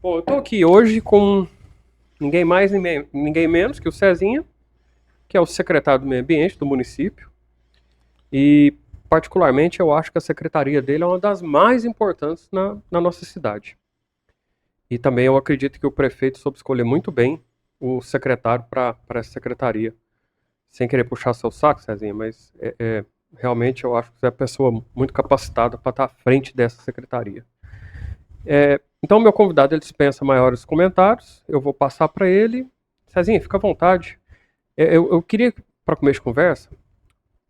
Bom, eu estou aqui hoje com ninguém mais, ninguém menos que o Cezinha, que é o secretário do Meio Ambiente do município. E, particularmente, eu acho que a secretaria dele é uma das mais importantes na nossa cidade. E também eu acredito que o prefeito soube escolher muito bem o secretário para essa secretaria. Sem querer puxar seu saco, Cezinha, mas realmente eu acho que você é a pessoa muito capacitada para estar à frente dessa secretaria. Então, meu convidado ele dispensa maiores comentários. Eu vou passar para ele. Cezinha, fica à vontade. Eu queria, para começo de conversa,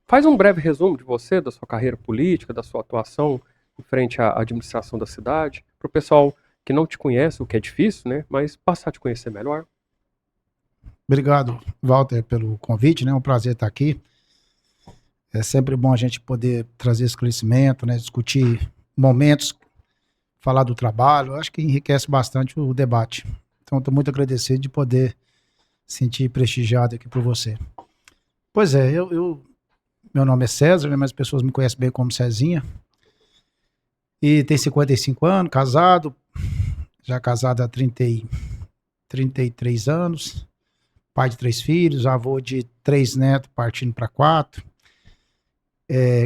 faz um breve resumo de você, da sua carreira política, da sua atuação em frente à administração da cidade, para o pessoal que não te conhece, o que é difícil, né? Mas passar a te conhecer melhor. Obrigado, Walter, pelo convite, né? É um prazer estar aqui. É sempre bom a gente poder trazer esclarecimento, né? Discutir momentos, falar do trabalho. Eu acho que enriquece bastante o debate. Então, estou muito agradecido de poder sentir prestigiado aqui por você. Pois é, meu nome é César, né? Mas as pessoas me conhecem bem como Cezinha. E tenho 55 anos, casado, já casado há 33 anos, pai de 3 filhos, avô de 3 netos, partindo para 4.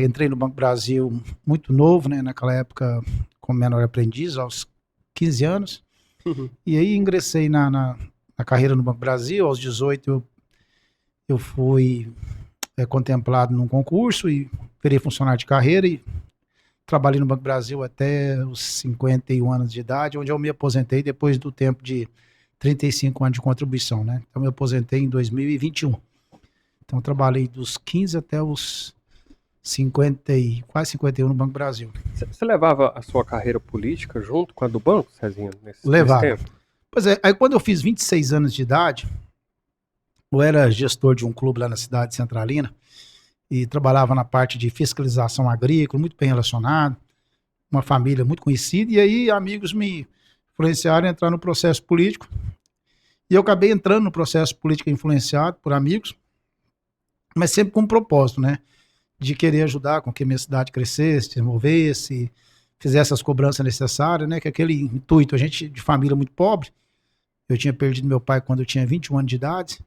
Entrei no Banco Brasil muito novo, né? Naquela época, como menor aprendiz, aos 15 anos. Uhum. E aí ingressei na carreira no Banco Brasil. Aos 18 eu fui contemplado num concurso e virei funcionário de carreira e trabalhei no Banco Brasil até os 51 anos de idade, onde eu me aposentei depois do tempo de 35 anos de contribuição, né? Então, eu me aposentei em 2021. Então, eu trabalhei dos 15 até os 50 quase 51 no Banco Brasil. Você levava a sua carreira política junto com a do banco, Cezinha, nesse Levava. tempo? Pois é, aí quando eu fiz 26 anos de idade, eu era gestor de um clube lá na cidade de Centralina e trabalhava na parte de fiscalização agrícola, muito bem relacionado, uma família muito conhecida, e aí amigos me influenciaram a entrar no processo político, e eu acabei entrando no processo político influenciado por amigos, mas sempre com um propósito, né? De querer ajudar com que a minha cidade crescesse, desenvolvesse, fizesse as cobranças necessárias, né? Que aquele intuito, a gente de família muito pobre, eu tinha perdido meu pai quando eu tinha 21 anos de idade,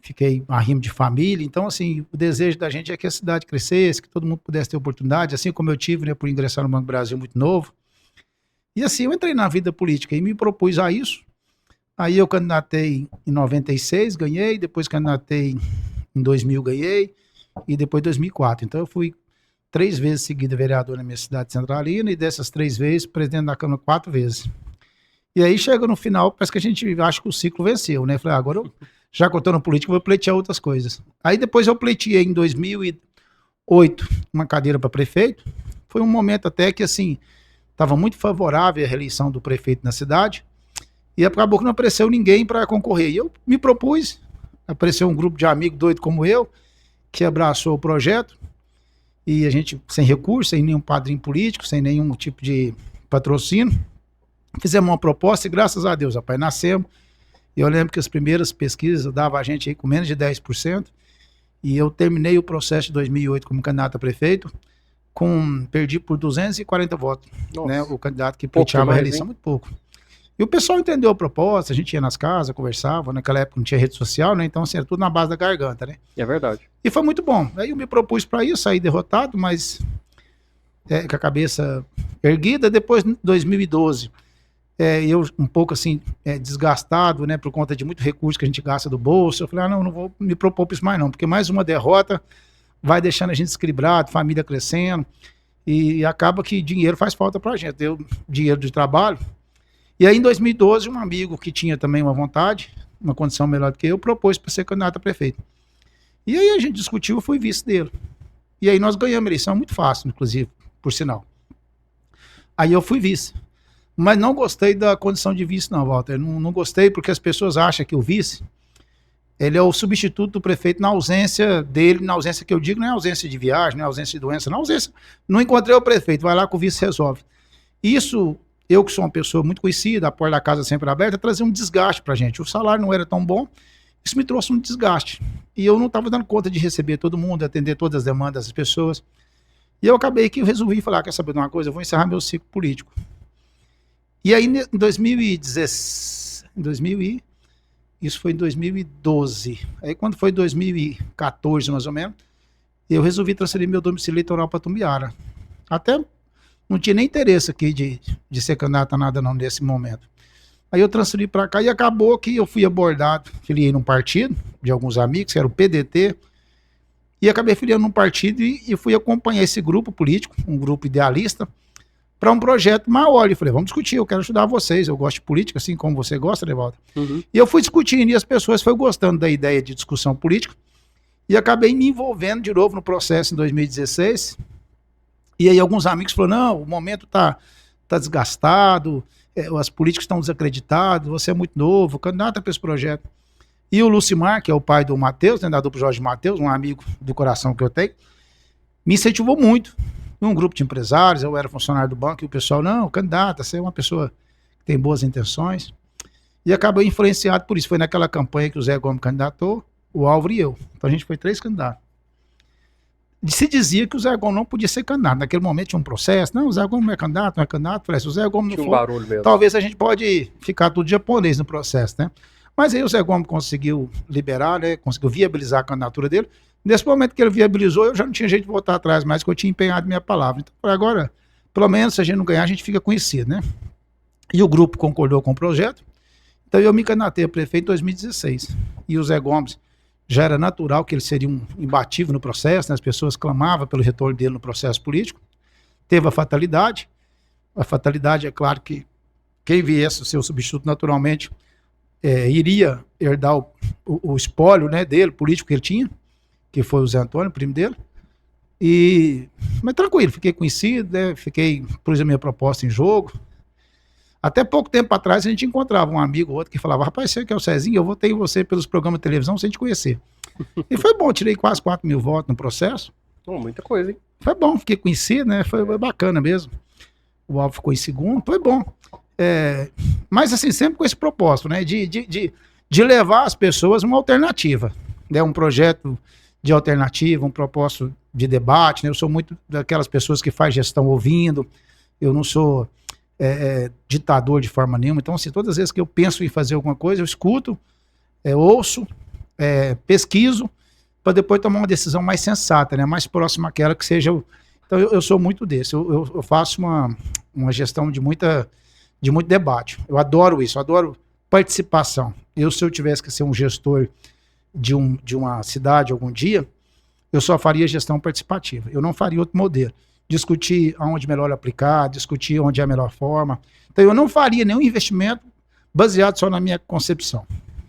fiquei arrimo de família, então assim, o desejo da gente é que a cidade crescesse, que todo mundo pudesse ter oportunidade, assim como eu tive, né, por ingressar no Banco Brasil muito novo. E assim, eu entrei na vida política e me propus a isso. Aí eu candidatei em 96, ganhei, depois candidatei em 2000, ganhei, e depois 2004. Então eu fui 3 vezes seguida vereador na minha cidade centralina, e dessas 3 vezes, presidente da Câmara 4 vezes. E aí chega no final, parece que a gente acha que o ciclo venceu, né? Falei, agora já que eu tô na política, eu vou pleitear outras coisas. Aí depois eu pleiteei em 2008 uma cadeira para prefeito. Foi um momento até que, assim, estava muito favorável à reeleição do prefeito na cidade, e acabou que não apareceu ninguém para concorrer. E eu me propus, apareceu um grupo de amigos doido como eu, que abraçou o projeto, e a gente, sem recurso, sem nenhum padrinho político, sem nenhum tipo de patrocínio, fizemos uma proposta e graças a Deus, rapaz, nascemos. E eu lembro que as primeiras pesquisas davam a gente aí com menos de 10%, e eu terminei o processo de 2008 como candidato a prefeito, perdi por 240 votos, né? O candidato que pleiteava a reeleição, muito pouco. E o pessoal entendeu a proposta, a gente ia nas casas, conversava, naquela época não tinha rede social, né? Então, assim, era tudo na base da garganta, né? É verdade. E foi muito bom. Aí eu me propus para isso, saí derrotado, mas com a cabeça erguida. Depois, em 2012, eu um pouco assim, desgastado, né? Por conta de muito recurso que a gente gasta do bolso. Eu falei, não vou me propor para isso mais não, porque mais uma derrota vai deixando a gente desequilibrado, família crescendo, e acaba que dinheiro faz falta para a gente. Deu dinheiro de trabalho. E aí, em 2012, um amigo que tinha também uma vontade, uma condição melhor do que eu, propôs para ser candidato a prefeito. E aí a gente discutiu, eu fui vice dele. E aí nós ganhamos a eleição, muito fácil, inclusive, por sinal. Aí eu fui vice. Mas não gostei da condição de vice não, Walter. Não gostei porque as pessoas acham que o vice, ele é o substituto do prefeito na ausência dele, na ausência que eu digo, não é ausência de viagem, não é ausência de doença, não é ausência. Não encontrei o prefeito, vai lá que o vice resolve. Isso, eu que sou uma pessoa muito conhecida, a porta da casa sempre aberta, trazia um desgaste pra gente. O salário não era tão bom, isso me trouxe um desgaste. E eu não estava dando conta de receber todo mundo, atender todas as demandas das pessoas. E eu acabei que resolvi falar, quer saber de uma coisa? Eu vou encerrar meu ciclo político. E aí, em 2016, isso foi em 2012. Aí, quando foi 2014, mais ou menos, eu resolvi transferir meu domicílio eleitoral para Tumbiara. Até não tinha nem interesse aqui de ser candidato a nada não nesse momento. Aí eu transferi para cá e acabou que eu fui abordado, filiei num partido de alguns amigos, que era o PDT, e acabei filiando num partido e fui acompanhar esse grupo político, um grupo idealista, para um projeto maior. E falei, vamos discutir, eu quero ajudar vocês, eu gosto de política, assim como você gosta, Levaldo. Uhum. E eu fui discutindo e as pessoas foram gostando da ideia de discussão política e acabei me envolvendo de novo no processo em 2016. E aí alguns amigos falaram, não, o momento tá desgastado, as políticas estão desacreditadas, você é muito novo, candidata para esse projeto. E o Lucimar, que é o pai do Matheus, né, da dupla Jorge Matheus, um amigo do coração que eu tenho, me incentivou muito. Um grupo de empresários, eu era funcionário do banco, e o pessoal, não, candidata, você é uma pessoa que tem boas intenções. E acabou influenciado por isso. Foi naquela campanha que o Zé Gomes candidatou, o Álvaro e eu. Então a gente foi 3 candidatos. Se dizia que o Zé Gomes não podia ser candidato. Naquele momento tinha um processo. Não, o Zé Gomes não é candidato, não é candidato. Falei, se o Zé Gomes não for, barulho mesmo. talvez a gente pode ficar tudo japonês no processo, né? Mas aí o Zé Gomes conseguiu liberar, né? Conseguiu viabilizar a candidatura dele. Nesse momento que ele viabilizou, eu já não tinha jeito de voltar atrás mais, porque eu tinha empenhado minha palavra. Então, agora, pelo menos, se a gente não ganhar, a gente fica conhecido, né? E o grupo concordou com o projeto. Então eu me candidatei a prefeito em 2016. E o Zé Gomes já era natural que ele seria um imbatível no processo, né? As pessoas clamavam pelo retorno dele no processo político. Teve a fatalidade. A fatalidade, é claro que quem viesse ser o substituto naturalmente iria herdar o espólio, né, dele, político que ele tinha, que foi o Zé Antônio, primo dele. Mas tranquilo, fiquei conhecido, né? Pus a minha proposta em jogo. Até pouco tempo atrás a gente encontrava um amigo ou outro que falava, rapaz, você que é o Cezinho, eu votei em você pelos programas de televisão sem te conhecer. E foi bom, tirei quase 4 mil votos no processo. Muita coisa, hein? Foi bom, fiquei conhecido, né? Foi bacana mesmo. O Alvo ficou em segundo, foi bom. Mas assim, sempre com esse propósito, né? De levar as pessoas uma alternativa, né? Um projeto de alternativa, um propósito de debate, né? Eu sou muito daquelas pessoas que faz gestão ouvindo, eu não sou ditador de forma nenhuma. Então, assim, todas as vezes que eu penso em fazer alguma coisa, eu escuto, ouço, pesquiso, para depois tomar uma decisão mais sensata, né? Mais próxima àquela que seja. Então, eu sou muito desse. Eu faço uma gestão de muito debate. Eu adoro isso, eu adoro participação. Se eu tivesse que ser um gestor de uma cidade algum dia, eu só faria gestão participativa. Eu não faria outro modelo. Discutir aonde melhor aplicar, discutir onde é a melhor forma. Então, eu não faria nenhum investimento baseado só na minha concepção.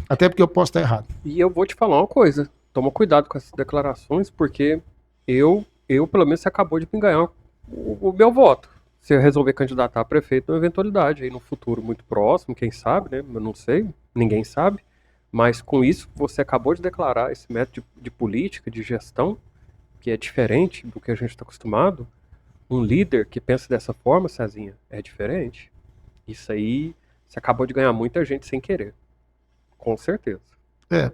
Até porque eu posso estar errado. E eu vou te falar uma coisa. Toma cuidado com essas declarações, porque pelo menos, você acabou de me ganhar o meu voto. Se eu resolver candidatar a prefeito, é uma eventualidade. Aí no futuro muito próximo, quem sabe, né? Eu não sei, ninguém sabe. Mas com isso, você acabou de declarar esse método de política, de gestão, que é diferente do que a gente está acostumado. Um líder que pensa dessa forma, Cezinha, é diferente. Isso aí, você acabou de ganhar muita gente sem querer. Com certeza.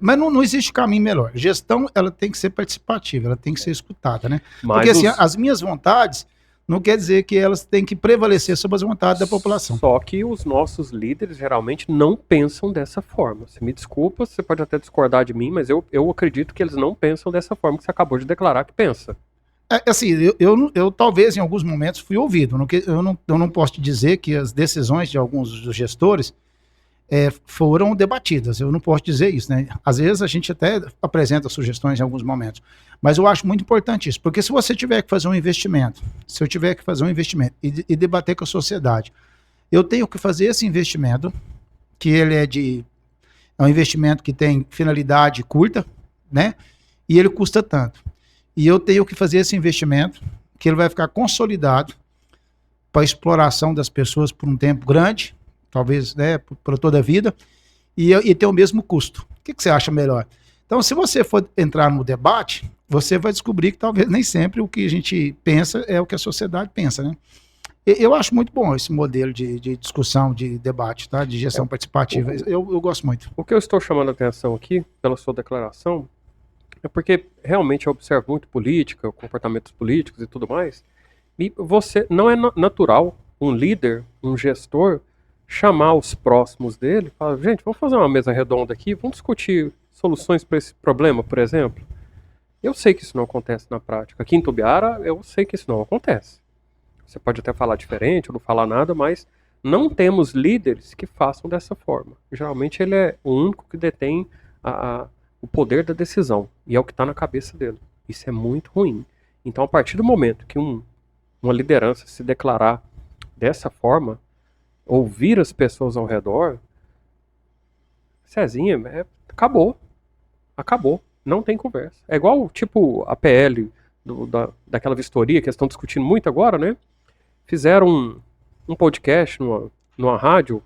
Mas não existe caminho melhor. Gestão, ela tem que ser participativa, ela tem que ser escutada, né? Porque assim, as minhas vontades não quer dizer que elas têm que prevalecer sobre as vontades da população. Só que os nossos líderes geralmente não pensam dessa forma. Você me desculpa, você pode até discordar de mim, mas eu acredito que eles não pensam dessa forma que você acabou de declarar que pensa. Assim, eu talvez em alguns momentos fui ouvido. Eu não posso te dizer que as decisões de alguns dos gestores foram debatidas. Eu não posso dizer isso, né? Às vezes a gente até apresenta sugestões em alguns momentos. Mas eu acho muito importante isso, porque se você tiver que fazer um investimento, se eu tiver que fazer um investimento e debater com a sociedade, eu tenho que fazer esse investimento, que ele é um investimento que tem finalidade curta, né? E ele custa tanto. E eu tenho que fazer esse investimento, que ele vai ficar consolidado para a exploração das pessoas por um tempo grande, talvez, né, por toda a vida, e ter o mesmo custo. O que você acha melhor? Então, se você for entrar no debate, você vai descobrir que talvez nem sempre o que a gente pensa é o que a sociedade pensa, né? Eu acho muito bom esse modelo de discussão, de debate, tá? De gestão participativa. Eu gosto muito. O que eu estou chamando a atenção aqui, pela sua declaração, é porque realmente eu observo muito política, comportamentos políticos e tudo mais, e você não é natural um líder, um gestor, chamar os próximos dele, falar, gente, vamos fazer uma mesa redonda aqui, vamos discutir soluções para esse problema, por exemplo. Eu sei que isso não acontece na prática. Aqui em Tubiara, eu sei que isso não acontece. Você pode até falar diferente ou não falar nada, mas não temos líderes que façam dessa forma. Geralmente ele é o único que detém o poder da decisão, e é o que está na cabeça dele. Isso é muito ruim. Então, a partir do momento que uma liderança se declarar dessa forma, ouvir as pessoas ao redor, Cezinha, acabou. Acabou. Não tem conversa. É igual, tipo, a PL daquela vistoria que eles estão discutindo muito agora, né? Fizeram um podcast numa rádio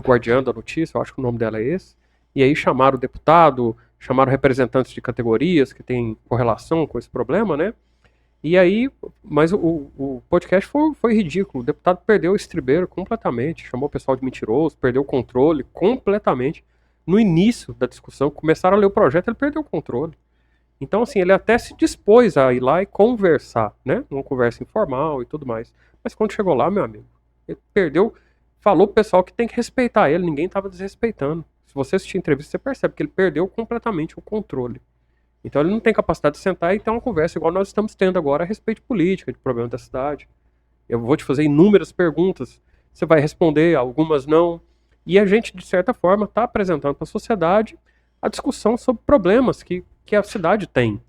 Guardiã da Notícia, eu acho que o nome dela é esse, e aí chamaram o deputado, chamaram representantes de categorias que têm correlação com esse problema, né? E aí, mas o podcast foi ridículo. O deputado perdeu o estribeiro completamente, chamou o pessoal de mentiroso, perdeu o controle completamente. No início da discussão, começaram a ler o projeto, ele perdeu o controle. Então, assim, ele até se dispôs a ir lá e conversar, né? Uma conversa informal e tudo mais. Mas quando chegou lá, meu amigo, ele perdeu, falou pro pessoal que tem que respeitar ele, ninguém estava desrespeitando. Se você assistir a entrevista, você percebe que ele perdeu completamente o controle. Então ele não tem capacidade de sentar e ter uma conversa igual nós estamos tendo agora a respeito de política, de problemas da cidade. Eu vou te fazer inúmeras perguntas, você vai responder, algumas não. E a gente, de certa forma, está apresentando para a sociedade a discussão sobre problemas que a cidade tem.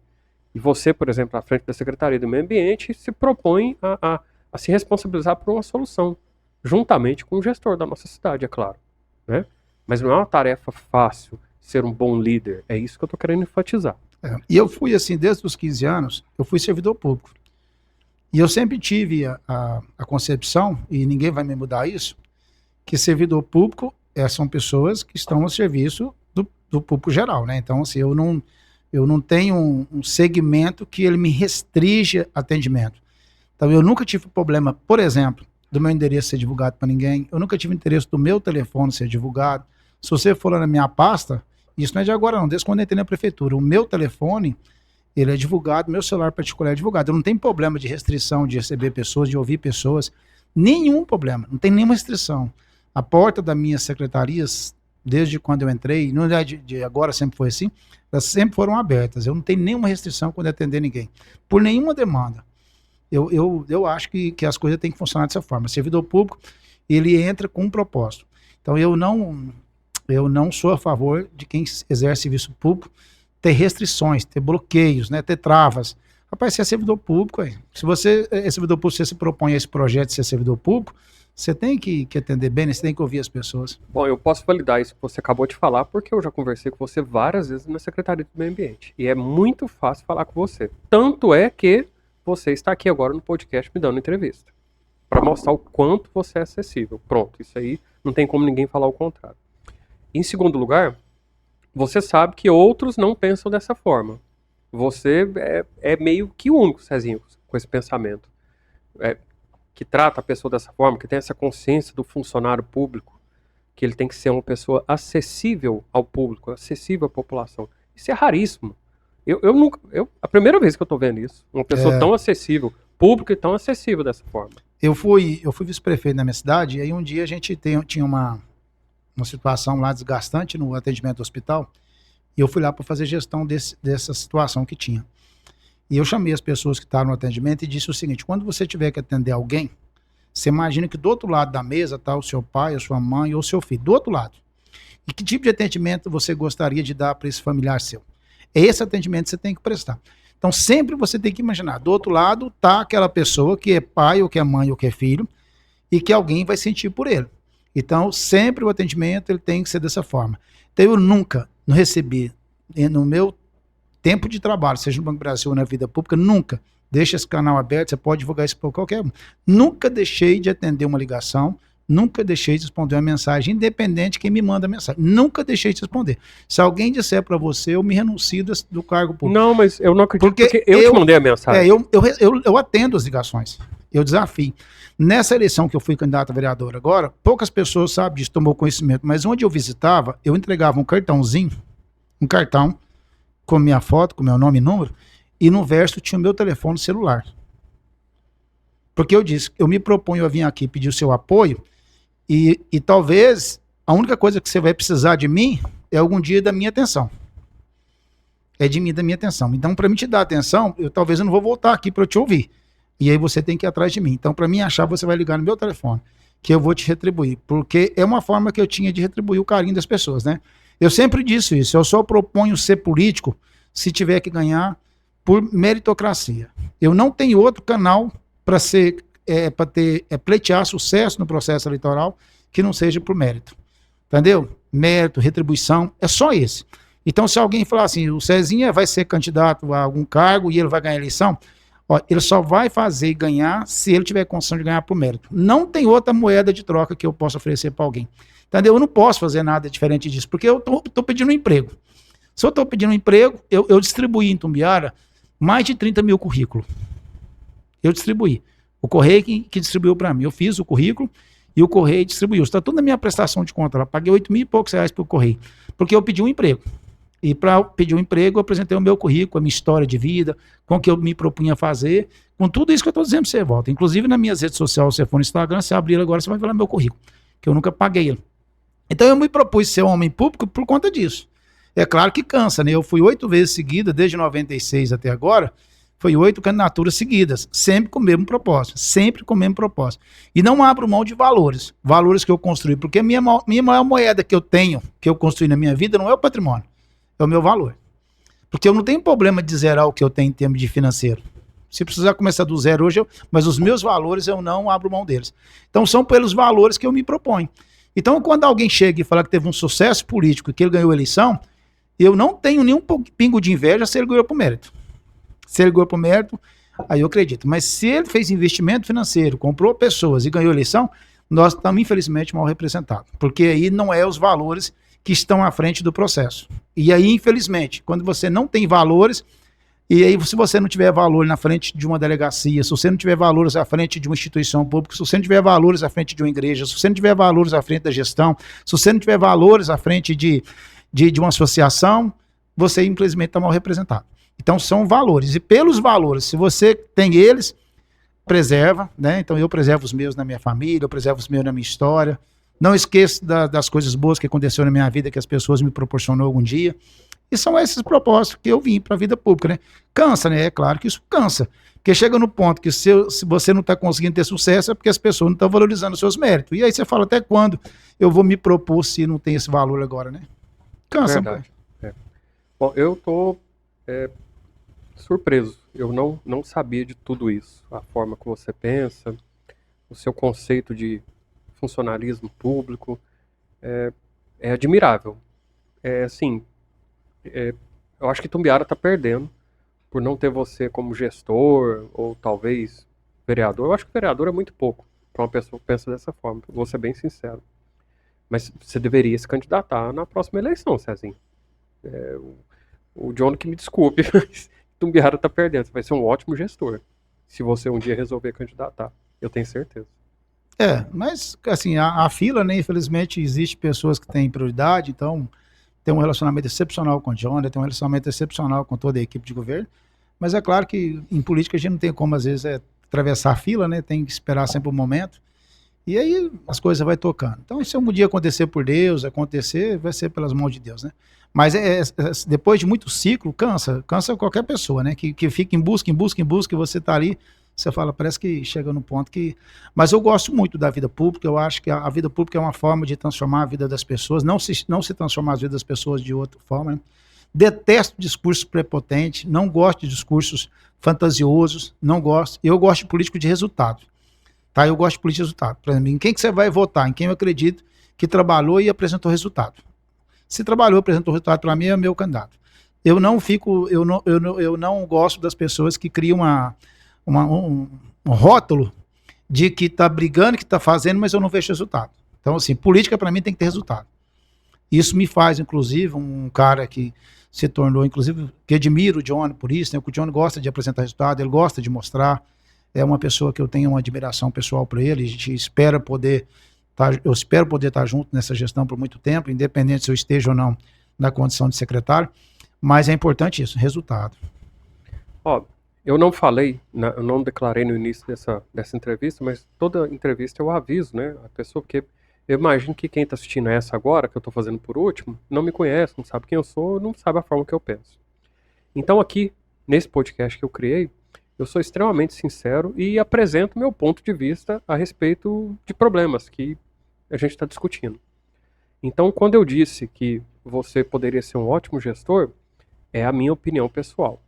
E você, por exemplo, à frente da Secretaria do Meio Ambiente, se propõe a se responsabilizar por uma solução, juntamente com o gestor da nossa cidade, é claro. Né? Mas não é uma tarefa fácil ser um bom líder, é isso que eu estou querendo enfatizar. E eu fui assim, desde os 15 anos, eu fui servidor público. E eu sempre tive a concepção, e ninguém vai me mudar isso, que servidor público são pessoas que estão ao serviço do público geral, né? Então, assim, eu não tenho um segmento que ele me restringe atendimento. Então, eu nunca tive problema, por exemplo, do meu endereço ser divulgado para ninguém, eu nunca tive interesse do meu telefone ser divulgado. Se você for lá na minha pasta, isso não é de agora não, desde quando eu entrei na prefeitura, o meu telefone, ele é divulgado, meu celular particular é divulgado. Eu não tenho problema de restrição de receber pessoas, de ouvir pessoas, nenhum problema, não tem nenhuma restrição. A porta da minha secretaria, desde quando eu entrei, não é de agora, sempre foi assim, elas sempre foram abertas. Eu não tenho nenhuma restrição quando atender ninguém, por nenhuma demanda. Eu acho que as coisas têm que funcionar dessa forma. O servidor público, ele entra com um propósito. Então, eu não sou a favor de quem exerce serviço público ter restrições, ter bloqueios, né, ter travas. Rapaz, você é servidor público, aí. Se você é servidor público, você se propõe a esse projeto de ser servidor público, você tem que atender bem, né? Você tem que ouvir as pessoas. Bom, eu posso validar isso que você acabou de falar, porque eu já conversei com você várias vezes na Secretaria do Meio Ambiente. E é muito fácil falar com você. Tanto é que você está aqui agora no podcast me dando entrevista. Para mostrar o quanto você é acessível. Pronto, isso aí não tem como ninguém falar o contrário. Em segundo lugar, você sabe que outros não pensam dessa forma. Você é meio que único, Cezinho, com esse pensamento. Que trata a pessoa dessa forma, que tem essa consciência do funcionário público, que ele tem que ser uma pessoa acessível ao público, acessível à população. Isso é raríssimo. A primeira vez que eu estou vendo isso, uma pessoa tão acessível, público e tão acessível dessa forma. Eu fui vice-prefeito na minha cidade, e aí um dia a gente tinha uma situação lá desgastante no atendimento do hospital, e eu fui lá para fazer gestão dessa situação que tinha. E eu chamei as pessoas que estavam no atendimento e disse o seguinte: quando você tiver que atender alguém, você imagina que do outro lado da mesa está o seu pai, a sua mãe ou o seu filho, do outro lado. E que tipo de atendimento você gostaria de dar para esse familiar seu? É esse atendimento que você tem que prestar. Então sempre você tem que imaginar, do outro lado está aquela pessoa que é pai, ou que é mãe, ou que é filho, e que alguém vai sentir por ele. Então sempre o atendimento ele tem que ser dessa forma. Então eu nunca não recebi, no meu tempo de trabalho, seja no Banco do Brasil ou na vida pública, nunca, deixa esse canal aberto, você pode divulgar isso para qualquer um, nunca deixei de atender uma ligação, nunca deixei de responder uma mensagem, independente de quem me manda a mensagem, nunca deixei de responder. Se alguém disser para você, eu me renuncio do cargo público. Não, mas eu não acredito, porque eu te mandei a mensagem. Eu atendo as ligações, eu desafio. Nessa eleição que eu fui candidato a vereador agora, poucas pessoas sabem disso, tomou conhecimento, mas onde eu visitava, eu entregava um cartãozinho, um cartão, com minha foto, com meu nome e número, e no verso tinha o meu telefone celular. Porque eu disse, eu me proponho a vir aqui pedir o seu apoio, E talvez a única coisa que você vai precisar de mim é algum dia da minha atenção. É de mim, da minha atenção. Então, para mim te dar atenção, talvez eu não vou voltar aqui para eu te ouvir. E aí você tem que ir atrás de mim. Então, para mim achar, você vai ligar no meu telefone, que eu vou te retribuir. Porque é uma forma que eu tinha de retribuir o carinho das pessoas, né? Eu sempre disse isso. Eu só proponho ser político se tiver que ganhar por meritocracia. Eu não tenho outro canal para ser, pleitear sucesso no processo eleitoral que não seja por mérito. Entendeu? Mérito, retribuição, é só esse. Então, se alguém falar assim, o Cezinha vai ser candidato a algum cargo e ele vai ganhar a eleição, ele só vai fazer e ganhar se ele tiver condição de ganhar por mérito. Não tem outra moeda de troca que eu possa oferecer para alguém. Entendeu? Eu não posso fazer nada diferente disso, porque eu estou pedindo um emprego. Se eu estou pedindo um emprego, eu distribuí em Tumbiara mais de 30 mil currículos. Eu distribuí. O Correio que distribuiu para mim. Eu fiz o currículo e o Correio distribuiu. Está tudo na minha prestação de conta. Eu paguei 8 mil e poucos reais para o Correio, porque eu pedi um emprego. E para pedir um emprego, eu apresentei o meu currículo, a minha história de vida, com o que eu me propunha fazer, com tudo isso que eu estou dizendo para você, Walter. Inclusive, nas minhas redes sociais, se você for no Instagram, você abrir ele agora, você vai ver lá meu currículo, que eu nunca paguei ele. Então, eu me propus ser um homem público por conta disso. É claro que cansa, né? Eu fui 8 vezes seguida, desde 96 até agora, foi 8 candidaturas seguidas, sempre com o mesmo propósito, sempre com o mesmo propósito. E não abro mão de valores que eu construí, porque a minha maior moeda que eu tenho, que eu construí na minha vida, não é o patrimônio, é o meu valor. Porque eu não tenho problema de zerar o que eu tenho em termos de financeiro. Se precisar começar do zero hoje, mas os meus valores eu não abro mão deles. Então são pelos valores que eu me proponho. Então quando alguém chega e fala que teve um sucesso político e que ele ganhou a eleição, eu não tenho nenhum pingo de inveja se ele ganhou por mérito. Se ele ganhou por mérito, aí eu acredito. Mas se ele fez investimento financeiro, comprou pessoas e ganhou a eleição, nós estamos infelizmente mal representados. Porque aí não é os valores que estão à frente do processo. E aí, infelizmente, quando você não tem valores, e aí se você não tiver valor na frente de uma delegacia, se você não tiver valores à frente de uma instituição pública, se você não tiver valores à frente de uma igreja, se você não tiver valores à frente da gestão, se você não tiver valores à frente de uma associação, você infelizmente está mal representado. Então são valores, e pelos valores, se você tem eles, preserva, né? Então eu preservo os meus na minha família, eu preservo os meus na minha história. Não esqueço das coisas boas que aconteceram na minha vida, que as pessoas me proporcionou algum dia. E são esses propósitos que eu vim para a vida pública, né? Cansa, né? É claro que isso cansa. Porque chega no ponto que se você não está conseguindo ter sucesso, é porque as pessoas não estão valorizando os seus méritos. E aí você fala, até quando eu vou me propor se não tem esse valor agora, né? Cansa. Verdade. Bom, eu estou surpreso. Eu não sabia de tudo isso. A forma que você pensa, o seu conceito de funcionalismo público, é admirável. Assim, eu acho que Tumbiara está perdendo por não ter você como gestor ou talvez vereador. Eu acho que vereador é muito pouco para uma pessoa que pensa dessa forma, vou ser bem sincero. Mas você deveria se candidatar na próxima eleição, Cezinho. O John que me desculpe, mas Tumbiara está perdendo. Você vai ser um ótimo gestor se você um dia resolver candidatar. Eu tenho certeza. Mas assim, a fila, né, infelizmente, existe pessoas que têm prioridade, então tem um relacionamento excepcional com o John, tem um relacionamento excepcional com toda a equipe de governo, mas é claro que em política a gente não tem como, às vezes, atravessar a fila, né, tem que esperar sempre o momento, e aí as coisas vai tocando. Então, se algum dia acontecer por Deus, vai ser pelas mãos de Deus, né? Mas depois de muito ciclo, cansa qualquer pessoa, né, que fica em busca, e você tá ali, você fala, parece que chega no ponto que... Mas eu gosto muito da vida pública, eu acho que a vida pública é uma forma de transformar a vida das pessoas, não se transformar a vida das pessoas de outra forma, né? Detesto discursos prepotentes, não gosto de discursos fantasiosos, não gosto. Eu gosto de político de resultado, tá? Eu gosto de político de resultado. Para mim, em quem que você vai votar? Em quem eu acredito que trabalhou e apresentou resultado. Se trabalhou e apresentou resultado, para mim é meu candidato. Eu não gosto das pessoas que criam um rótulo de que está brigando, que está fazendo, mas eu não vejo resultado. Então, assim, política para mim tem que ter resultado. Isso me faz, inclusive, um cara que se tornou, inclusive, que admiro o John por isso, né? O John gosta de apresentar resultado, ele gosta de mostrar, é uma pessoa que eu tenho uma admiração pessoal por ele, a gente espera poder eu espero poder estar junto nessa gestão por muito tempo, independente se eu esteja ou não na condição de secretário, mas é importante isso, resultado. Eu não falei, eu não declarei no início dessa entrevista, mas toda entrevista eu aviso, né, a pessoa, porque Eu imagino que quem está assistindo essa agora, que eu estou fazendo por último, não me conhece, não sabe quem eu sou, não sabe a forma que eu penso. Então aqui, nesse podcast que eu criei, eu sou extremamente sincero e apresento meu ponto de vista a respeito de problemas que a gente está discutindo. Então, quando eu disse que você poderia ser um ótimo gestor, é a minha opinião pessoal.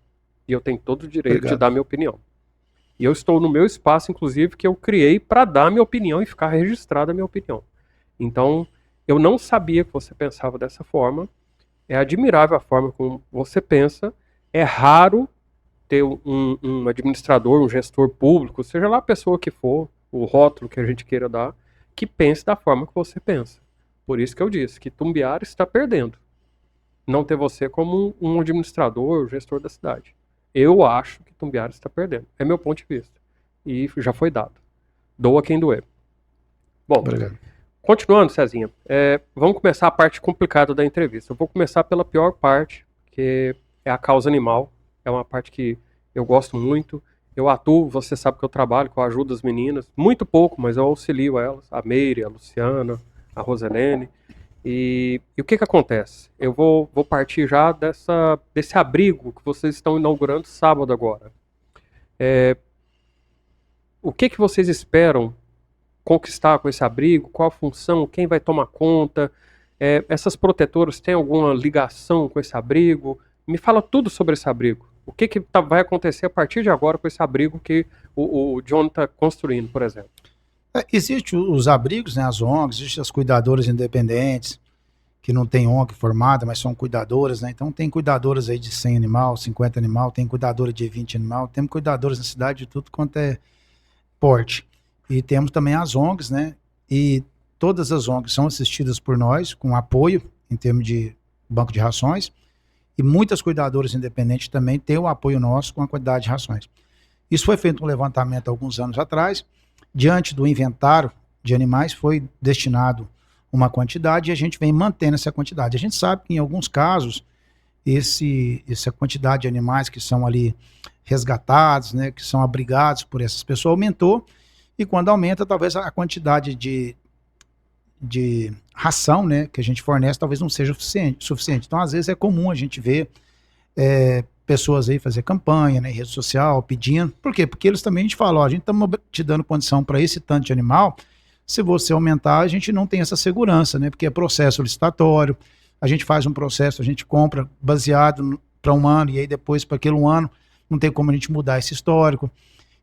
E eu tenho todo o direito de dar minha opinião. E eu estou no meu espaço, inclusive, que eu criei para dar minha opinião e ficar registrada a minha opinião. Então, eu não sabia que você pensava dessa forma. É admirável a forma como você pensa. É raro ter um administrador, um gestor público, seja lá a pessoa que for, o rótulo que a gente queira dar, que pense da forma que você pensa. Por isso que eu disse que Tumbiara está perdendo. Não ter você como um administrador, gestor da cidade. Eu acho que Tumbiara está perdendo. É meu ponto de vista. E já foi dado. Doa quem doer. Bom, Obrigado. Continuando, Cezinha, vamos começar a parte complicada da entrevista. Eu vou começar pela pior parte, que é a causa animal. É uma parte que eu gosto muito. Eu atuo, você sabe que eu trabalho, que eu ajudo as meninas. Muito pouco, mas eu auxilio elas. A Meire, a Luciana, a Roselene. E o que acontece? Eu vou partir já desse abrigo que vocês estão inaugurando sábado agora. O que vocês esperam conquistar com esse abrigo? Qual a função? Quem vai tomar conta? Essas protetoras têm alguma ligação com esse abrigo? Me fala tudo sobre esse abrigo. O que vai acontecer a partir de agora com esse abrigo que o John está construindo, por exemplo? Existem os abrigos, né, as ONGs, existem as cuidadoras independentes, que não tem ONG formada, mas são cuidadoras, né? Então tem cuidadoras aí de 100 animal, 50 animal, tem cuidadora de 20 animal, temos cuidadoras na cidade de tudo quanto é porte. E temos também as ONGs, né? E todas as ONGs são assistidas por nós, com apoio em termos de banco de rações, e muitas cuidadoras independentes também têm o apoio nosso com a quantidade de rações. Isso foi feito um levantamento há alguns anos atrás. Diante do inventário de animais, foi destinado uma quantidade e a gente vem mantendo essa quantidade. A gente sabe que em alguns casos, essa quantidade de animais que são ali resgatados, né, que são abrigados por essas pessoas, aumentou, e quando aumenta, talvez a quantidade de ração, né, que a gente fornece talvez não seja suficiente. Então, às vezes, é comum a gente ver pessoas aí fazer campanha, né, em rede social, pedindo. Por quê? Porque eles também, a gente fala, ó, a gente está te dando condição para esse tanto de animal, se você aumentar, a gente não tem essa segurança, né, porque é processo licitatório, a gente faz um processo, a gente compra baseado para um ano, e aí depois para aquele um ano, não tem como a gente mudar esse histórico.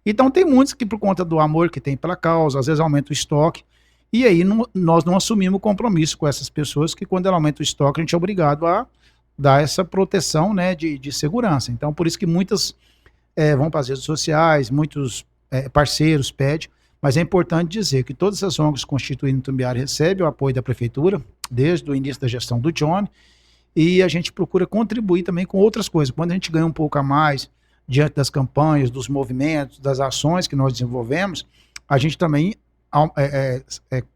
Então tem muitos que por conta do amor que tem pela causa, às vezes aumenta o estoque, e aí nós não assumimos compromisso com essas pessoas, que quando ela aumenta o estoque, a gente é obrigado a dar essa proteção, né, de segurança. Então, por isso que muitas vão para as redes sociais, muitos parceiros pedem, mas é importante dizer que todas as ONGs constituídas em Tumbiara recebem o apoio da prefeitura, desde o início da gestão do John, e a gente procura contribuir também com outras coisas. Quando a gente ganha um pouco a mais, diante das campanhas, dos movimentos, das ações que nós desenvolvemos, a gente também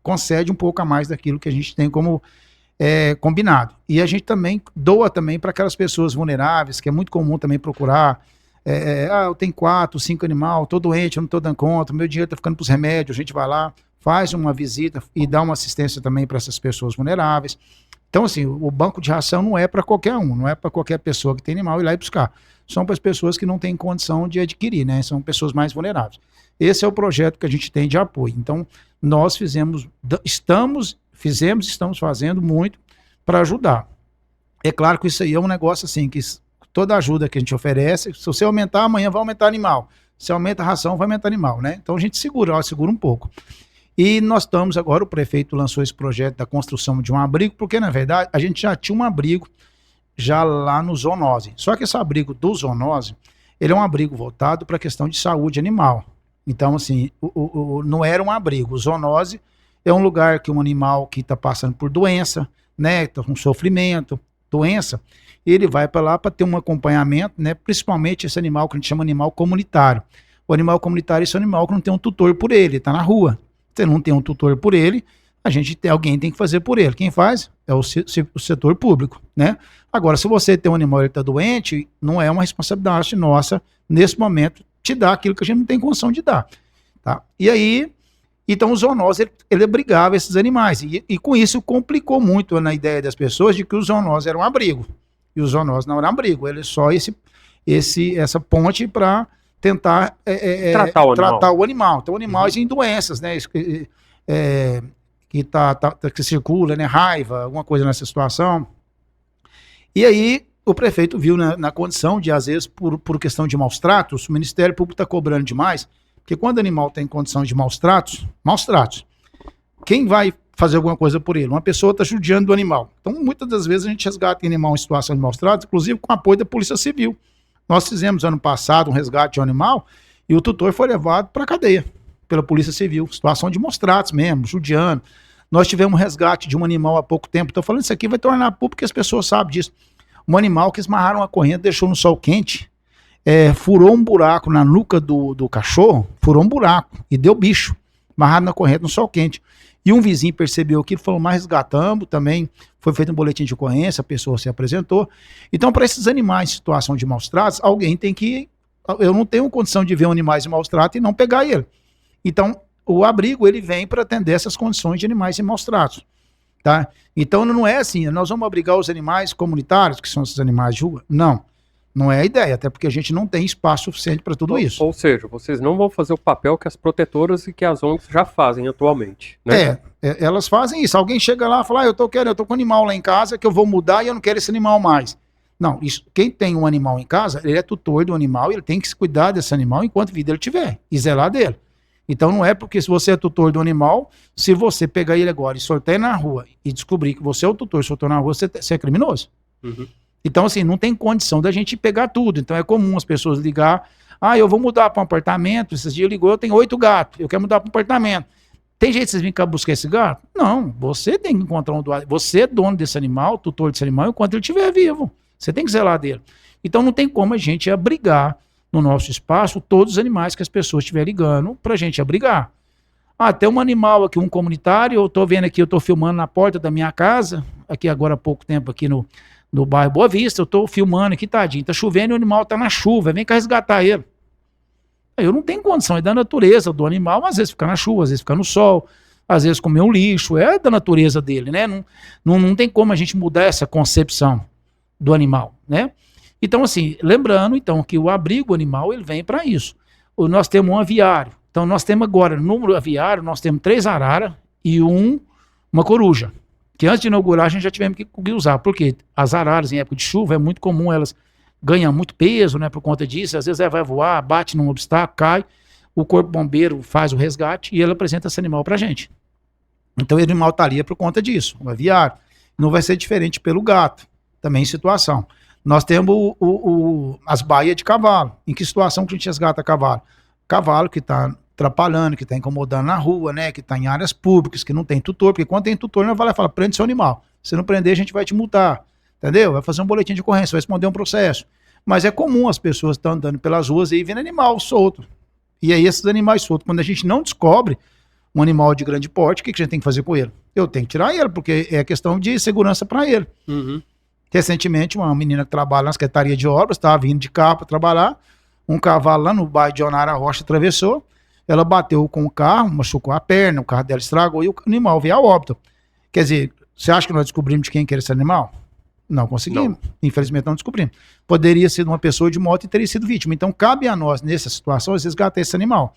concede um pouco a mais daquilo que a gente tem como combinado. E a gente também doa também para aquelas pessoas vulneráveis, que é muito comum também procurar. Eu tenho 4, 5 animais, estou doente, eu não estou dando conta, meu dinheiro está ficando para os remédios, a gente vai lá, faz uma visita e dá uma assistência também para essas pessoas vulneráveis. Então, assim, o banco de ração não é para qualquer um, não é para qualquer pessoa que tem animal ir lá e buscar. São para as pessoas que não têm condição de adquirir, né? São pessoas mais vulneráveis. Esse é o projeto que a gente tem de apoio. Então, nós estamos fazendo muito para ajudar. É claro que isso aí é um negócio assim, que toda ajuda que a gente oferece, se você aumentar, amanhã vai aumentar animal. Se aumenta a ração, vai aumentar animal, né? Então a gente segura um pouco. E nós estamos agora, o prefeito lançou esse projeto da construção de um abrigo, porque na verdade a gente já tinha um abrigo já lá no zoonose. Só que esse abrigo do zoonose, ele é um abrigo voltado para a questão de saúde animal. Então assim, não era um abrigo. O zoonose é um lugar que um animal que está passando por doença, né, tá com sofrimento, doença, ele vai para lá para ter um acompanhamento, né, principalmente esse animal que a gente chama animal comunitário. O animal comunitário é um animal que não tem um tutor por ele, está na rua. Você não tem um tutor por ele, alguém tem que fazer por ele. Quem faz é o setor público, né? Agora, se você tem um animal e ele está doente, não é uma responsabilidade nossa, nesse momento, te dar aquilo que a gente não tem condição de dar. Tá? E aí, Então o zoonose, ele abrigava esses animais, e com isso complicou muito na ideia das pessoas de que o zoonose era um abrigo, e o zoonose não era um abrigo, ele é só essa ponte para tentar tratar o animal. Então, animais em doenças, né? Que circula, né? Raiva, alguma coisa nessa situação. E aí, o prefeito viu na condição de, às vezes, por questão de maus tratos, o Ministério Público está cobrando demais, porque quando o animal tem condição de maus tratos, quem vai fazer alguma coisa por ele? Uma pessoa está judiando do animal. Então, muitas das vezes, a gente resgata animal em situação de maus tratos, inclusive com apoio da Polícia Civil. Nós fizemos ano passado um resgate de um animal e o tutor foi levado para a cadeia pela Polícia Civil, situação de maus tratos mesmo, judiando. Nós tivemos um resgate de um animal há pouco tempo. Estou falando isso aqui vai tornar público porque as pessoas sabem disso. Um animal que esmarraram uma corrente, deixou no sol quente, furou um buraco na nuca do cachorro, furou um buraco e deu bicho, amarrado na corrente no sol quente. E um vizinho percebeu aquilo, falou, mas resgatamos também, foi feito um boletim de ocorrência, a pessoa se apresentou. Então, para esses animais em situação de maus tratos, alguém tem que... Eu não tenho condição de ver um animal em maus tratos e não pegar ele. Então, o abrigo, ele vem para atender essas condições de animais em maus tratos. Tá? Então, não é assim, nós vamos abrigar os animais comunitários, que são esses animais de rua. Não é a ideia, até porque a gente não tem espaço suficiente para tudo isso. Ou seja, vocês não vão fazer o papel que as protetoras e que as ONGs já fazem atualmente, né? Elas fazem isso. Alguém chega lá e fala, eu tô com um animal lá em casa que eu vou mudar e eu não quero esse animal mais. Não, quem tem um animal em casa, ele é tutor do animal e ele tem que se cuidar desse animal enquanto vida ele tiver e zelar dele. Então não é porque se você é tutor do animal, se você pegar ele agora e soltar na rua e descobrir que você é o tutor e soltou na rua, você é criminoso. Uhum. Então, assim, não tem condição da gente pegar tudo. Então, é comum as pessoas ligar, eu vou mudar para um apartamento, esses dias ligou, eu tenho 8 gatos, eu quero mudar para um apartamento. Tem jeito de vocês virem cá buscar esse gato? Não, você tem que encontrar um doador. Você é dono desse animal, tutor desse animal, enquanto ele estiver vivo. Você tem que zelar dele. Então, não tem como a gente abrigar no nosso espaço todos os animais que as pessoas estiverem ligando para a gente abrigar. Tem um animal aqui, um comunitário, eu estou vendo aqui, eu estou filmando na porta da minha casa, aqui agora há pouco tempo, aqui no bairro Boa Vista, eu tô filmando aqui, tadinho, tá chovendo e o animal tá na chuva, vem cá resgatar ele. Eu não tenho condição, é da natureza do animal, às vezes fica na chuva, às vezes fica no sol, às vezes comer um lixo, é da natureza dele, né? Não tem como a gente mudar essa concepção do animal, né? Então, assim, lembrando, então, que o abrigo animal, ele vem para isso. Nós temos um aviário, então nós temos agora, no número aviário, nós temos 3 araras e uma coruja. Que antes de inaugurar a gente já tivemos que usar, porque as araras em época de chuva é muito comum, elas ganham muito peso, né, por conta disso, às vezes ela vai voar, bate num obstáculo, cai, o corpo bombeiro faz o resgate e ele apresenta esse animal pra gente. Então o animal está ali por conta disso, o aviário. Não vai ser diferente pelo gato, também em situação. Nós temos as baias de cavalo. Em que situação que a gente resgata cavalo? Cavalo que está atrapalhando, que está incomodando na rua, né, que está em áreas públicas, que não tem tutor, porque quando tem tutor, não vai lá e fala, prende seu animal. Se não prender, a gente vai te multar, entendeu? Vai fazer um boletim de ocorrência, vai responder um processo. Mas é comum as pessoas estão andando pelas ruas e vendo animal solto. E aí esses animais soltos, quando a gente não descobre um animal de grande porte, o que a gente tem que fazer com ele? Eu tenho que tirar ele, porque é questão de segurança para ele. Uhum. Recentemente, uma menina que trabalha na Secretaria de Obras, estava vindo de carro para trabalhar, um cavalo lá no bairro de Onara Rocha atravessou, ela bateu com o carro, machucou a perna, o carro dela estragou e o animal veio a óbito. Quer dizer, você acha que nós descobrimos de quem que era esse animal? Não conseguimos. Não. Infelizmente não descobrimos. Poderia ser uma pessoa de moto e teria sido vítima. Então cabe a nós, nessa situação, resgatar esse animal.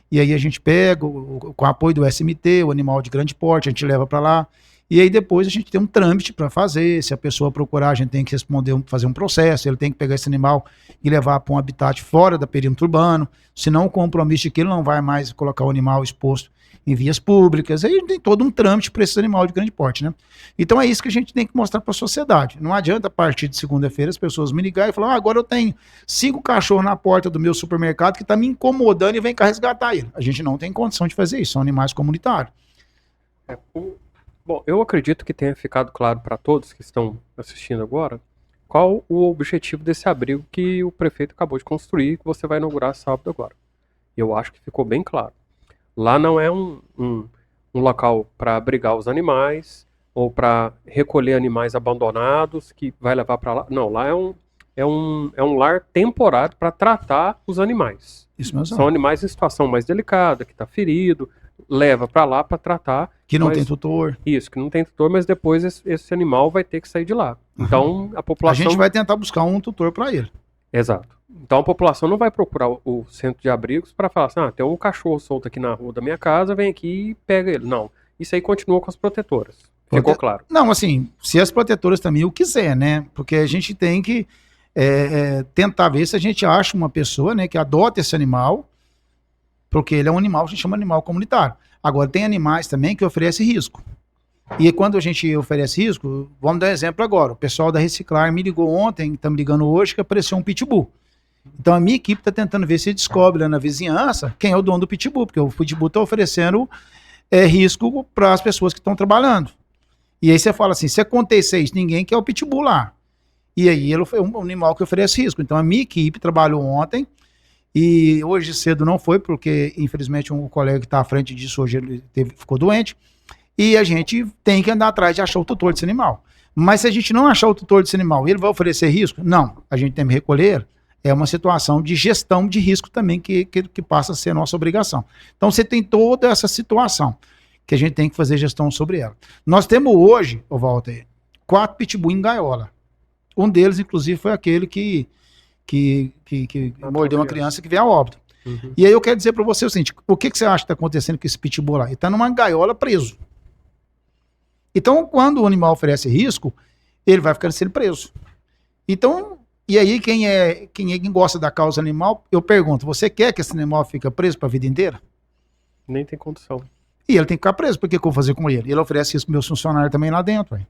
E aí a gente pega, com o apoio do SMT, o animal de grande porte, a gente leva para lá. E aí depois a gente tem um trâmite para fazer. Se a pessoa procurar, a gente tem que fazer um processo, ele tem que pegar esse animal e levar para um habitat fora da perímetro urbano, senão o compromisso de que ele não vai mais colocar o animal exposto em vias públicas. Aí tem todo um trâmite para esse animal de grande porte, né? Então é isso que a gente tem que mostrar para a sociedade. Não adianta a partir de segunda-feira as pessoas me ligarem e falar, agora eu tenho 5 cachorros na porta do meu supermercado que está me incomodando e vem cá resgatar ele. A gente não tem condição de fazer isso, são animais comunitários. Bom, eu acredito que tenha ficado claro para todos que estão assistindo agora qual o objetivo desse abrigo que o prefeito acabou de construir, que você vai inaugurar sábado agora. Eu acho que ficou bem claro. Lá não é um local para abrigar os animais ou para recolher animais abandonados que vai levar para lá. Não, lá é um lar temporário para tratar os animais. Isso mesmo. São animais em situação mais delicada, que está ferido. leva para lá para tratar. Que não mas- tem tutor. Isso, que não tem tutor, mas depois esse animal vai ter que sair de lá. Então, a A população... gente vai tentar buscar um tutor para ele. Exato. Então, a população não vai procurar o centro de abrigos para falar assim, tem um cachorro solto aqui na rua da minha casa, vem aqui e pega ele. Não. Isso aí continua com as protetoras. Ficou claro. Não, assim, se as protetoras também o quiser, né? Porque a gente tem que tentar ver se a gente acha uma pessoa, né, que adota esse animal, porque ele é um animal, a gente chama de animal comunitário. Agora, tem animais também que oferecem risco. E quando a gente oferece risco, vamos dar um exemplo agora. O pessoal da Reciclar me ligou ontem, está me ligando hoje, que apareceu um pitbull. Então a minha equipe está tentando ver se descobre lá na vizinhança quem é o dono do pitbull, porque o pitbull está oferecendo risco para as pessoas que estão trabalhando. E aí você fala assim, se acontecer isso, ninguém quer o pitbull lá. E aí ele foi um animal que oferece risco. Então a minha equipe trabalhou ontem, e hoje cedo não foi, porque infelizmente um colega que está à frente disso hoje ele ficou doente, e a gente tem que andar atrás de achar o tutor desse animal. Mas se a gente não achar o tutor desse animal, ele vai oferecer risco? Não, a gente tem que recolher. É uma situação de gestão de risco também que passa a ser nossa obrigação. Então você tem toda essa situação que a gente tem que fazer gestão sobre ela. Nós temos hoje, Walter, 4 pitbull em gaiola. Um deles, inclusive, foi aquele que mordeu uma criança que veio a óbito. Uhum. E aí eu quero dizer para você o seguinte, o que você acha que está acontecendo com esse pitbull lá? Ele está numa gaiola preso. Então, quando o animal oferece risco, ele vai ficando sendo preso. Então, e aí quem gosta da causa animal, eu pergunto, você quer que esse animal fique preso para a vida inteira? Nem tem condição. E ele tem que ficar preso, por que eu vou fazer com ele? Ele oferece isso para meus funcionários também lá dentro. Hein?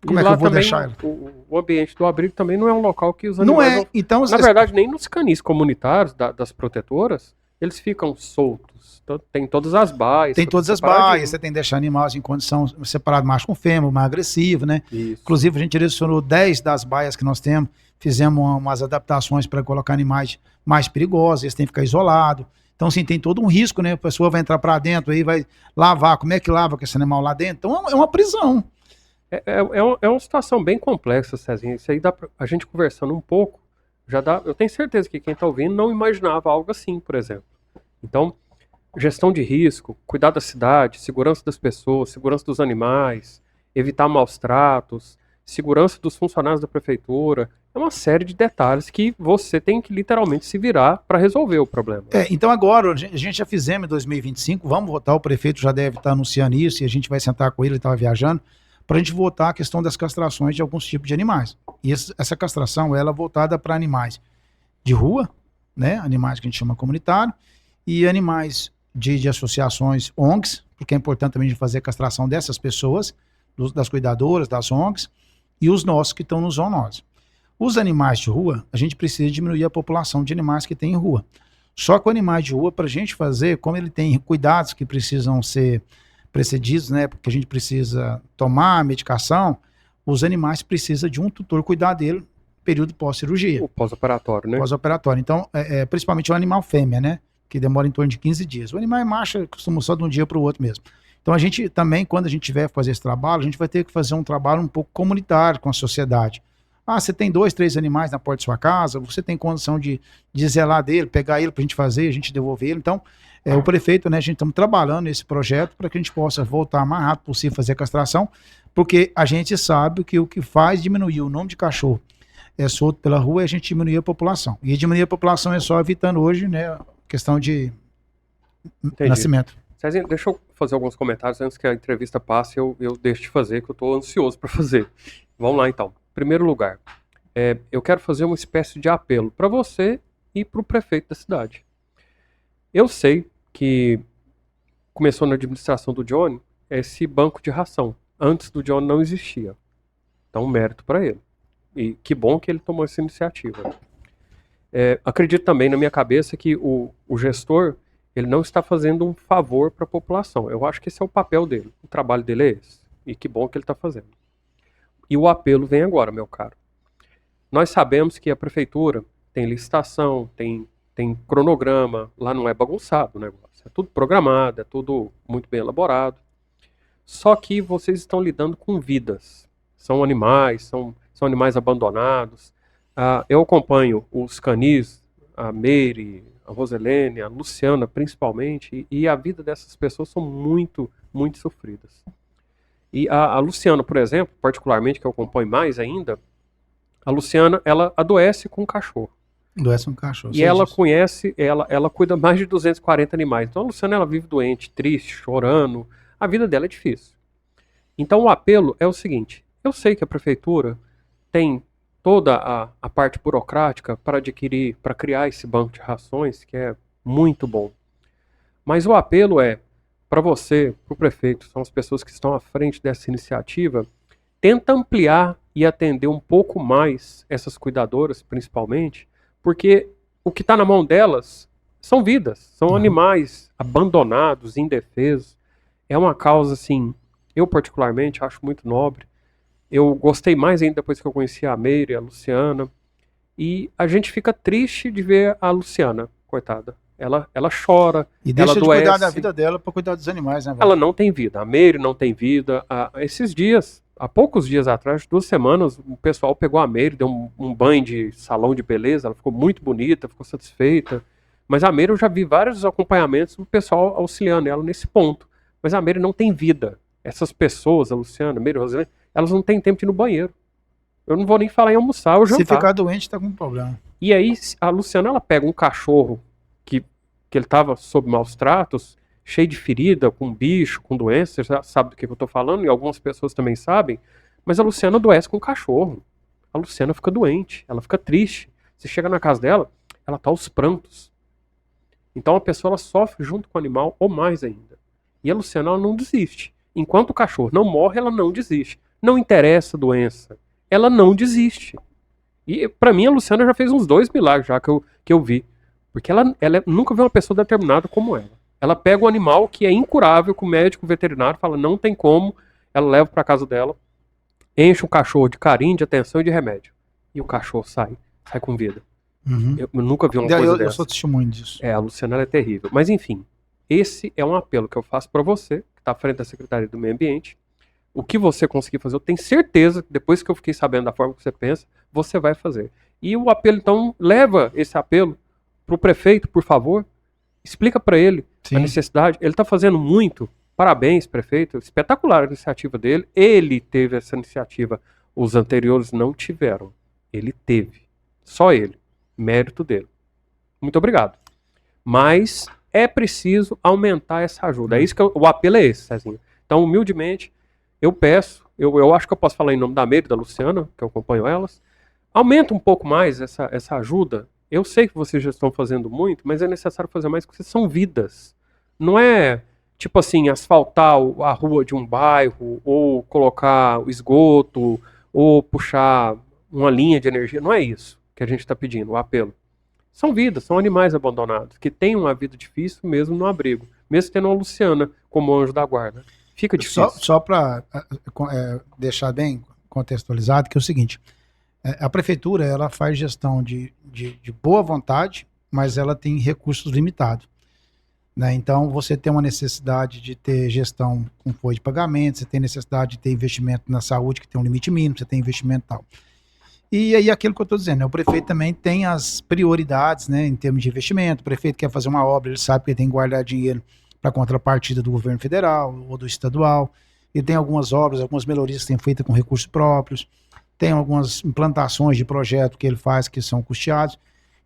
Como E é que lá eu vou também, deixar ele? O ambiente do abrigo também não é um local que os Não animais... é, então... Na verdade, nem nos canis comunitários das protetoras, eles ficam soltos. Então, tem todas as baias. Tem todas as baias, você tem que deixar animais em condição separado, macho com fêmea, mais agressivo, né? Isso. Inclusive, a gente direcionou 10 das baias que nós temos, fizemos umas adaptações para colocar animais mais perigosos, eles têm que ficar isolados. Então, assim, tem todo um risco, né? A pessoa vai entrar para dentro aí, vai lavar. Como é que lava com esse animal lá dentro? Então, é uma prisão. É uma situação bem complexa, Cezinha. Isso aí dá pra, a gente conversando um pouco, já dá. Eu tenho certeza que quem está ouvindo não imaginava algo assim, por exemplo. Então, gestão de risco, cuidar da cidade, segurança das pessoas, segurança dos animais, evitar maus tratos, segurança dos funcionários da prefeitura. É uma série de detalhes que você tem que literalmente se virar para resolver o problema. Então agora, a gente já fizemos em 2025, vamos votar, o prefeito já deve estar anunciando isso, e a gente vai sentar com ele estava viajando, para a gente votar a questão das castrações de alguns tipos de animais. E essa castração, ela é voltada para animais de rua, né, animais que a gente chama comunitário, e animais de associações ONGs, porque é importante também a gente fazer a castração dessas pessoas, das cuidadoras, das ONGs, e os nossos que estão nos zoonoses. Os animais de rua, a gente precisa diminuir a população de animais que tem em rua. Só que o animal de rua, para a gente fazer, como ele tem cuidados que precisam ser precedidos, né, porque a gente precisa tomar medicação, os animais precisam de um tutor cuidar dele período pós-cirurgia. O pós-operatório, né? Pós-operatório. Então, principalmente o animal fêmea, né, que demora em torno de 15 dias. O animal macho costuma só de um dia para o outro mesmo. Então, a gente também, quando a gente tiver que fazer esse trabalho, a gente vai ter que fazer um trabalho um pouco comunitário com a sociedade. Você tem 2, 3 animais na porta de sua casa, você tem condição de zelar dele, pegar ele para a gente fazer, a gente devolver ele. Então, o prefeito, né, a gente estamos trabalhando nesse projeto para que a gente possa voltar o mais rápido possível fazer a castração, porque a gente sabe que o que faz diminuir o número de cachorro solto pela rua é a gente diminuir a população. E diminuir a população é só evitando hoje, né, a questão de nascimento. Cezinha, deixa eu fazer alguns comentários antes que a entrevista passe, eu deixo de fazer, que eu estou ansioso para fazer. Vamos lá, então. Em primeiro lugar, eu quero fazer uma espécie de apelo para você e para o prefeito da cidade. Eu sei que começou na administração do Johnny esse banco de ração. Antes do Johnny não existia. Então, mérito para ele. E que bom que ele tomou essa iniciativa. Acredito também na minha cabeça que o gestor ele não está fazendo um favor para a população. Eu acho que esse é o papel dele. O trabalho dele é esse. E que bom que ele está fazendo. E o apelo vem agora, meu caro. Nós sabemos que a prefeitura tem licitação, tem cronograma, lá não é bagunçado o negócio. É tudo programado, é tudo muito bem elaborado. Só que vocês estão lidando com vidas. São animais, são animais abandonados. Eu acompanho os canis, a Meire, a Roselene, a Luciana principalmente, e a vida dessas pessoas são muito, muito sofridas. E a Luciana, por exemplo, particularmente, que eu acompanho mais ainda, a Luciana, ela adoece com um cachorro. Adoece um cachorro. E ela conhece, ela cuida mais de 240 animais. Então a Luciana, ela vive doente, triste, chorando. A vida dela é difícil. Então o apelo é o seguinte: eu sei que a prefeitura tem toda a parte burocrática para adquirir, para criar esse banco de rações, que é muito bom. Mas o apelo é para você, para o prefeito, são as pessoas que estão à frente dessa iniciativa, tenta ampliar e atender um pouco mais essas cuidadoras, principalmente, porque o que está na mão delas são vidas, são animais abandonados, indefesos. É uma causa, assim, eu particularmente acho muito nobre. Eu gostei mais ainda depois que eu conheci a Meire, a Luciana. E a gente fica triste de ver a Luciana, coitada. Ela chora, e deixa ela de adoece. cuidar da vida dela para cuidar dos animais, né, Ela não tem vida. A Meire não tem vida. Esses dias, há poucos dias atrás, 2 semanas, o pessoal pegou a Meire, deu um banho de salão de beleza. Ela ficou muito bonita, ficou satisfeita. Mas a Meire, eu já vi vários acompanhamentos do pessoal auxiliando ela nesse ponto. Mas a Meire não tem vida. Essas pessoas, a Luciana, a Meire, a Rosilene, elas não têm tempo de ir no banheiro. Eu não vou nem falar em almoçar ou jantar. Se ficar doente, tá com problema. E aí, a Luciana, ela pega um cachorro que ele estava sob maus tratos, cheio de ferida, com bicho, com doença, você já sabe do que eu estou falando, e algumas pessoas também sabem, mas a Luciana adoece com o cachorro. A Luciana fica doente, ela fica triste. Você chega na casa dela, ela tá aos prantos. Então a pessoa, ela sofre junto com o animal, ou mais ainda. E a Luciana, ela não desiste. Enquanto o cachorro não morre, ela não desiste. Não interessa a doença, ela não desiste. E pra mim a Luciana já fez uns 2 milagres já que eu vi. Porque ela nunca viu uma pessoa determinada como ela. Ela pega um animal que é incurável, que o médico veterinário fala não tem como, ela leva pra casa dela, enche o cachorro de carinho, de atenção e de remédio. E o cachorro sai com vida. Eu nunca vi uma coisa dessa. Eu sou testemunho disso. A Luciana, ela é terrível. Mas enfim, esse é um apelo que eu faço pra você, que tá à frente da Secretaria do Meio Ambiente. O que você conseguir fazer, eu tenho certeza que depois que eu fiquei sabendo da forma que você pensa, você vai fazer. E o apelo, então, leva esse apelo pro prefeito, por favor, explica para ele a necessidade. Ele está fazendo muito. Parabéns, prefeito. Espetacular a iniciativa dele. Ele teve essa iniciativa. Os anteriores não tiveram. Ele teve. Só ele. Mérito dele. Muito obrigado. Mas é preciso aumentar essa ajuda. É isso que o apelo é esse, Cezinha. Então, humildemente, eu peço, eu acho que eu posso falar em nome da Meire e da Luciana, que eu acompanho elas, aumenta um pouco mais essa ajuda. Eu sei que vocês já estão fazendo muito, mas é necessário fazer mais, porque são vidas. Não é, tipo assim, asfaltar a rua de um bairro, ou colocar o esgoto, ou puxar uma linha de energia. Não é isso que a gente está pedindo, o apelo. São vidas, são animais abandonados, que têm uma vida difícil mesmo no abrigo. Mesmo tendo uma Luciana como anjo da guarda. Fica difícil. Só para deixar bem contextualizado, que é o seguinte... A prefeitura, ela faz gestão de boa vontade, mas ela tem recursos limitados. Né? Então, você tem uma necessidade de ter gestão com folha de pagamento, você tem necessidade de ter investimento na saúde, que tem um limite mínimo, você tem investimento e tal. E aí, aquilo que eu estou dizendo, o prefeito também tem as prioridades, né, em termos de investimento. O prefeito quer fazer uma obra, ele sabe que ele tem que guardar dinheiro para contrapartida do governo federal ou do estadual. Ele tem algumas obras, algumas melhorias que tem feitas com recursos próprios. Tem algumas implantações de projeto que ele faz que são custeados.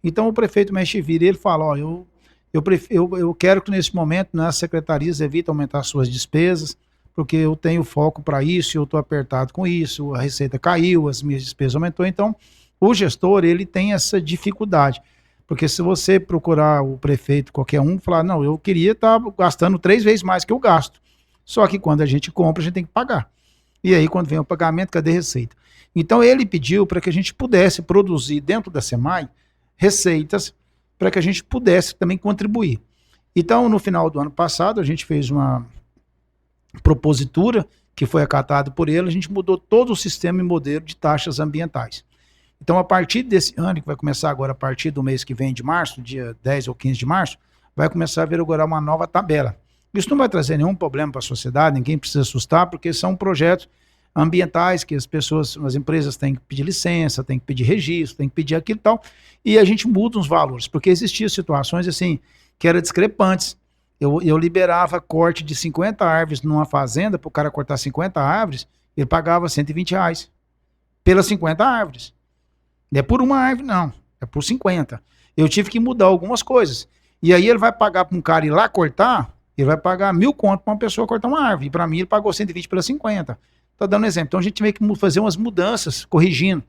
Então o prefeito mexe e vira e ele fala, ó, eu quero que nesse momento, né, as secretarias evitem aumentar suas despesas, porque eu tenho foco para isso, eu estou apertado com isso, a receita caiu, as minhas despesas aumentou. Então o gestor, ele tem essa dificuldade, porque se você procurar o prefeito, qualquer um, falar, não, eu queria estar gastando 3 vezes mais que eu gasto, só que quando a gente compra, a gente tem que pagar. E aí quando vem o pagamento, cadê a receita? Então ele pediu para que a gente pudesse produzir dentro da SEMAI receitas para que a gente pudesse também contribuir. Então no final do ano passado a gente fez uma propositura que foi acatada por ele, a gente mudou todo o sistema e modelo de taxas ambientais. Então a partir desse ano, que vai começar agora a partir do mês que vem de março, dia 10 ou 15 de março, vai começar a vigorar uma nova tabela. Isso não vai trazer nenhum problema para a sociedade, ninguém precisa assustar, porque são projetos ambientais, que as empresas têm que pedir licença, têm que pedir registro, têm que pedir aquilo e tal, e a gente muda os valores, porque existiam situações assim, que eram discrepantes. Eu liberava corte de 50 árvores numa fazenda, para o cara cortar 50 árvores, ele pagava R$ 120 pelas 50 árvores. Não é por uma árvore, não, é por 50. Eu tive que mudar algumas coisas. E aí ele vai pagar para um cara ir lá cortar, ele vai pagar 1.000 conto para uma pessoa cortar uma árvore. E para mim ele pagou 120 pelas 50. Estou dando um exemplo. Então a gente tem que fazer umas mudanças, corrigindo.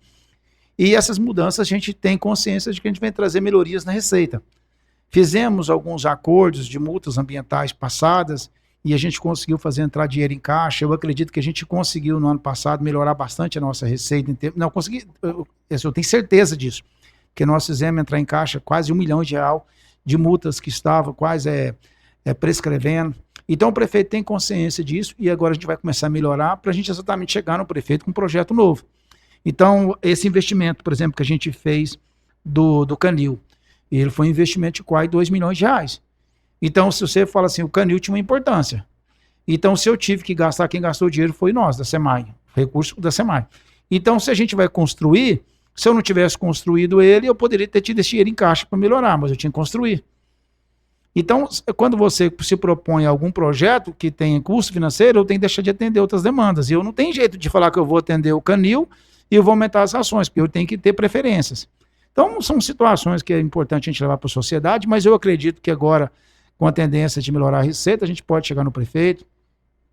E essas mudanças a gente tem consciência de que a gente vai trazer melhorias na receita. Fizemos alguns acordos de multas ambientais passadas e a gente conseguiu fazer entrar dinheiro em caixa. Eu acredito que a gente conseguiu no ano passado melhorar bastante a nossa receita. Não, consegui, eu tenho certeza disso, porque nós fizemos entrar em caixa quase R$ 1 milhão de multas que estavam quase prescrevendo. Então o prefeito tem consciência disso e agora a gente vai começar a melhorar para a gente exatamente chegar no prefeito com um projeto novo. Então esse investimento, por exemplo, que a gente fez do canil, ele foi um investimento de quase R$ 2 milhões. Então se você fala assim, o canil tinha uma importância. Então se eu tive que gastar, quem gastou o dinheiro foi nós, da SEMAI, recurso da SEMAI. Então se a gente vai construir, se eu não tivesse construído ele, eu poderia ter tido esse dinheiro em caixa para melhorar, mas eu tinha que construir. Então, quando você se propõe a algum projeto que tenha custo financeiro, eu tenho que deixar de atender outras demandas. E eu não tenho jeito de falar que eu vou atender o canil e eu vou aumentar as ações, porque eu tenho que ter preferências. Então, são situações que é importante a gente levar para a sociedade, mas eu acredito que agora, com a tendência de melhorar a receita, a gente pode chegar no prefeito,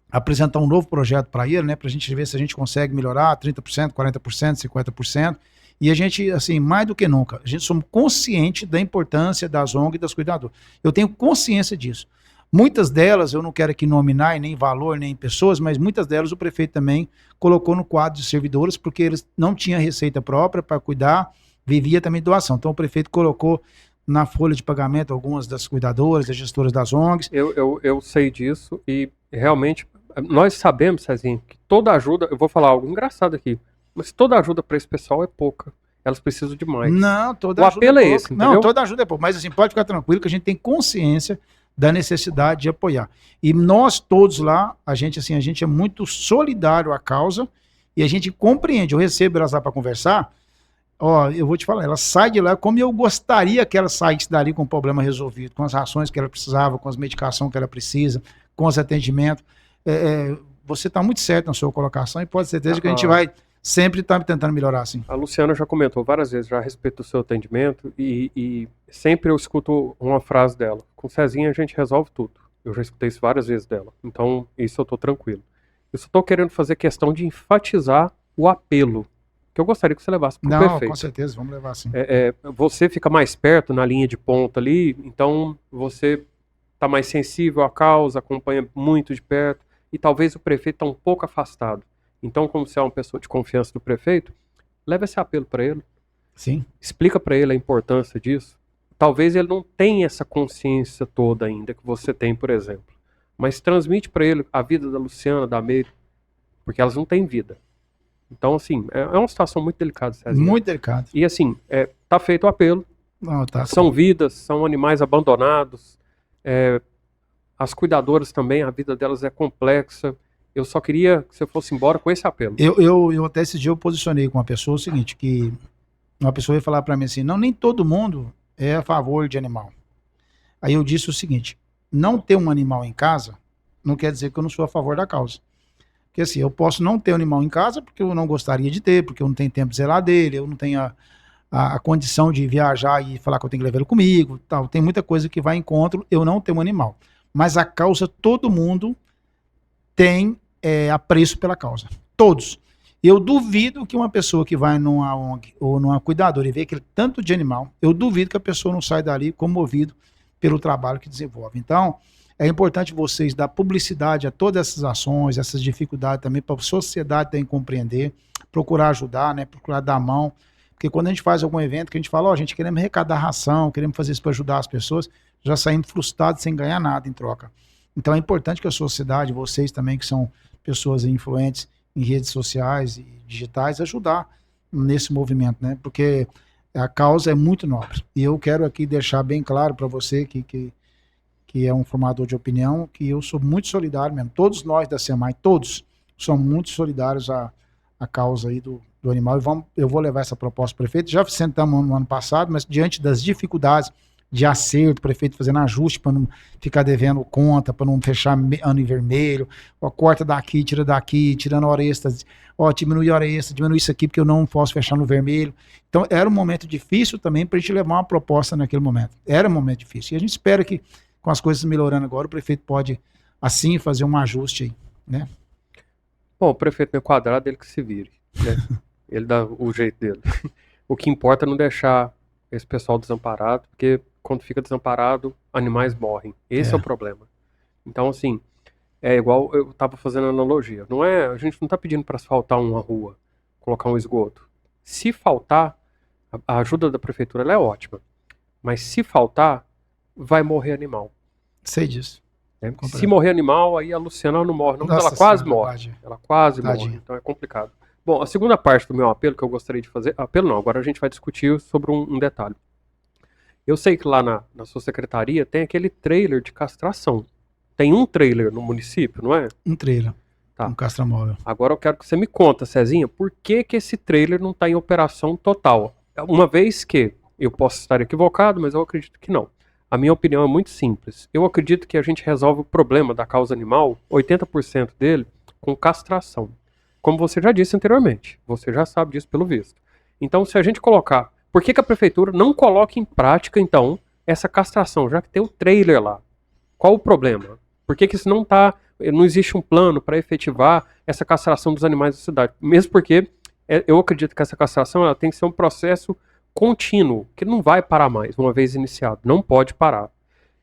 apresentar um novo projeto para ele, né, para a gente ver se a gente consegue melhorar 30%, 40%, 50%. E a gente, assim, mais do que nunca, a gente somos conscientes da importância das ONG e das cuidadoras. Eu tenho consciência disso. Muitas delas, eu não quero aqui nominar nem valor, nem pessoas, mas muitas delas o prefeito também colocou no quadro de servidoras, porque eles não tinham receita própria para cuidar, vivia também doação. Então o prefeito colocou na folha de pagamento algumas das cuidadoras, das gestoras das ONGs. Eu sei disso e realmente nós sabemos, Cezinho, que toda ajuda, eu vou falar algo engraçado aqui, mas toda ajuda para esse pessoal é pouca. Elas precisam de mais. Não, toda o ajuda apelo é é pouca. esse, entendeu? Não, toda ajuda é pouca. Mas assim, pode ficar tranquilo que a gente tem consciência da necessidade de apoiar. E nós todos lá, a gente é muito solidário à causa e a gente compreende. Eu recebo elas lá para conversar, eu vou te falar, ela sai de lá como eu gostaria que ela saísse dali com o problema resolvido, com as rações que ela precisava, com as medicações que ela precisa, com os atendimentos. Você está muito certo na sua colocação e pode ter certeza que a gente vai sempre estar tentando melhorar, assim. A Luciana já comentou várias vezes já a respeito do seu atendimento e sempre eu escuto uma frase dela. Com o Cezinha a gente resolve tudo. Eu já escutei isso várias vezes dela. Então, isso eu estou tranquilo. Eu só estou querendo fazer questão de enfatizar o apelo que eu gostaria que você levasse para o prefeito. Não, com certeza, vamos levar sim. Você fica mais perto na linha de ponta ali, então você está mais sensível à causa, acompanha muito de perto e talvez o prefeito está um pouco afastado. Então, como você é uma pessoa de confiança do prefeito, leva esse apelo para ele. Sim. Explica para ele a importância disso. Talvez ele não tenha essa consciência toda ainda que você tem, por exemplo. Mas transmite para ele a vida da Luciana, da Meire, porque elas não têm vida. Então, assim, é uma situação muito delicada, Cezinha. Muito delicada. E assim, tá feito o apelo. Não, tá. São vidas, são animais abandonados. As cuidadoras também, a vida delas é complexa. Eu só queria que você fosse embora com esse apelo. Eu até esse dia eu posicionei com uma pessoa o seguinte, que uma pessoa ia falar para mim assim, não, nem todo mundo é a favor de animal. Aí eu disse o seguinte, não ter um animal em casa não quer dizer que eu não sou a favor da causa. Porque assim, eu posso não ter um animal em casa porque eu não gostaria de ter, porque eu não tenho tempo de zelar dele, eu não tenho a condição de viajar e falar que eu tenho que levar ele comigo, tal. Tem muita coisa que vai em contra eu não ter um animal. Mas a causa, todo mundo tem apreço pela causa. Todos. Eu duvido que uma pessoa que vai numa ONG ou numa cuidadora e vê aquele tanto de animal, eu duvido que a pessoa não saia dali comovido pelo trabalho que desenvolve. Então, é importante vocês dar publicidade a todas essas ações, essas dificuldades também, para a sociedade também compreender, procurar ajudar, né, procurar dar a mão. Porque quando a gente faz algum evento que a gente fala, a gente queremos arrecadar ração, queremos fazer isso para ajudar as pessoas, já saímos frustrados sem ganhar nada em troca. Então é importante que a sociedade, vocês também que são pessoas influentes em redes sociais e digitais, ajudar nesse movimento, né? Porque a causa é muito nobre. E eu quero aqui deixar bem claro para você que é um formador de opinião, que eu sou muito solidário mesmo. Todos nós da SEMAI, todos somos muito solidários à causa aí do animal, e eu vou levar essa proposta para o prefeito. Já sentamos no ano passado, mas diante das dificuldades de acerto, o prefeito fazendo ajuste para não ficar devendo conta, para não fechar ano em vermelho, ó, corta daqui, tira daqui, tirando hora extra, ó, diminui hora extra, diminui isso aqui porque eu não posso fechar no vermelho. Então era um momento difícil também para a gente levar uma proposta naquele momento. Era um momento difícil. E a gente espera que com as coisas melhorando agora, o prefeito pode assim fazer um ajuste aí, né? Bom, o prefeito meio quadrado, ele que se vire, né? Ele dá o jeito dele. O que importa é não deixar esse pessoal desamparado, porque quando fica desamparado, animais morrem. Esse é o problema. Então, assim, é igual eu estava fazendo analogia. Não é, a gente não está pedindo para asfaltar uma rua, colocar um esgoto. Se faltar, a ajuda da prefeitura ela é ótima. Mas se faltar, vai morrer animal. Sei disso. Né? Se morrer animal, aí a Luciana não morre. Não, mas ela quase morre. Ela quase morre. Então é complicado. Bom, a segunda parte do meu apelo que eu gostaria de fazer... Apelo não, agora a gente vai discutir sobre um detalhe. Eu sei que lá na sua secretaria tem aquele trailer de castração. Tem um trailer no município, não é? Um trailer. Tá. Um castramóvel. Agora eu quero que você me conta, Cezinha, por que esse trailer não está em operação total? Uma vez que, eu posso estar equivocado, mas eu acredito que não. A minha opinião é muito simples. Eu acredito que a gente resolve o problema da causa animal, 80% dele, com castração. Como você já disse anteriormente. Você já sabe disso pelo visto. Então, se a gente colocar... Por que a prefeitura não coloca em prática, então, essa castração, já que tem o trailer lá? Qual o problema? Por que isso não existe um plano para efetivar essa castração dos animais da cidade? Mesmo porque eu acredito que essa castração ela tem que ser um processo contínuo, que não vai parar mais, uma vez iniciado. Não pode parar.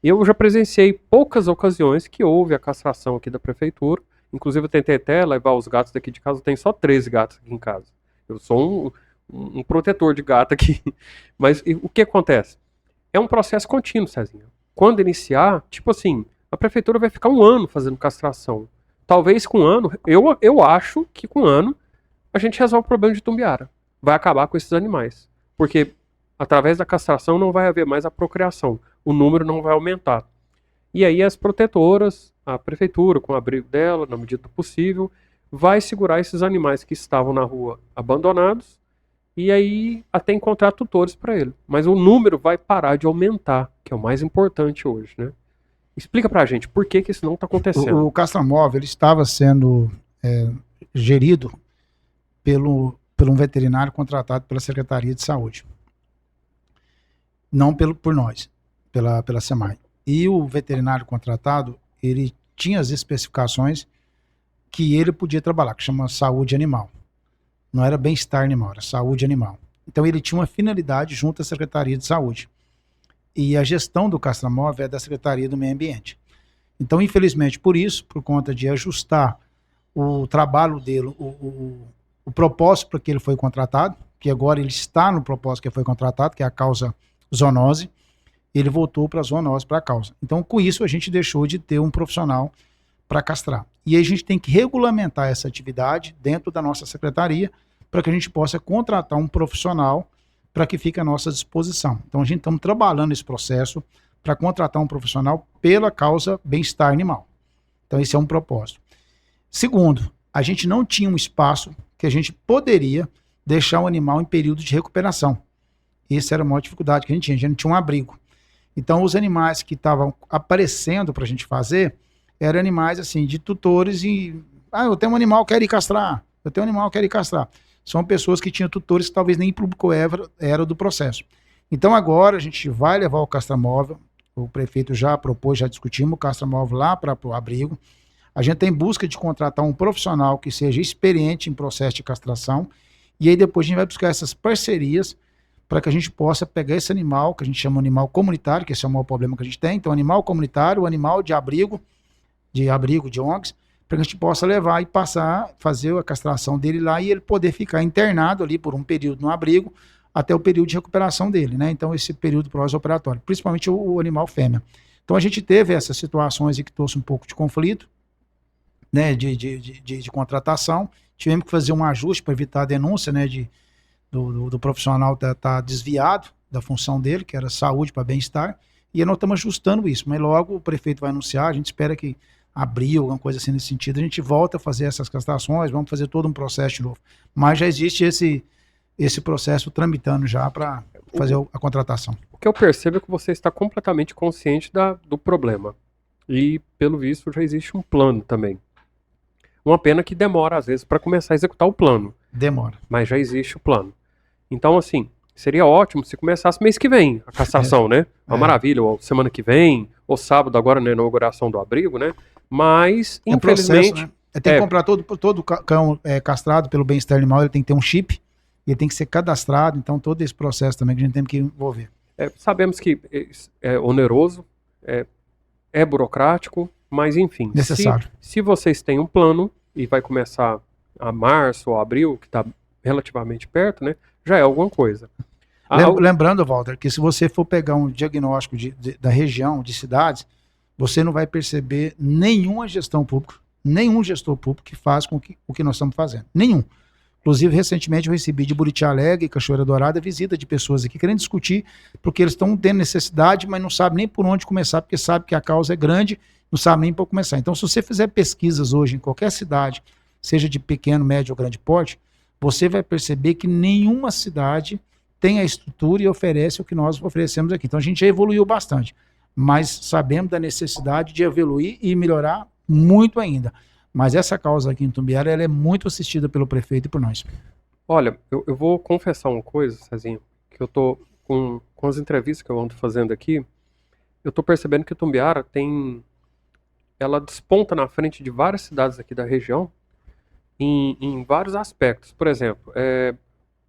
Eu já presenciei poucas ocasiões que houve a castração aqui da prefeitura. Inclusive eu tentei até levar os gatos daqui de casa. Eu tenho só 13 gatos aqui em casa. Eu sou um protetor de gato aqui. Mas o que acontece? É um processo contínuo, Cezinha. Quando iniciar, tipo assim, a prefeitura vai ficar um ano fazendo castração. Talvez com um ano, eu acho que com um ano, a gente resolve o problema de Tumbiara. Vai acabar com esses animais. Porque através da castração não vai haver mais a procriação. O número não vai aumentar. E aí as protetoras, a prefeitura, com o abrigo dela, na medida do possível, vai segurar esses animais que estavam na rua abandonados e aí até encontrar tutores para ele. Mas o número vai parar de aumentar, que é o mais importante hoje, né? Explica pra gente por que isso não está acontecendo. O castramóvel ele estava sendo gerido por um veterinário contratado pela Secretaria de Saúde. Não por nós, pela SEMAI. E o veterinário contratado, ele tinha as especificações que ele podia trabalhar, que chama saúde animal. Não era bem-estar animal, era saúde animal. Então ele tinha uma finalidade junto à Secretaria de Saúde. E a gestão do castramóvel é da Secretaria do Meio Ambiente. Então, infelizmente, por isso, por conta de ajustar o trabalho dele, o propósito para que ele foi contratado, que agora ele está no propósito que foi contratado, que é a causa zoonose, ele voltou para a zoonose, para a causa. Então, com isso, a gente deixou de ter um profissional para castrar. E aí a gente tem que regulamentar essa atividade dentro da nossa secretaria para que a gente possa contratar um profissional para que fique à nossa disposição. Então, a gente estamos trabalhando esse processo para contratar um profissional pela causa bem-estar animal. Então, esse é um propósito. Segundo, a gente não tinha um espaço que a gente poderia deixar o animal em período de recuperação. Essa era a maior dificuldade que a gente não tinha um abrigo. Então, os animais que estavam aparecendo para a gente fazer eram animais assim, de tutores e... eu tenho um animal, quero ir castrar. Eu tenho um animal, quero ir castrar. São pessoas que tinham tutores que talvez nem público era do processo. Então, agora a gente vai levar o castramóvel. O prefeito já propôs, já discutimos o castramóvel lá para o abrigo. A gente está em busca de contratar um profissional que seja experiente em processo de castração. E aí depois a gente vai buscar essas parcerias para que a gente possa pegar esse animal, que a gente chama de animal comunitário, que esse é o maior problema que a gente tem. Então, animal comunitário, o animal de abrigo, de ONGs, para que a gente possa levar e passar, fazer a castração dele lá e ele poder ficar internado ali por um período no abrigo até o período de recuperação dele, né? Então, esse período pós-operatório, principalmente o animal fêmea. Então, a gente teve essas situações que trouxe um pouco de conflito, né, de contratação. Tivemos que fazer um ajuste para evitar a denúncia, né, do profissional tá desviado da função dele, que era saúde para bem-estar, e nós estamos ajustando isso, mas logo o prefeito vai anunciar, a gente espera que abril, alguma coisa assim nesse sentido, a gente volta a fazer essas castrações, vamos fazer todo um processo de novo. Mas já existe esse processo tramitando já para fazer a contratação. O que eu percebo é que você está completamente consciente do problema. E, pelo visto, já existe um plano também. Uma pena que demora, às vezes, para começar a executar o plano. Demora. Mas já existe o plano. Então, assim, seria ótimo se começasse mês que vem a castração, né? Uma maravilha, ou semana que vem, ou sábado agora na inauguração do abrigo, né? Mas, infelizmente... Processo, né? Tem que comprar todo cão castrado pelo bem-estar animal, ele tem que ter um chip, ele tem que ser cadastrado, então todo esse processo também que a gente tem que envolver. Sabemos que é oneroso, é burocrático, mas enfim. Necessário. Se vocês têm um plano e vai começar a março ou abril, que está relativamente perto, né? Já é alguma coisa. Lembrando, Walter, que se você for pegar um diagnóstico da região, de cidades, você não vai perceber nenhuma gestão pública, nenhum gestor público que faz com o que nós estamos fazendo. Nenhum. Inclusive, recentemente eu recebi de Buriti Alegre e Cachoeira Dourada visita de pessoas aqui querendo discutir, porque eles estão tendo necessidade, mas não sabem nem por onde começar, porque sabem que a causa é grande, não sabem nem por começar. Então, se você fizer pesquisas hoje em qualquer cidade, seja de pequeno, médio ou grande porte, você vai perceber que nenhuma cidade tem a estrutura e oferece o que nós oferecemos aqui. Então, a gente já evoluiu bastante, mas sabemos da necessidade de evoluir e melhorar muito ainda. Mas essa causa aqui em Itumbiara, ela é muito assistida pelo prefeito e por nós. Olha, eu vou confessar uma coisa, Cezinha, que eu tô com as entrevistas que eu ando fazendo aqui, eu tô percebendo que Itumbiara ela desponta na frente de várias cidades aqui da região em vários aspectos. Por exemplo,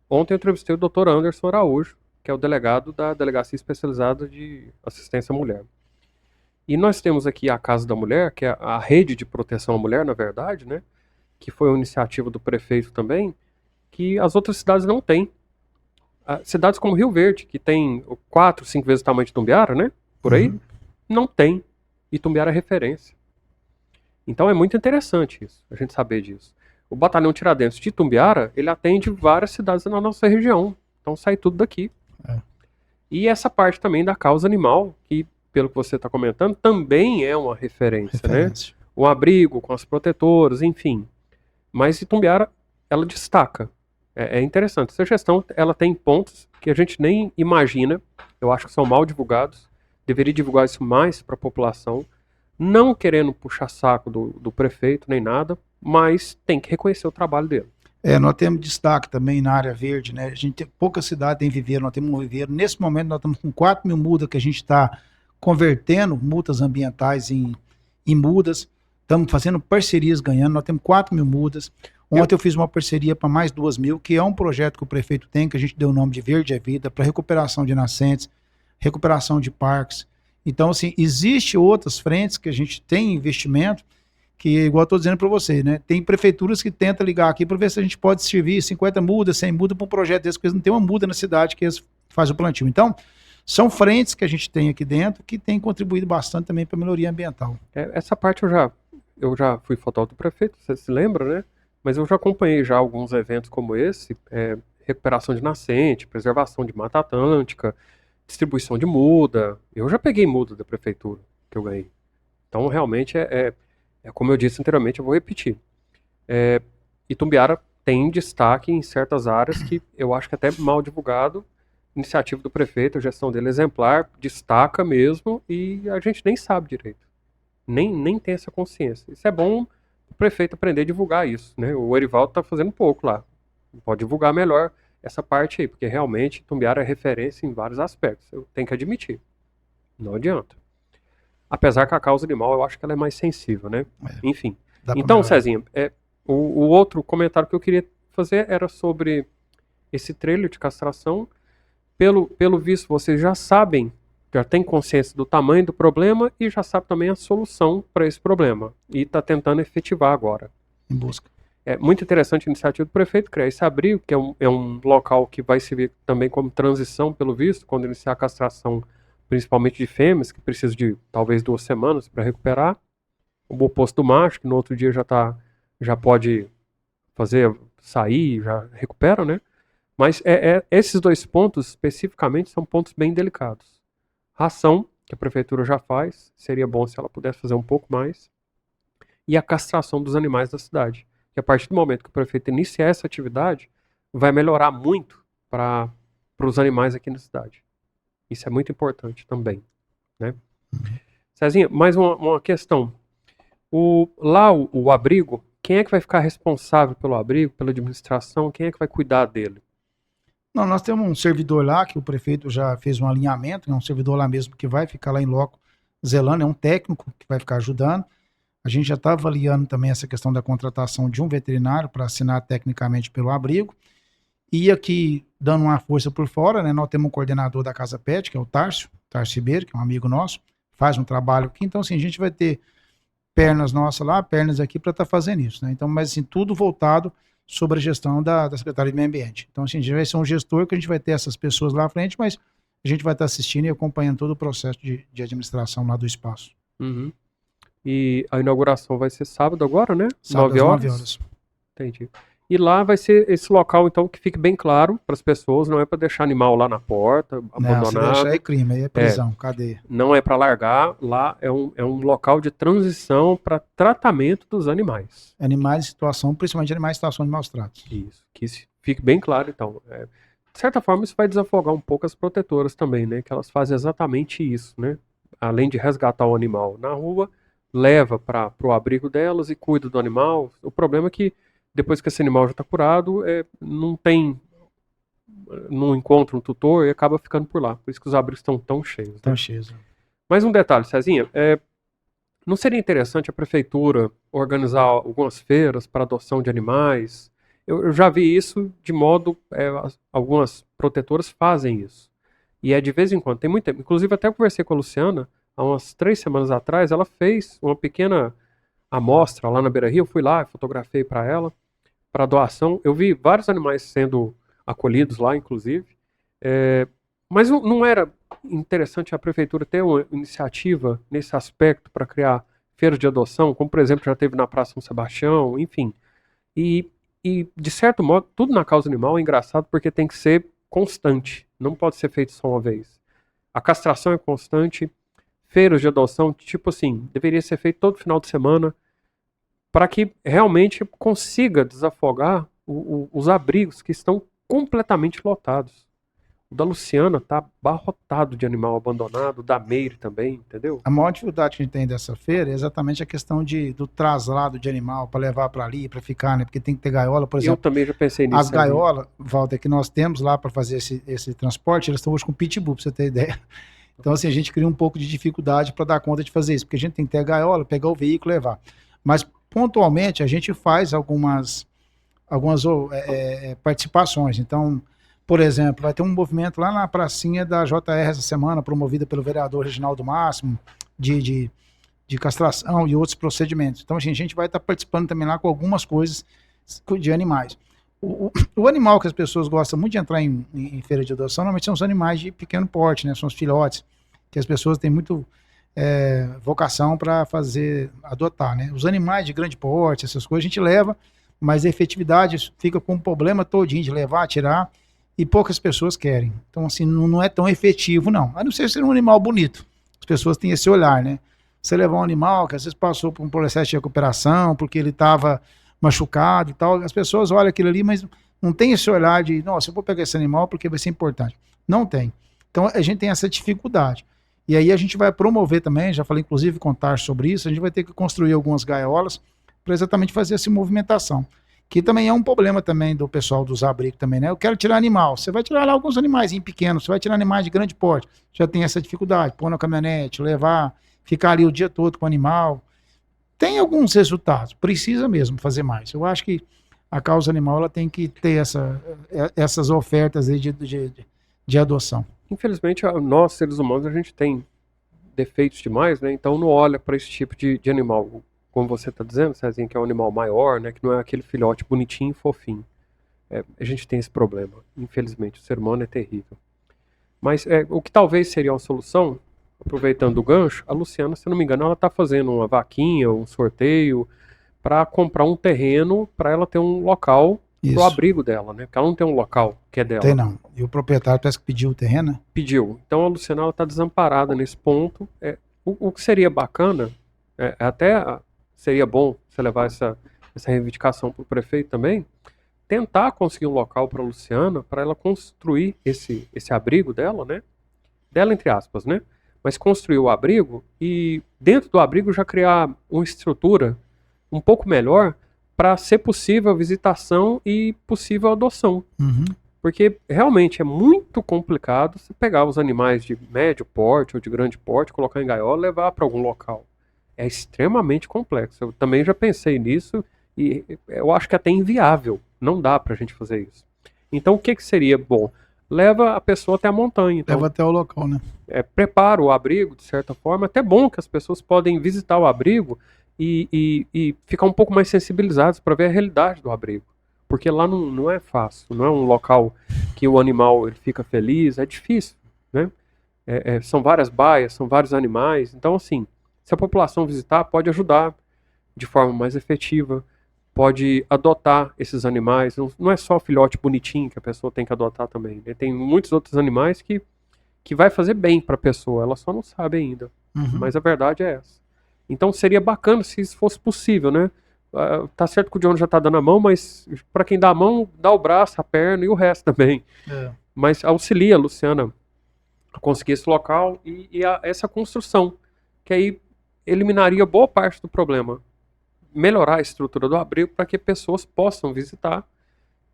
ontem eu entrevistei o Dr. Anderson Araújo, que é o delegado da Delegacia Especializada de Assistência à Mulher. E nós temos aqui a Casa da Mulher, que é a rede de proteção à mulher, na verdade, né? Que foi uma iniciativa do prefeito também, que as outras cidades não têm. Cidades como Rio Verde, que tem 4, 5 vezes o tamanho de Itumbiara, né? Por aí, não tem. Itumbiara é referência. Então é muito interessante isso, a gente saber disso. O Batalhão Tiradentes de Itumbiara, ele atende várias cidades na nossa região. Então sai tudo daqui. E essa parte também da causa animal, que pelo que você está comentando, também é uma referência, né? O abrigo com as protetoras, enfim. Mas Itumbiara, ela destaca. É interessante. Essa gestão, ela tem pontos que a gente nem imagina. Eu acho que são mal divulgados. Deveria divulgar isso mais para a população. Não querendo puxar saco do prefeito, nem nada, mas tem que reconhecer o trabalho dele. Nós temos destaque também na área verde, né? A gente tem pouca cidade tem viveiro, nós temos um viveiro. Nesse momento, nós estamos com 4 mil mudas que a gente está convertendo multas ambientais em mudas, estamos fazendo parcerias ganhando, nós temos 4 mil mudas. Ontem eu fiz uma parceria para mais 2 mil, que é um projeto que o prefeito tem, que a gente deu o nome de Verde é Vida, para recuperação de nascentes, recuperação de parques. Então, assim, existe outras frentes que a gente tem investimento, que igual eu estou dizendo para você, né? Tem prefeituras que tentam ligar aqui para ver se a gente pode servir 50 mudas, 100 mudas para um projeto desse, porque eles não tem uma muda na cidade que eles fazem o plantio. Então, são frentes que a gente tem aqui dentro que tem contribuído bastante também para a melhoria ambiental. Essa parte eu já fui fotógrafo do prefeito, você se lembra, né? Mas eu já acompanhei já alguns eventos como esse, recuperação de nascente, preservação de Mata Atlântica, distribuição de muda. Eu já peguei muda da prefeitura que eu ganhei. Então, realmente, como eu disse anteriormente, eu vou repetir. Itumbiara tem destaque em certas áreas que eu acho que até mal divulgado. Iniciativa do prefeito, a gestão dele é exemplar, destaca mesmo, e a gente nem sabe direito. Nem tem essa consciência. Isso é bom o prefeito aprender a divulgar isso, né? O Erivaldo está fazendo pouco lá. Pode divulgar melhor essa parte aí, porque realmente Itumbiara é referência em vários aspectos. Eu tenho que admitir. Não adianta. Apesar que a causa animal, eu acho que ela é mais sensível, né? Enfim. Então, Cezinha, o outro comentário que eu queria fazer era sobre esse trailer de castração. Pelo visto, vocês já sabem, já têm consciência do tamanho do problema e já sabem também a solução para esse problema. E está tentando efetivar agora. Em busca. É muito interessante a iniciativa do prefeito criar esse abrigo, que é um local que vai servir também como transição, pelo visto, quando iniciar a castração, principalmente de fêmeas, que precisam de talvez 2 semanas para recuperar. O oposto do macho, que no outro dia já pode sair, já recupera, né? Mas esses 2 pontos, especificamente, são pontos bem delicados. Ração, que a prefeitura já faz, seria bom se ela pudesse fazer um pouco mais. e a castração dos animais da cidade. Que a partir do momento que o prefeito iniciar essa atividade, vai melhorar muito para os animais aqui na cidade. Isso é muito importante também, né? Cezinha, mais uma questão. O abrigo, quem é que vai ficar responsável pelo abrigo, pela administração? Quem é que vai cuidar dele? Não, nós temos um servidor lá que o prefeito já fez um alinhamento, é um servidor lá mesmo que vai ficar lá em loco zelando, é um técnico que vai ficar ajudando. A gente já está avaliando também essa questão da contratação de um veterinário para assinar tecnicamente pelo abrigo. E aqui, dando uma força por fora, né, nós temos um coordenador da Casa Pet, que é o Tarso Ribeiro, que é um amigo nosso, faz um trabalho aqui. Então, assim, a gente vai ter pernas nossas lá, pernas aqui para estar fazendo isso, né? Então, mas assim, tudo voltado sobre a gestão da Secretaria de Meio Ambiente. Então, assim, a gente vai ser um gestor que a gente vai ter essas pessoas lá à frente, mas a gente vai estar assistindo e acompanhando todo o processo de administração lá do espaço. Uhum. E a inauguração vai ser sábado agora, né? Sábado 9 às horas? 9 horas. Entendi. E lá vai ser esse local, então, que fique bem claro para as pessoas, não é para deixar animal lá na porta, Não, se abandonado. deixar é crime, aí é prisão, cadeia. Não é para largar, lá é um local de transição para tratamento dos animais. Animais em situação, principalmente animais em situação de maus tratos. Isso, que isso fique bem claro, então. De certa forma, isso vai desafogar um pouco as protetoras também, né? Que elas fazem exatamente isso, né? Além de resgatar o animal na rua, leva para o abrigo delas e cuida do animal. O problema é que depois que esse animal já está curado, não encontra um tutor e acaba ficando por lá. Por isso que os abrigos estão tão cheios. Né? Estão cheios. Mais um detalhe, Cezinha. Não seria interessante a prefeitura organizar algumas feiras para adoção de animais? Eu já vi isso de modo... algumas protetoras fazem isso. E é de vez em quando. Tem muito tempo. Inclusive, até conversei com a Luciana, há umas 3 semanas atrás, ela fez uma pequena amostra lá na Beira Rio. Eu fui lá, fotografei para ela, para doação. Eu vi vários animais sendo acolhidos lá, inclusive. Mas não era interessante a prefeitura ter uma iniciativa nesse aspecto para criar feiras de adoção, como por exemplo já teve na Praça São Sebastião, enfim. E de certo modo, tudo na causa animal é engraçado porque tem que ser constante, não pode ser feito só uma vez. A castração é constante, feiras de adoção, tipo assim, deveria ser feito todo final de semana para que realmente consiga desafogar os abrigos que estão completamente lotados. O da Luciana tá abarrotado de animal abandonado, o da Meire também, entendeu? A maior dificuldade que a gente tem dessa feira é exatamente a questão do traslado de animal para levar para ali, para ficar, né? Porque tem que ter gaiola, por exemplo. Eu também já pensei nisso. As gaiolas, Walter, que nós temos lá para fazer esse transporte, elas estão hoje com pitbull, para você ter ideia. Então, assim, a gente cria um pouco de dificuldade para dar conta de fazer isso, porque a gente tem que ter a gaiola, pegar o veículo e levar. Mas, pontualmente, a gente faz algumas participações. Então, por exemplo, vai ter um movimento lá na pracinha da JR essa semana, promovida pelo vereador Reginaldo Máximo, de castração e outros procedimentos. Então, assim, a gente vai estar participando também lá com algumas coisas de animais. O animal que as pessoas gostam muito de entrar em feira de adoção, normalmente são os animais de pequeno porte, né? São os filhotes, que as pessoas têm muito vocação para adotar, né? Os animais de grande porte, essas coisas, a gente leva, mas a efetividade fica com um problema todinho de levar, tirar, e poucas pessoas querem. Então, assim, não é tão efetivo, não. A não ser ser um animal bonito. As pessoas têm esse olhar, né? Você levar um animal que às vezes passou por um processo de recuperação, porque ele estava machucado e tal, as pessoas olham aquilo ali, mas não tem esse olhar de, nossa, eu vou pegar esse animal porque vai ser importante. Não tem. Então, a gente tem essa dificuldade. E aí a gente vai promover também, já falei inclusive com o Tarso sobre isso, a gente vai ter que construir algumas gaiolas para exatamente fazer essa movimentação. Que também é um problema também do pessoal dos abrigos também, né? Eu quero tirar animal. Você vai tirar lá alguns animais pequenos, você vai tirar animais de grande porte. Já tem essa dificuldade, pôr na caminhonete, levar, ficar ali o dia todo com o animal. Tem alguns resultados, precisa mesmo fazer mais. Eu acho que a causa animal ela tem que ter essas ofertas aí de adoção. Infelizmente, nós, seres humanos, a gente tem defeitos demais, né? Então não olha para esse tipo de animal. Como você está dizendo, Cezinha, que é um animal maior, né? Que não é aquele filhote bonitinho e fofinho. A gente tem esse problema. Infelizmente, o ser humano é terrível. Mas o que talvez seria uma solução, aproveitando o gancho, a Luciana, se não me engano, ela está fazendo uma vaquinha, um sorteio, para comprar um terreno para ela ter um local pro abrigo dela, né? Porque ela não tem um local que é dela. Tem não. E o proprietário parece que pediu o terreno, né? Pediu. Então a Luciana está desamparada nesse ponto. O que seria bacana, até seria bom você levar essa reivindicação para o prefeito também, tentar conseguir um local para a Luciana, para ela construir esse abrigo dela, né? Dela entre aspas, né? Mas construir o abrigo e dentro do abrigo já criar uma estrutura um pouco melhor para ser possível a visitação e possível a adoção. Uhum. Porque realmente é muito complicado você pegar os animais de médio porte ou de grande porte, colocar em gaiola e levar para algum local. É extremamente complexo. Eu também já pensei nisso e eu acho que é até inviável. Não dá para a gente fazer isso. Então o que, que seria bom? Leva a pessoa até a montanha. Então, Leva até o local, né? prepara o abrigo, de certa forma. Até bom que as pessoas podem visitar o abrigo e ficar um pouco mais sensibilizadas para ver a realidade do abrigo. Porque lá não é fácil, não é um local que o animal ele fica feliz, é difícil, né? São várias baias, são vários animais. Então, assim, se a população visitar, pode ajudar de forma mais efetiva, pode adotar esses animais. Não é só o filhote bonitinho que a pessoa tem que adotar também, né? Tem muitos outros animais que vai fazer bem para a pessoa, ela só não sabe ainda. Uhum. Mas a verdade é essa. Então seria bacana se isso fosse possível, né? Tá certo que o John já tá dando a mão, mas para quem dá a mão, dá o braço, a perna e o resto também. Mas auxilia a Luciana a conseguir esse local e essa construção, que aí eliminaria boa parte do problema. Melhorar a estrutura do abrigo para que pessoas possam visitar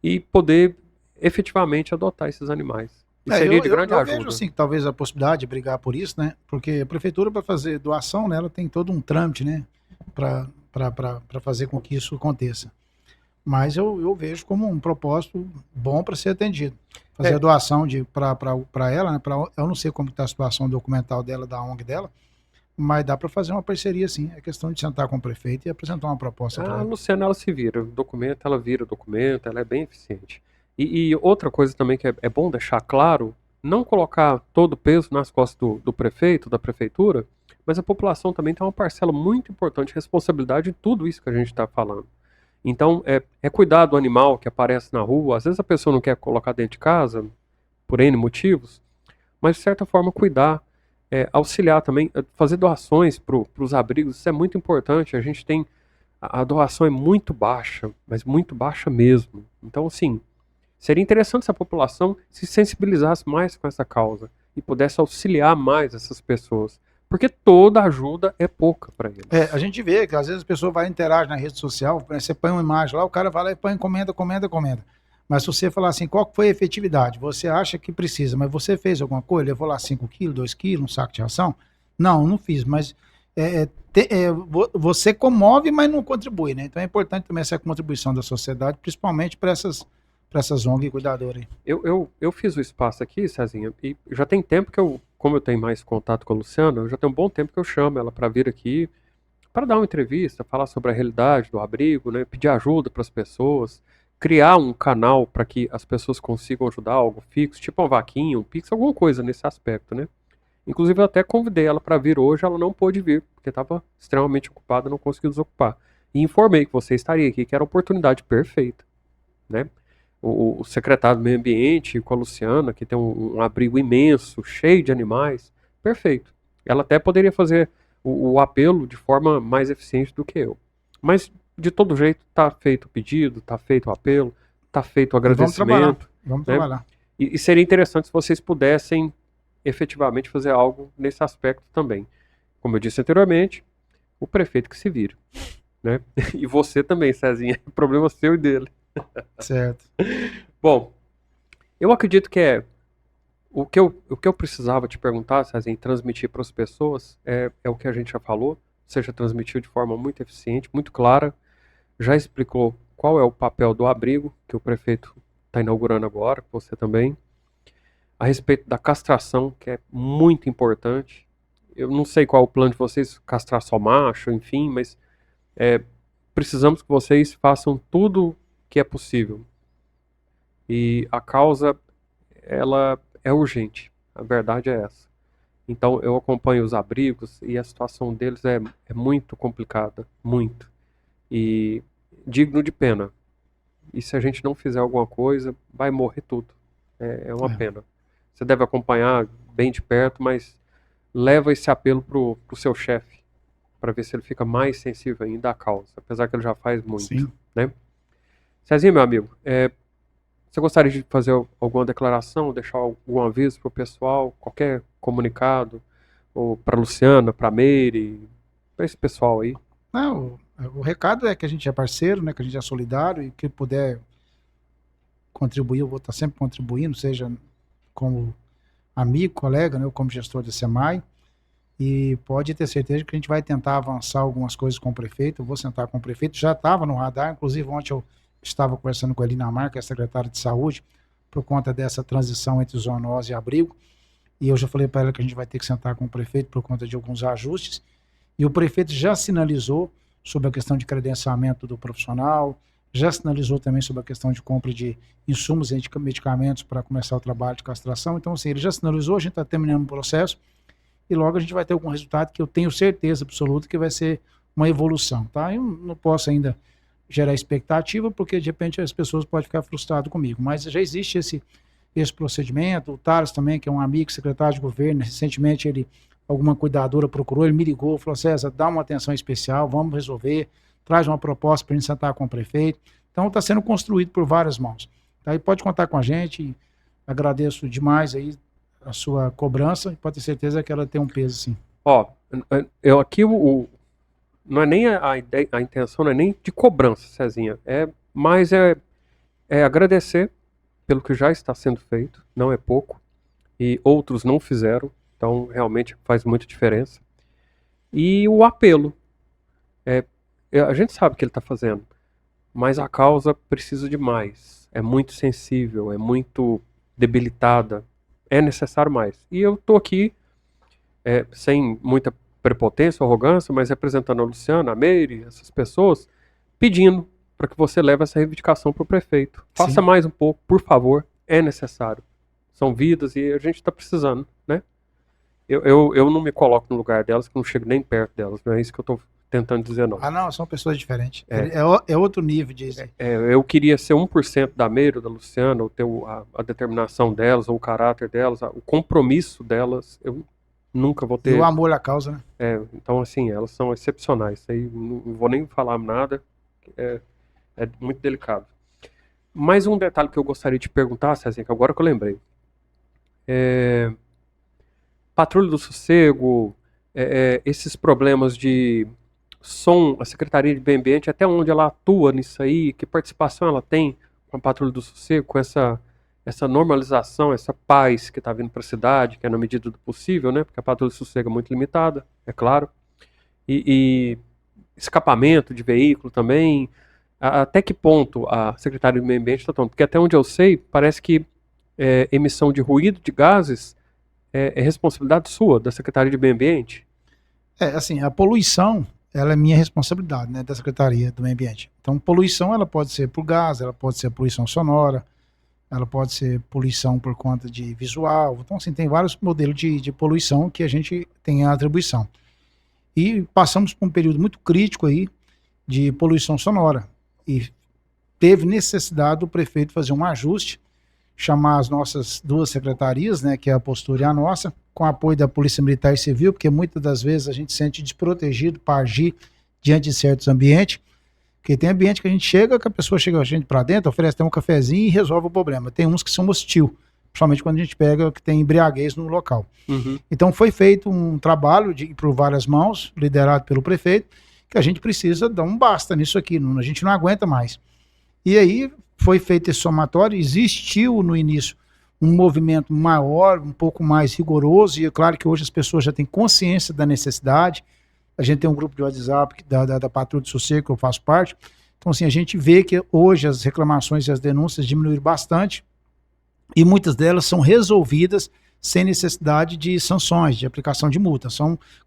e poder efetivamente adotar esses animais. E seria de grande eu ajuda. vejo assim, que talvez a possibilidade de brigar por isso, né? Porque a prefeitura, para fazer doação, né, ela tem todo um trâmite, né? Para fazer com que isso aconteça. Mas eu vejo como um propósito bom para ser atendido. Fazer a doação para ela, né? Eu não sei como está a situação documental dela, da ONG dela, mas dá para fazer uma parceria, sim. É questão de sentar com o prefeito e apresentar uma proposta para A ela. Luciana, ela se vira. O documento, ela vira o documento, ela é bem eficiente. E outra coisa também que é bom deixar claro, não colocar todo o peso nas costas do prefeito, da prefeitura, mas a população também tem uma parcela muito importante de responsabilidade em tudo isso que a gente está falando. Então, é cuidar do animal que aparece na rua. Às vezes a pessoa não quer colocar dentro de casa, por N motivos, mas de certa forma cuidar, auxiliar também, fazer doações para os abrigos, isso é muito importante. A gente tem a doação é muito baixa, mas muito baixa mesmo. Então, assim, seria interessante se a população se sensibilizasse mais com essa causa e pudesse auxiliar mais essas pessoas. Porque toda ajuda é pouca para eles. A gente vê que às vezes a pessoa vai interagir na rede social, você põe uma imagem lá, o cara vai lá e põe comenta. Mas se você falar assim, qual foi a efetividade? Você acha que precisa, mas você fez alguma coisa? Levou lá 5 quilos, 2 quilos, um saco de ração? Não fiz, mas você comove, mas não contribui, né? Então é importante também essa contribuição da sociedade, principalmente para essas ONG cuidadoras. Eu fiz o espaço aqui, Cezinha, e já tem tempo que como eu tenho mais contato com a Luciana, já tem um bom tempo que eu chamo ela para vir aqui, para dar uma entrevista, falar sobre a realidade do abrigo, né, pedir ajuda para as pessoas, criar um canal para que as pessoas consigam ajudar, algo fixo, tipo uma vaquinha, um Pix, alguma coisa nesse aspecto, né? Inclusive eu até convidei ela para vir hoje, ela não pôde vir, porque estava extremamente ocupada, não conseguiu desocupar. E informei que você estaria aqui, que era a oportunidade perfeita, né? O secretário do Meio Ambiente com a Luciana, que tem um abrigo imenso, cheio de animais, perfeito. Ela até poderia fazer o apelo de forma mais eficiente do que eu. Mas, de todo jeito, está feito o pedido, está feito o apelo, está feito o agradecimento. Vamos né? trabalhar. E seria interessante se vocês pudessem efetivamente fazer algo nesse aspecto também. Como eu disse anteriormente, o prefeito que se vira. Né? E você também, Cezinha. É problema seu e dele. Certo. Bom, eu acredito que o que eu precisava te perguntar, Cezinha, transmitir para as pessoas é o que a gente já falou. Você já transmitiu de forma muito eficiente, muito clara. Já explicou qual é o papel do abrigo, que o prefeito está inaugurando agora, você também. A respeito da castração, que é muito importante. Eu não sei qual é o plano de vocês, castrar só macho, enfim, mas precisamos que vocês façam tudo que é possível. E a causa, ela é urgente. A verdade é essa. Então eu acompanho os abrigos e a situação deles é muito complicada, muito. E digno de pena. E se a gente não fizer alguma coisa, vai morrer tudo. É uma pena. Você deve acompanhar bem de perto, mas leva esse apelo pro seu chefe, para ver se ele fica mais sensível ainda à causa, apesar que ele já faz muito. Sim. Né? Cezinha, meu amigo, você gostaria de fazer alguma declaração, deixar algum aviso para o pessoal, qualquer comunicado, ou para Luciana, para Meire, para esse pessoal aí? Não, o recado é que a gente é parceiro, né, que a gente é solidário e que puder contribuir, eu vou estar sempre contribuindo, seja como amigo, colega, né, ou como gestor da SEMAI, e pode ter certeza que a gente vai tentar avançar algumas coisas com o prefeito. Eu vou sentar com o prefeito, já estava no radar, inclusive ontem eu estava conversando com a Elina Mar, que é a secretária de saúde, por conta dessa transição entre zoonose e abrigo, e eu já falei para ela que a gente vai ter que sentar com o prefeito por conta de alguns ajustes, e o prefeito já sinalizou sobre a questão de credenciamento do profissional, já sinalizou também sobre a questão de compra de insumos e medicamentos para começar o trabalho de castração. Então, assim, ele já sinalizou, a gente está terminando o processo, e logo a gente vai ter algum resultado que eu tenho certeza absoluta que vai ser uma evolução, tá? Eu não posso ainda gerar expectativa, porque de repente as pessoas podem ficar frustradas comigo, mas já existe esse procedimento. O Thales também, que é um amigo, secretário de governo, recentemente alguma cuidadora procurou, ele me ligou, falou: César, dá uma atenção especial, vamos resolver, traz uma proposta para a gente sentar com o prefeito. Então está sendo construído por várias mãos. Tá? E pode contar com a gente, agradeço demais aí a sua cobrança, e pode ter certeza que ela tem um peso, sim. Ó, eu aqui, não é nem a intenção, não é nem de cobrança, Cezinha, mas é agradecer pelo que já está sendo feito, não é pouco, e outros não fizeram, então realmente faz muita diferença. E o apelo, a gente sabe o que ele está fazendo, mas a causa precisa de mais, é muito sensível, é muito debilitada, é necessário mais. E eu estou aqui, sem muita prepotência ou arrogância, mas representando a Luciana, a Meire, essas pessoas, pedindo para que você leve essa reivindicação para o prefeito. Faça mais um pouco, por favor, é necessário. São vidas e a gente está precisando, né? Eu não me coloco no lugar delas, que não chego nem perto delas, não é isso que eu estou tentando dizer, não. Ah, não, são pessoas diferentes. É outro nível de... eu queria ser 1% da Meire, da Luciana, ou ter a determinação delas, ou o caráter delas, o compromisso delas, eu nunca vou ter. E o amor à causa, né? Então, assim, elas são excepcionais. Aí não vou nem falar nada, é muito delicado. Mais um detalhe que eu gostaria de perguntar, Cezinha, que agora que eu lembrei. Patrulha do Sossego, esses problemas de som, a Secretaria de Meio Ambiente, até onde ela atua nisso aí, que participação ela tem com a Patrulha do Sossego, com essa normalização, essa paz que está vindo para a cidade, que é na medida do possível, né? Porque a Patrulha do Sossego é muito limitada, é claro. E escapamento de veículo também. Até que ponto a Secretaria do Meio Ambiente está tomando? Porque até onde eu sei, parece que emissão de ruído de gases é responsabilidade sua, da Secretaria de Meio Ambiente. Assim, a poluição, ela é minha responsabilidade, né, da Secretaria do Meio Ambiente. Então, poluição, ela pode ser por gás, ela pode ser poluição sonora, ela pode ser poluição por conta de visual. Então, assim, tem vários modelos de poluição que a gente tem a atribuição. E passamos por um período muito crítico aí de poluição sonora. E teve necessidade do prefeito fazer um ajuste, chamar as nossas duas secretarias, né, que é a postura e a nossa, com apoio da Polícia Militar e Civil, porque muitas das vezes a gente se sente desprotegido para agir diante de certos ambientes, porque tem ambiente que a gente chega, que a pessoa chega a gente para dentro, oferece até um cafezinho e resolve o problema. Tem uns que são hostil, principalmente quando a gente pega que tem embriaguez no local. Uhum. Então foi feito um trabalho por várias mãos, liderado pelo prefeito, que a gente precisa dar um basta nisso aqui, a gente não aguenta mais. E aí foi feito esse somatório, existiu no início um movimento maior, um pouco mais rigoroso, e é claro que hoje as pessoas já têm consciência da necessidade. A gente tem um grupo de WhatsApp da Patrulha do Sossego, que eu faço parte. Então, assim, a gente vê que hoje as reclamações e as denúncias diminuíram bastante, e muitas delas são resolvidas sem necessidade de sanções, de aplicação de multa.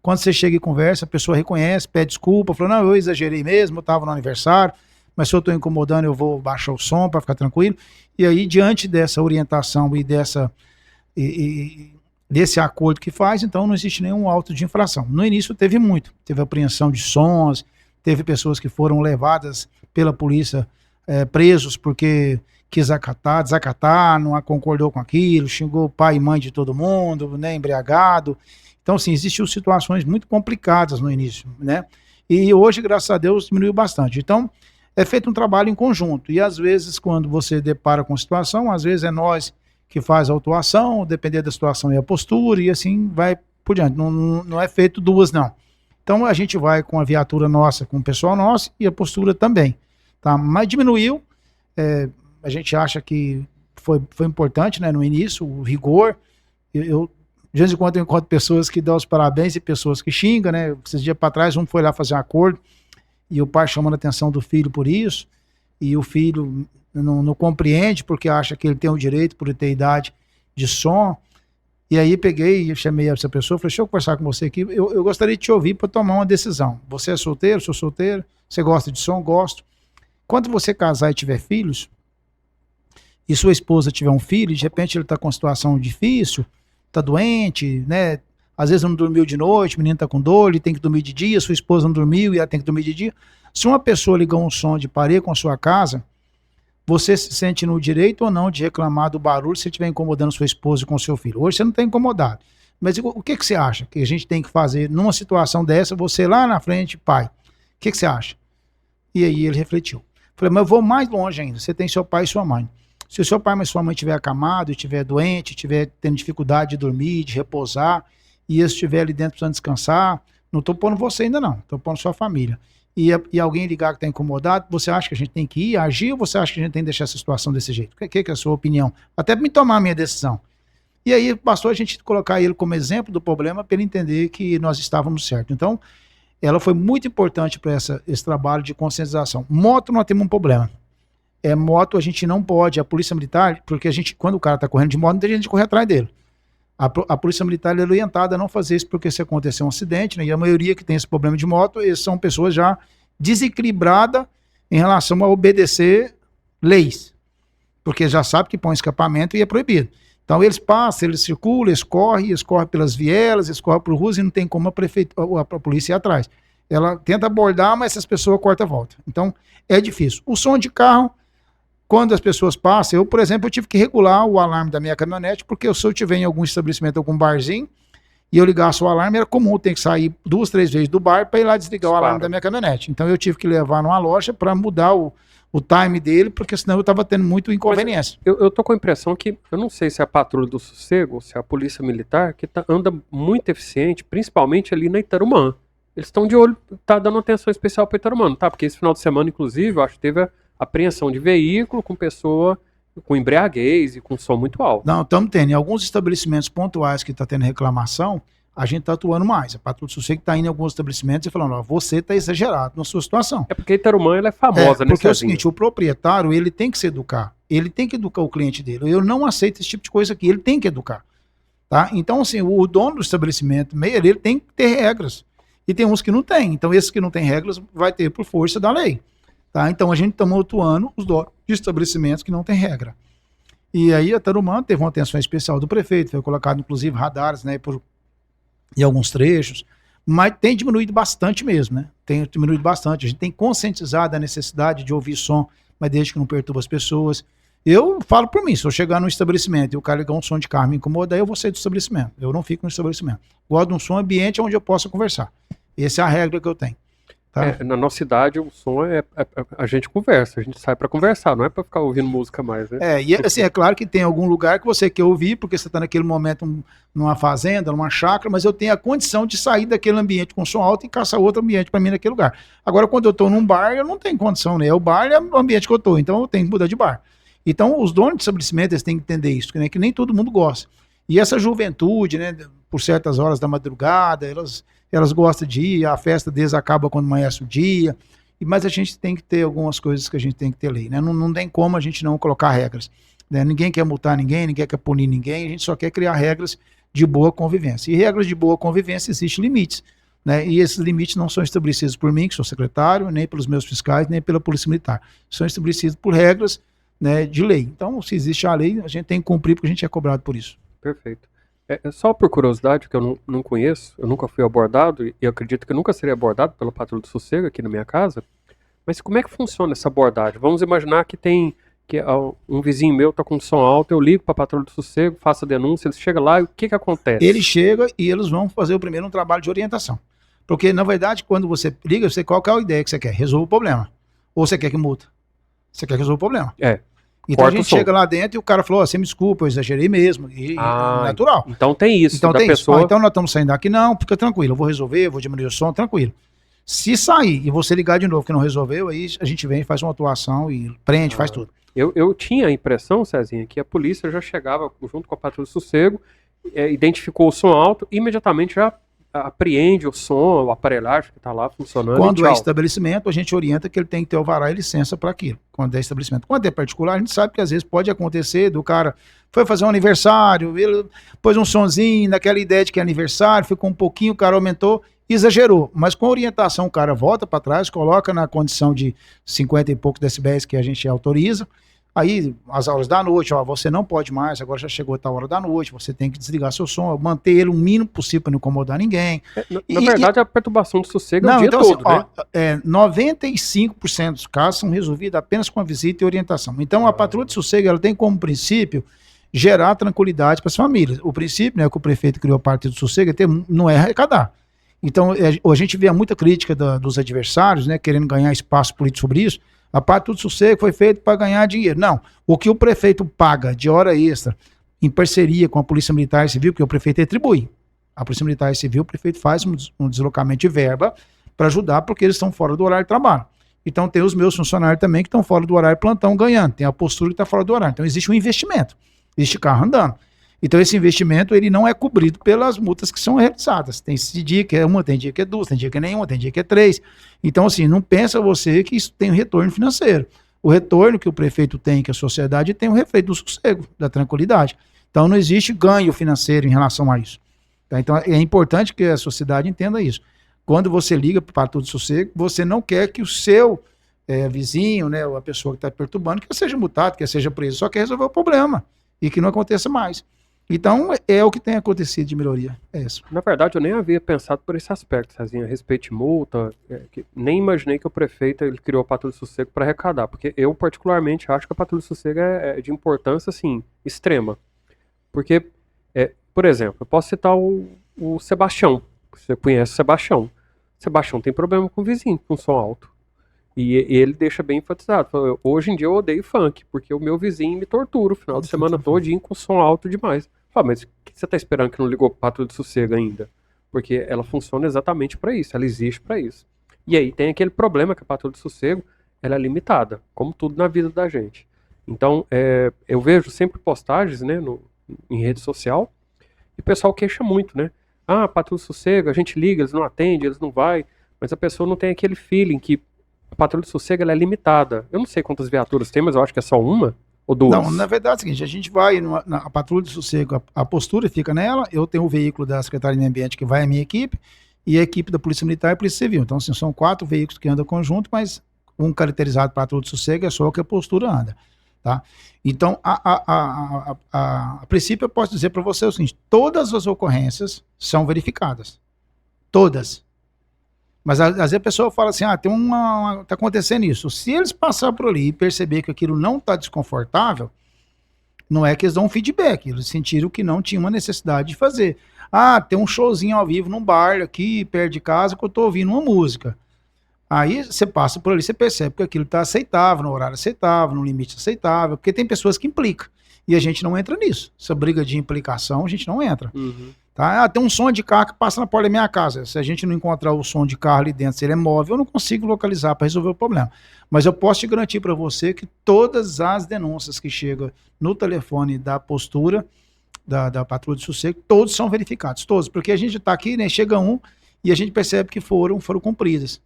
Quando você chega e conversa, a pessoa reconhece, pede desculpa, fala: não, eu exagerei mesmo, eu estava no aniversário, mas se eu estou incomodando, eu vou baixar o som para ficar tranquilo. E aí, diante dessa orientação e desse acordo que faz, então não existe nenhum auto de infração. No início teve apreensão de sons, teve pessoas que foram levadas pela polícia presos porque quis desacatar, não concordou com aquilo, xingou o pai e mãe de todo mundo, né, embriagado. Então, assim, existiam situações muito complicadas no início, né? E hoje, graças a Deus, diminuiu bastante. Então, é feito um trabalho em conjunto. E, às vezes, quando você depara com a situação, às vezes é nós que faz a autuação, depender da situação e a postura, e assim vai por diante. Não é feito duas, não. Então, a gente vai com a viatura nossa, com o pessoal nosso, e a postura também. Tá? Mas diminuiu. A gente acha que foi importante, né, no início, o rigor. De vez em quando eu encontro pessoas que dão os parabéns e pessoas que xingam, né? Esses dias para trás, um foi lá fazer um acordo e o pai chamando a atenção do filho por isso, e o filho não compreende porque acha que ele tem o direito por ter idade de som. E aí peguei e chamei essa pessoa, falei, deixa eu conversar com você aqui, eu gostaria de te ouvir para tomar uma decisão. Você é solteiro? Sou solteiro. Você gosta de som? Gosto. Quando você casar e tiver filhos, e sua esposa tiver um filho, e de repente ele está com uma situação difícil, está doente, né? Às vezes não dormiu de noite, o menino está com dor, ele tem que dormir de dia, sua esposa não dormiu e ela tem que dormir de dia. Se uma pessoa ligar um som de parede com a sua casa, você se sente no direito ou não de reclamar do barulho se estiver incomodando sua esposa com seu filho? Hoje você não está incomodado. Mas o que você acha que a gente tem que fazer numa situação dessa, você lá na frente, pai? O que você acha? E aí ele refletiu. Falei, mas eu vou mais longe ainda. Você tem seu pai e sua mãe. Se o seu pai e sua mãe estiver acamado, estiver doente, estiver tendo dificuldade de dormir, de repousar, e eles estiver ali dentro precisando descansar, não estou pondo você ainda não, estou pondo sua família. E alguém ligar que está incomodado, você acha que a gente tem que ir, agir, ou você acha que a gente tem que deixar essa situação desse jeito? O que é a sua opinião? Até para me tomar a minha decisão. E aí bastou a gente colocar ele como exemplo do problema para ele entender que nós estávamos certos. Então, ela foi muito importante para esse trabalho de conscientização. Moto, nós temos um problema. Moto a gente não pode, a polícia militar, porque a gente, quando o cara está correndo de moto, não tem gente de correr atrás dele. A polícia militar é orientada a não fazer isso, porque se acontecer um acidente, né, e a maioria que tem esse problema de moto, eles são pessoas já desequilibradas em relação a obedecer leis, porque já sabe que põe escapamento e é proibido. Então eles passam, eles circulam, eles correm pelas vielas, eles correm por ruas e não tem como a polícia ir atrás. Ela tenta abordar, mas essas pessoas cortam a volta. Então é difícil. O som de carro, quando as pessoas passam, eu, por exemplo, eu tive que regular o alarme da minha caminhonete, porque se eu estiver em algum estabelecimento, algum barzinho, e eu ligasse o alarme, era comum eu ter que sair 2, 3 vezes do bar para ir lá desligar o alarme da minha caminhonete. Então eu tive que levar numa loja para mudar o time dele, porque senão eu estava tendo muito inconveniência. Eu tô com a impressão que, eu não sei se é a Patrulha do Sossego, ou se é a Polícia Militar, que anda muito eficiente, principalmente ali na Itarumã. Eles estão de olho, tá dando atenção especial para Itarumã, tá? Porque esse final de semana, inclusive, eu acho que teve apreensão de veículo com pessoa com embriaguez e com som muito alto. Não, estamos tendo. Em alguns estabelecimentos pontuais que está tendo reclamação, a gente está atuando mais. A Patrulha do Sossego está indo em alguns estabelecimentos e falando, ó, você está exagerado na sua situação. É porque Itarumã ela é famosa, né? Porque é o seguinte, o proprietário, ele tem que se educar. Ele tem que educar o cliente dele. Eu não aceito esse tipo de coisa aqui. Ele tem que educar. Tá? Então, assim, o dono do estabelecimento, ele tem que ter regras. E tem uns que não tem. Então, esses que não têm regras vai ter por força da lei. Tá? Então a gente está atuando os donos de estabelecimentos que não tem regra. E aí a Tarumã teve uma atenção especial do prefeito, foi colocado inclusive radares, né, em alguns trechos, mas tem diminuído bastante mesmo, né? Tem diminuído bastante. A gente tem conscientizado a necessidade de ouvir som, mas desde que não perturba as pessoas. Eu falo por mim, se eu chegar num estabelecimento e o cara ligar um som de carro me incomodar, eu vou sair do estabelecimento. Eu não fico no estabelecimento. Gosto de um som ambiente onde eu possa conversar. Essa é a regra que eu tenho. Tá? Na nossa cidade, o som a gente conversa, a gente sai pra conversar, não é pra ficar ouvindo música mais, né? E assim, é claro que tem algum lugar que você quer ouvir, porque você está naquele momento numa fazenda, numa chácara, mas eu tenho a condição de sair daquele ambiente com som alto e caçar outro ambiente para mim naquele lugar. Agora, quando eu estou num bar, eu não tenho condição, né? O bar é o ambiente que eu estou, então eu tenho que mudar de bar. Então, os donos de estabelecimento, eles têm que entender isso, né? Que nem todo mundo gosta. E essa juventude, né, por certas horas da madrugada, elas gostam de ir, a festa deles acaba quando amanhece o dia, mas a gente tem que ter algumas coisas que a gente tem que ter lei, né? Não tem como a gente não colocar regras, né? Ninguém quer multar ninguém quer punir ninguém, a gente só quer criar regras de boa convivência. E regras de boa convivência existem limites, né? E esses limites não são estabelecidos por mim, que sou secretário, nem pelos meus fiscais, nem pela Polícia Militar. São estabelecidos por regras, né, de lei. Então, se existe a lei, a gente tem que cumprir porque a gente é cobrado por isso. Perfeito. Só por curiosidade, que eu não conheço, eu nunca fui abordado, e eu acredito que eu nunca seria abordado pela Patrulha do Sossego aqui na minha casa, mas como é que funciona essa abordagem? Vamos imaginar que tem que um vizinho meu tá com som alto, eu ligo pra patrulha do sossego, faço a denúncia, eles chegam lá e o que acontece? Ele chega e eles vão fazer o primeiro um trabalho de orientação. Porque, na verdade, quando você liga, você qual que é a ideia que você quer? Resolver o problema. Ou você quer que multa? Você quer resolver o problema. Então a gente chega lá dentro e o cara falou, você me desculpa, eu exagerei mesmo. E natural. Então tem isso. Então da tem pessoa... isso. Então nós estamos saindo daqui, não, fica tranquilo, eu vou resolver, eu vou diminuir o som, tranquilo. Se sair e você ligar de novo que não resolveu, aí a gente vem, faz uma atuação e prende, faz tudo. Eu tinha a impressão, Cezinha, que a polícia já chegava junto com a patrulha do sossego, identificou o som alto, imediatamente já apreende o som, a aparelhagem que está lá funcionando. Quando é estabelecimento, a gente orienta que ele tem que ter alvará e licença para aquilo. Quando é estabelecimento. Quando é particular, a gente sabe que às vezes pode acontecer do cara foi fazer um aniversário, ele pôs um sonzinho naquela ideia de que é aniversário, ficou um pouquinho, o cara aumentou, exagerou. Mas com orientação o cara volta para trás, coloca na condição de 50 e poucos decibéis que a gente autoriza. Aí, as horas da noite, ó, você não pode mais, agora já chegou a tal hora da noite, você tem que desligar seu som, manter ele o mínimo possível para não incomodar ninguém. Na verdade, a perturbação do sossego é o dia então, todo, assim, né? 95% dos casos são resolvidos apenas com a visita e orientação. Então, a patrulha de sossego, ela tem como princípio gerar tranquilidade para as famílias. O princípio, né, que o prefeito criou a parte do sossego, não é arrecadar. Então, a gente vê muita crítica dos adversários, né, querendo ganhar espaço político sobre isso. A parte do sossego foi feita para ganhar dinheiro. Não, o que o prefeito paga de hora extra, em parceria com a Polícia Militar e Civil, porque o prefeito atribui. A Polícia Militar e Civil, o prefeito faz um deslocamento de verba para ajudar, porque eles estão fora do horário de trabalho. Então tem os meus funcionários também que estão fora do horário de plantão ganhando. Tem a postura que está fora do horário. Então existe um investimento. Existe carro andando. Então esse investimento ele não é cobrido pelas multas que são realizadas. Tem esse dia que é uma, tem dia que é duas, tem dia que é nenhuma, tem dia que é três. Então assim, não pensa você que isso tem um retorno financeiro. O retorno que o prefeito tem, que a sociedade tem, o refleito do sossego, da tranquilidade. Então não existe ganho financeiro em relação a isso. Tá? Então é importante que a sociedade entenda isso. Quando você liga para a patrulha de sossego, você não quer que o seu vizinho, né, ou a pessoa que está perturbando, que seja multado, que seja preso, só quer resolver o problema e que não aconteça mais. Então, é o que tem acontecido de melhoria. É isso. Na verdade, eu nem havia pensado por esse aspecto, Cezinha, a respeito de multa. Nem imaginei que o prefeito ele criou a patrulha de sossego para arrecadar, porque eu, particularmente, acho que a patrulha de sossego é de importância, assim, extrema. Porque, por exemplo, eu posso citar o Sebastião. Você conhece o Sebastião. O Sebastião tem problema com o vizinho, com som alto. E ele deixa bem enfatizado. Fala, hoje em dia eu odeio funk, porque o meu vizinho me tortura o final de semana todinho com som alto demais. Fala, mas o que você está esperando que não ligou para patrulha de sossego ainda? Porque ela funciona exatamente para isso, ela existe para isso. E aí tem aquele problema que a patrulha de sossego ela é limitada, como tudo na vida da gente. Então, eu vejo sempre postagens, né, em rede social, e o pessoal queixa muito, né? Ah, patrulha de sossego, a gente liga, eles não atendem, eles não vai, mas a pessoa não tem aquele feeling que a patrulha de sossego ela é limitada. Eu não sei quantas viaturas tem, mas eu acho que é só uma ou duas. Não, na verdade é o seguinte, a gente vai na patrulha de sossego, a postura fica nela, eu tenho o veículo da Secretaria de Meio Ambiente que vai a minha equipe, e a equipe da Polícia Militar e Polícia Civil. Então, assim, são 4 veículos que andam conjunto, mas um caracterizado para patrulha de sossego é só o que a postura anda. Tá? Então, a princípio, eu posso dizer para você o seguinte, todas as ocorrências são verificadas. Todas. Mas às vezes a pessoa fala assim, tá acontecendo isso. Se eles passarem por ali e perceber que aquilo não está desconfortável, não é que eles dão um feedback, eles sentiram que não tinha uma necessidade de fazer. Tem um showzinho ao vivo num bar aqui, perto de casa, que eu estou ouvindo uma música. Aí você passa por ali, você percebe que aquilo está aceitável, no horário aceitável, no limite aceitável, porque tem pessoas que implicam. E a gente não entra nisso. Essa briga de implicação, a gente não entra. Uhum. Tá? Tem um som de carro que passa na porta da minha casa. Se a gente não encontrar o som de carro ali dentro, se ele é móvel, eu não consigo localizar para resolver o problema. Mas eu posso te garantir para você que todas as denúncias que chegam no telefone da postura da patrulha de sossego, todos são verificados, todos. Porque a gente está aqui, né, chega um e a gente percebe que foram cumpridas.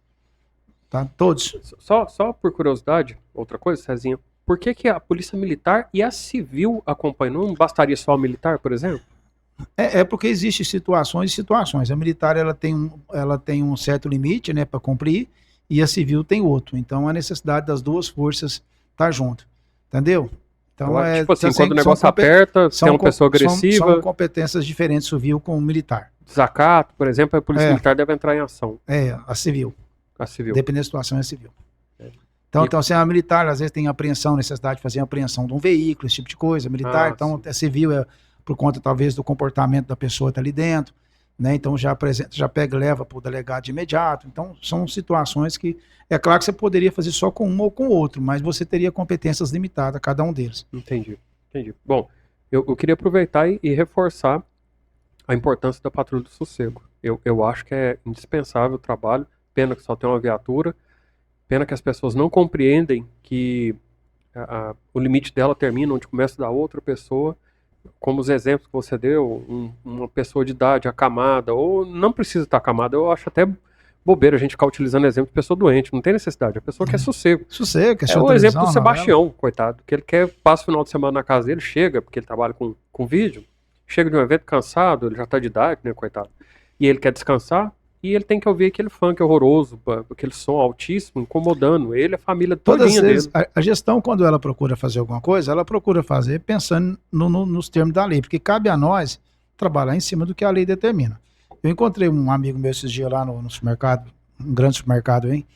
Tá? Todos. Só por curiosidade, outra coisa, Cezinha, por que a Polícia Militar e a Civil acompanham? Não bastaria só a Militar, por exemplo? Porque existem situações e situações. A militar ela tem um certo limite, né, para cumprir, e a civil tem outro. Então a necessidade das duas forças estar junto. Entendeu? Então, tipo assim, quando o negócio aperta, se é uma pessoa agressiva. São competências diferentes, civil com militar. Desacato, por exemplo, a Polícia Militar deve entrar em ação. A civil. A civil. Dependendo da situação, é civil. Então assim, a militar às vezes tem apreensão, necessidade de fazer apreensão de um veículo, esse tipo de coisa. Militar, então a civil é por conta talvez do comportamento da pessoa que está ali dentro, né? Então já pega e leva para o delegado de imediato. Então são situações que, é claro que você poderia fazer só com um ou com o outro, mas você teria competências limitadas, cada um deles. Entendi. Bom, eu queria aproveitar e reforçar a importância da patrulha do sossego. Eu acho que é indispensável o trabalho, pena que só tem uma viatura, pena que as pessoas não compreendem que o limite dela termina onde começa da outra pessoa, como os exemplos que você deu, uma pessoa de idade acamada, ou não precisa estar acamada, eu acho até bobeira a gente ficar utilizando exemplo de pessoa doente, não tem necessidade, a pessoa quer sossego. Sossego, é o exemplo do Sebastião, coitado, que ele passa o final de semana na casa dele, chega, porque ele trabalha com vídeo, chega de um evento cansado, ele já tá de idade, né, coitado, e ele quer descansar, e ele tem que ouvir aquele funk horroroso, aquele som altíssimo, incomodando ele, a família todinha dele. A gestão, quando ela procura fazer alguma coisa, ela procura fazer pensando nos termos da lei, porque cabe a nós trabalhar em cima do que a lei determina. Eu encontrei um amigo meu esses dias lá no supermercado, um grande supermercado, hein,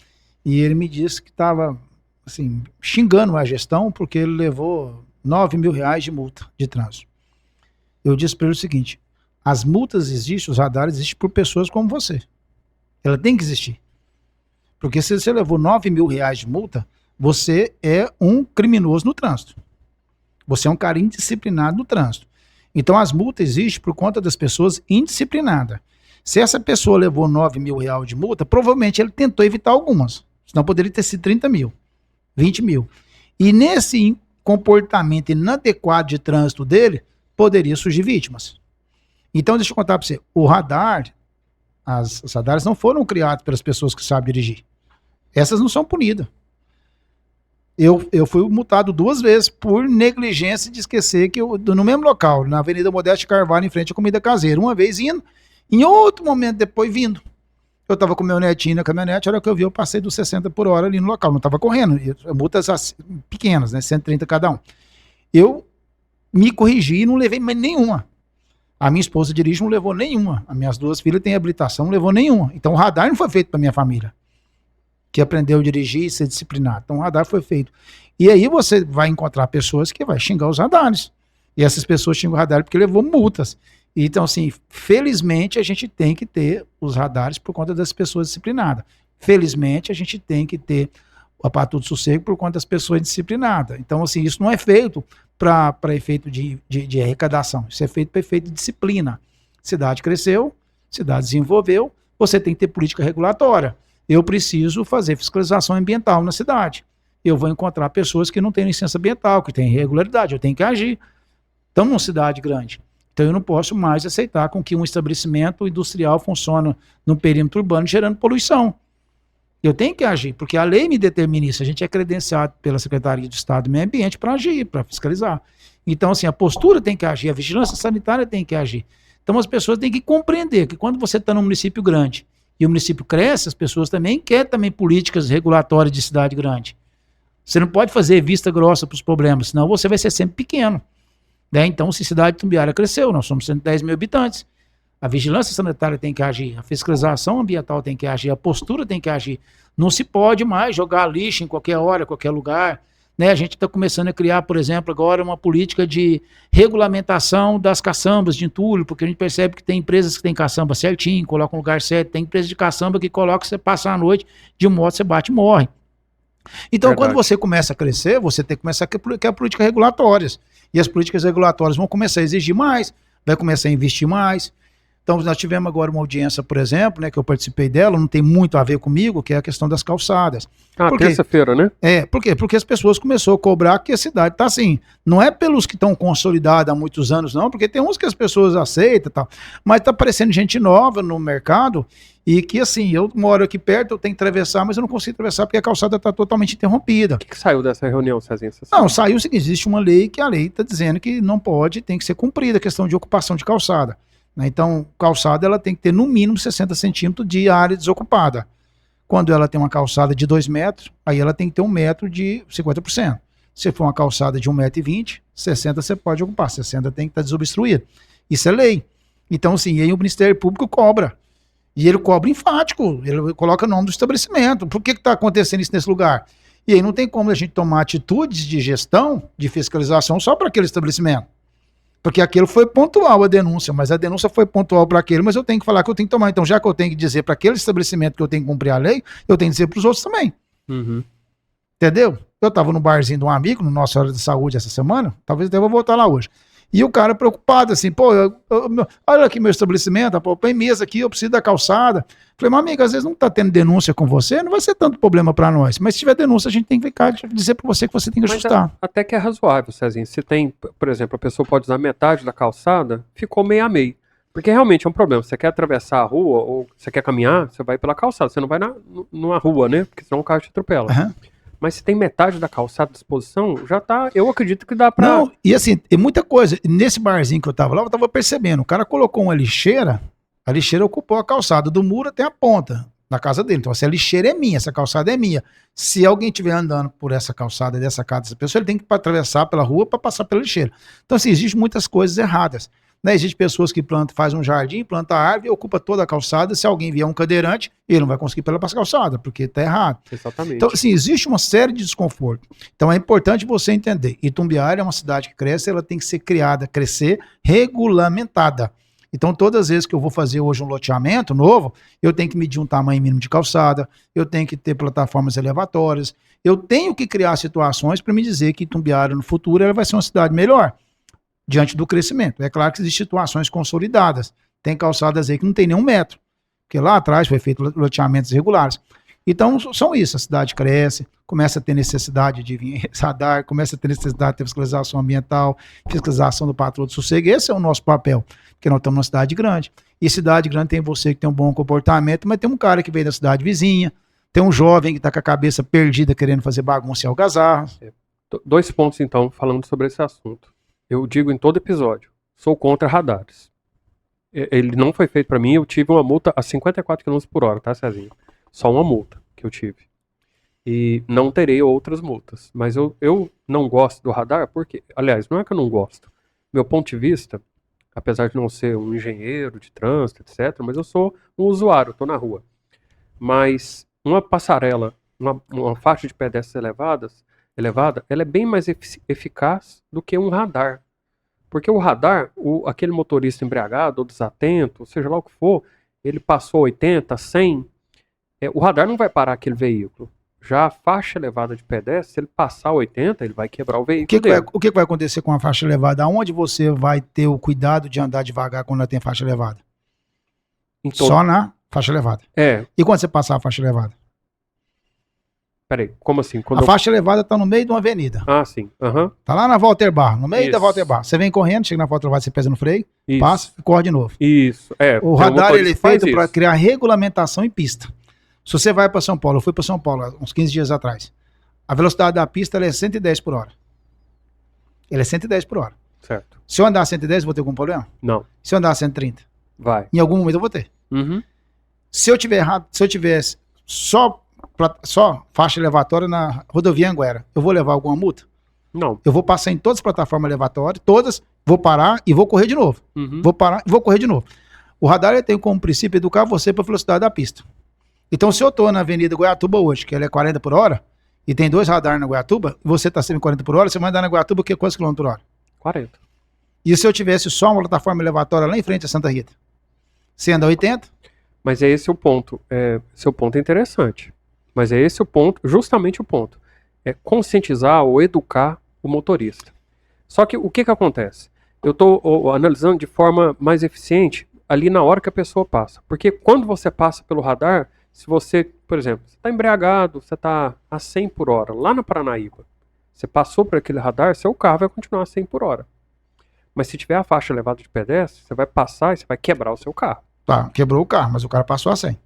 e ele me disse que estava assim, xingando a gestão porque ele levou R$9.000 de multa de trânsito. Eu disse para ele o seguinte: as multas existem, os radares existem por pessoas como você. Ela tem que existir. Porque se você levou R$9.000 de multa, você é um criminoso no trânsito. Você é um cara indisciplinado no trânsito. Então as multas existem por conta das pessoas indisciplinadas. Se essa pessoa levou R$9.000 de multa, provavelmente ele tentou evitar algumas. Senão poderia ter sido 30 mil, 20 mil. E nesse comportamento inadequado de trânsito dele, poderia surgir vítimas. Então deixa eu contar para você, o radar, os radares não foram criados pelas pessoas que sabem dirigir. Essas não são punidas. Eu fui multado 2 vezes por negligência de esquecer que no mesmo local, na Avenida Modeste Carvalho, em frente à comida caseira, uma vez indo, em outro momento depois vindo. Eu estava com meu netinho na caminhonete, a hora que eu vi, eu passei dos 60 por hora ali no local, não estava correndo, multas pequenas, né, 130 cada um. Eu me corrigi e não levei mais nenhuma. A minha esposa dirige, não levou nenhuma. As minhas 2 filhas têm habilitação, não levou nenhuma. Então o radar não foi feito para minha família, que aprendeu a dirigir e ser disciplinado. Então o radar foi feito. E aí você vai encontrar pessoas que vai xingar os radares. E essas pessoas xingam o radar porque levou multas. Então, assim, felizmente a gente tem que ter os radares por conta das pessoas disciplinadas. Felizmente a gente tem que ter a patrulha do sossego por conta das pessoas disciplinadas. Então, assim, isso não é feito para efeito de arrecadação. Isso é feito para efeito de disciplina. Cidade cresceu, cidade desenvolveu, você tem que ter política regulatória. Eu preciso fazer fiscalização ambiental na cidade. Eu vou encontrar pessoas que não têm licença ambiental, que têm irregularidade, eu tenho que agir. Estamos numa cidade grande. Então eu não posso mais aceitar com que um estabelecimento industrial funcione no perímetro urbano gerando poluição. Eu tenho que agir, porque a lei me determina isso. A gente é credenciado pela Secretaria de Estado do Meio Ambiente para agir, para fiscalizar. Então, assim, a postura tem que agir, a vigilância sanitária tem que agir. Então as pessoas têm que compreender que quando você está num município grande e o município cresce, as pessoas também querem políticas regulatórias de cidade grande. Você não pode fazer vista grossa para os problemas, senão você vai ser sempre pequeno. Né? Então, se a cidade de Itumbiara cresceu, nós somos 110 mil habitantes. A vigilância sanitária tem que agir, a fiscalização ambiental tem que agir, a postura tem que agir. Não se pode mais jogar lixo em qualquer hora, qualquer lugar. Né? A gente está começando a criar, por exemplo, agora uma política de regulamentação das caçambas de entulho, porque a gente percebe que tem empresas que têm caçamba certinho, colocam um lugar certo, tem empresa de caçamba que coloca, você passa a noite, de moto você bate e morre. Então, verdade, quando você começa a crescer, você tem que começar a criar políticas regulatórias. E as políticas regulatórias vão começar a exigir mais, vai começar a investir mais. Então, nós tivemos agora uma audiência, por exemplo, né, que eu participei dela, não tem muito a ver comigo, que é a questão das calçadas. Terça-feira, né? Por quê? Porque as pessoas começaram a cobrar que a cidade está assim. Não é pelos que estão consolidados há muitos anos, não, porque tem uns que as pessoas aceitam e tal, mas está aparecendo gente nova no mercado e que, assim, eu moro aqui perto, eu tenho que atravessar, mas eu não consigo atravessar porque a calçada está totalmente interrompida. O que saiu dessa reunião, Cezinha? Não, saiu o seguinte, existe uma lei que a lei está dizendo que não pode, tem que ser cumprida a questão de ocupação de calçada. Então, calçada ela tem que ter no mínimo 60 centímetros de área desocupada. Quando ela tem uma calçada de 2 metros, aí ela tem que ter 1 metro de 50%. Se for uma calçada de 1,20 m, 60 você pode ocupar, 60 tem que estar desobstruído. Isso é lei. Então, assim, aí o Ministério Público cobra. E ele cobra enfático, ele coloca o nome do estabelecimento. Por que está acontecendo isso nesse lugar? E aí não tem como a gente tomar atitudes de gestão, de fiscalização só para aquele estabelecimento. Porque aquilo foi pontual a denúncia, mas a denúncia foi pontual para aquele, mas eu tenho que falar que eu tenho que tomar. Então, já que eu tenho que dizer para aquele estabelecimento que eu tenho que cumprir a lei, eu tenho que dizer para os outros também. Uhum. Entendeu? Eu estava no barzinho de um amigo, no Nossa Hora de Saúde essa semana, talvez até vou voltar lá hoje. E o cara preocupado assim, pô, olha aqui meu estabelecimento, pô, põe mesa aqui, eu preciso da calçada. Falei, meu amigo, às vezes não está tendo denúncia com você, não vai ser tanto problema para nós. Mas se tiver denúncia, a gente tem que ficar, dizer para você que você tem que ajustar. Até que é razoável, Cezinho. Se tem, por exemplo, a pessoa pode usar metade da calçada, ficou meio a meio. Porque realmente é um problema. Você quer atravessar a rua ou você quer caminhar, você vai pela calçada. Você não vai numa rua, né? Porque senão o carro te atropela. Uhum. Mas se tem metade da calçada à disposição, já tá. Eu acredito que dá pra. Não, e assim, tem muita coisa. Nesse barzinho que eu tava lá, eu tava percebendo. O cara colocou uma lixeira, a lixeira ocupou a calçada do muro até a ponta da casa dele. Então, assim, a lixeira é minha, essa calçada é minha. Se alguém estiver andando por essa calçada dessa casa dessa pessoa, ele tem que atravessar pela rua para passar pela lixeira. Então, assim, existem muitas coisas erradas. Né? Existem pessoas que fazem um jardim, plantam árvore, ocupa toda a calçada. Se alguém vier um cadeirante, ele não vai conseguir pela calçada, porque está errado. Exatamente. Então, assim, existe uma série de desconforto. Então, é importante você entender. Itumbiara é uma cidade que cresce, ela tem que ser criada, crescer, regulamentada. Então, todas as vezes que eu vou fazer hoje um loteamento novo, eu tenho que medir um tamanho mínimo de calçada, eu tenho que ter plataformas elevatórias, eu tenho que criar situações para me dizer que Itumbiara, no futuro, ela vai ser uma cidade melhor, diante do crescimento. É claro que existem situações consolidadas. Tem calçadas aí que não tem nem 1 metro, porque lá atrás foi feito loteamentos irregulares. Então, são isso, a cidade cresce, começa a ter necessidade de vir radar, começa a ter necessidade de ter fiscalização ambiental, fiscalização do patrulho de sossego. Esse é o nosso papel, porque nós estamos numa cidade grande. E cidade grande tem você que tem um bom comportamento, mas tem um cara que veio da cidade vizinha, tem um jovem que está com a cabeça perdida querendo fazer bagunça e algazarra. 2 pontos, então, falando sobre esse assunto. Eu digo em todo episódio, sou contra radares. Ele não foi feito para mim, eu tive uma multa a 54 km por hora, tá, Cezinho? Só uma multa que eu tive. E não terei outras multas. Mas eu não gosto do radar porque, aliás, não é que eu não gosto. Meu ponto de vista, apesar de não ser um engenheiro de trânsito, etc., mas eu sou um usuário, estou na rua. Mas uma passarela, uma faixa de pedestres elevada, ela é bem mais eficaz do que um radar. Porque o radar, aquele motorista embriagado ou desatento, seja lá o que for, ele passou 80, 100, o radar não vai parar aquele veículo. Já a faixa elevada de pedestre, se ele passar 80, ele vai quebrar o veículo dele. O que vai acontecer com a faixa elevada? Aonde você vai ter o cuidado de andar devagar quando ela tem faixa elevada? Só na faixa elevada. E quando você passar a faixa elevada? Peraí, como assim? A faixa elevada está no meio de uma avenida. Ah, sim. Uhum. Tá lá na Walter Bar, no meio da Walter Bar. Você vem correndo, chega na Walter Bar, você pesa no freio, passa e corre de novo. Isso. O radar ele é feito para criar regulamentação em pista. Se você vai para São Paulo, eu fui para São Paulo uns 15 dias atrás. A velocidade da pista ela é 110 por hora. Ele é 110 por hora. Certo. Se eu andar 110, eu vou ter algum problema? Não. Se eu andar 130? Vai. Em algum momento eu vou ter. Uhum. Se eu tiver errado, se eu tivesse só faixa elevatória na rodovia Anguera, eu vou levar alguma multa? Não. Eu vou passar em todas as plataformas elevatórias, todas, vou parar e vou correr de novo. Uhum. Vou parar e vou correr de novo. O radar ele tem como princípio educar você para a velocidade da pista. Então, se eu estou na Avenida Goiatuba hoje, que ela é 40 por hora, e tem 2 radares na Goiatuba, e você está sempre 40 por hora, você vai andar na Goiatuba que é quantos quilômetros por hora? 40. E se eu tivesse só uma plataforma elevatória lá em frente a Santa Rita? Você anda 80? Mas é esse o ponto. Seu ponto é interessante. Mas é esse o ponto, justamente o ponto. É conscientizar ou educar o motorista. Só que o que acontece? Eu estou analisando de forma mais eficiente ali na hora que a pessoa passa. Porque quando você passa pelo radar, se você, por exemplo, você está embriagado, você está a 100 por hora, lá na Paranaíba, você passou por aquele radar, seu carro vai continuar a 100 por hora. Mas se tiver a faixa elevada de pedestre, você vai passar e você vai quebrar o seu carro. Tá, quebrou o carro, mas o cara passou a 100.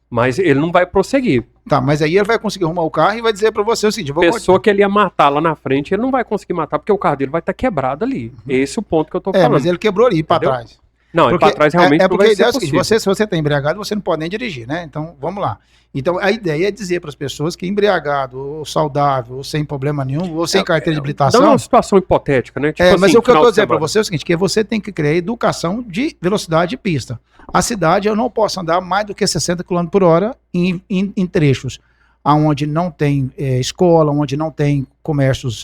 Mas ele não vai prosseguir. Tá, mas aí ele vai conseguir arrumar o carro e vai dizer pra você o seguinte... Pessoa que ele ia matar lá na frente, ele não vai conseguir matar, porque o carro dele vai estar quebrado ali. Esse é o ponto que eu tô falando. Mas ele quebrou ali, pra trás. Não, porque, pra trás realmente não vai ser possível. Se você está embriagado, você não pode nem dirigir, né? Então, vamos lá. Então, a ideia é dizer para as pessoas que embriagado, ou saudável, ou sem problema nenhum, ou sem carteira de habilitação... Dá uma situação hipotética, né? Tipo mas o que eu estou dizendo para você é o seguinte, que você tem que criar educação de velocidade de pista. A cidade, eu não posso andar mais do que 60 km por hora em trechos. onde não tem escola, onde não tem comércios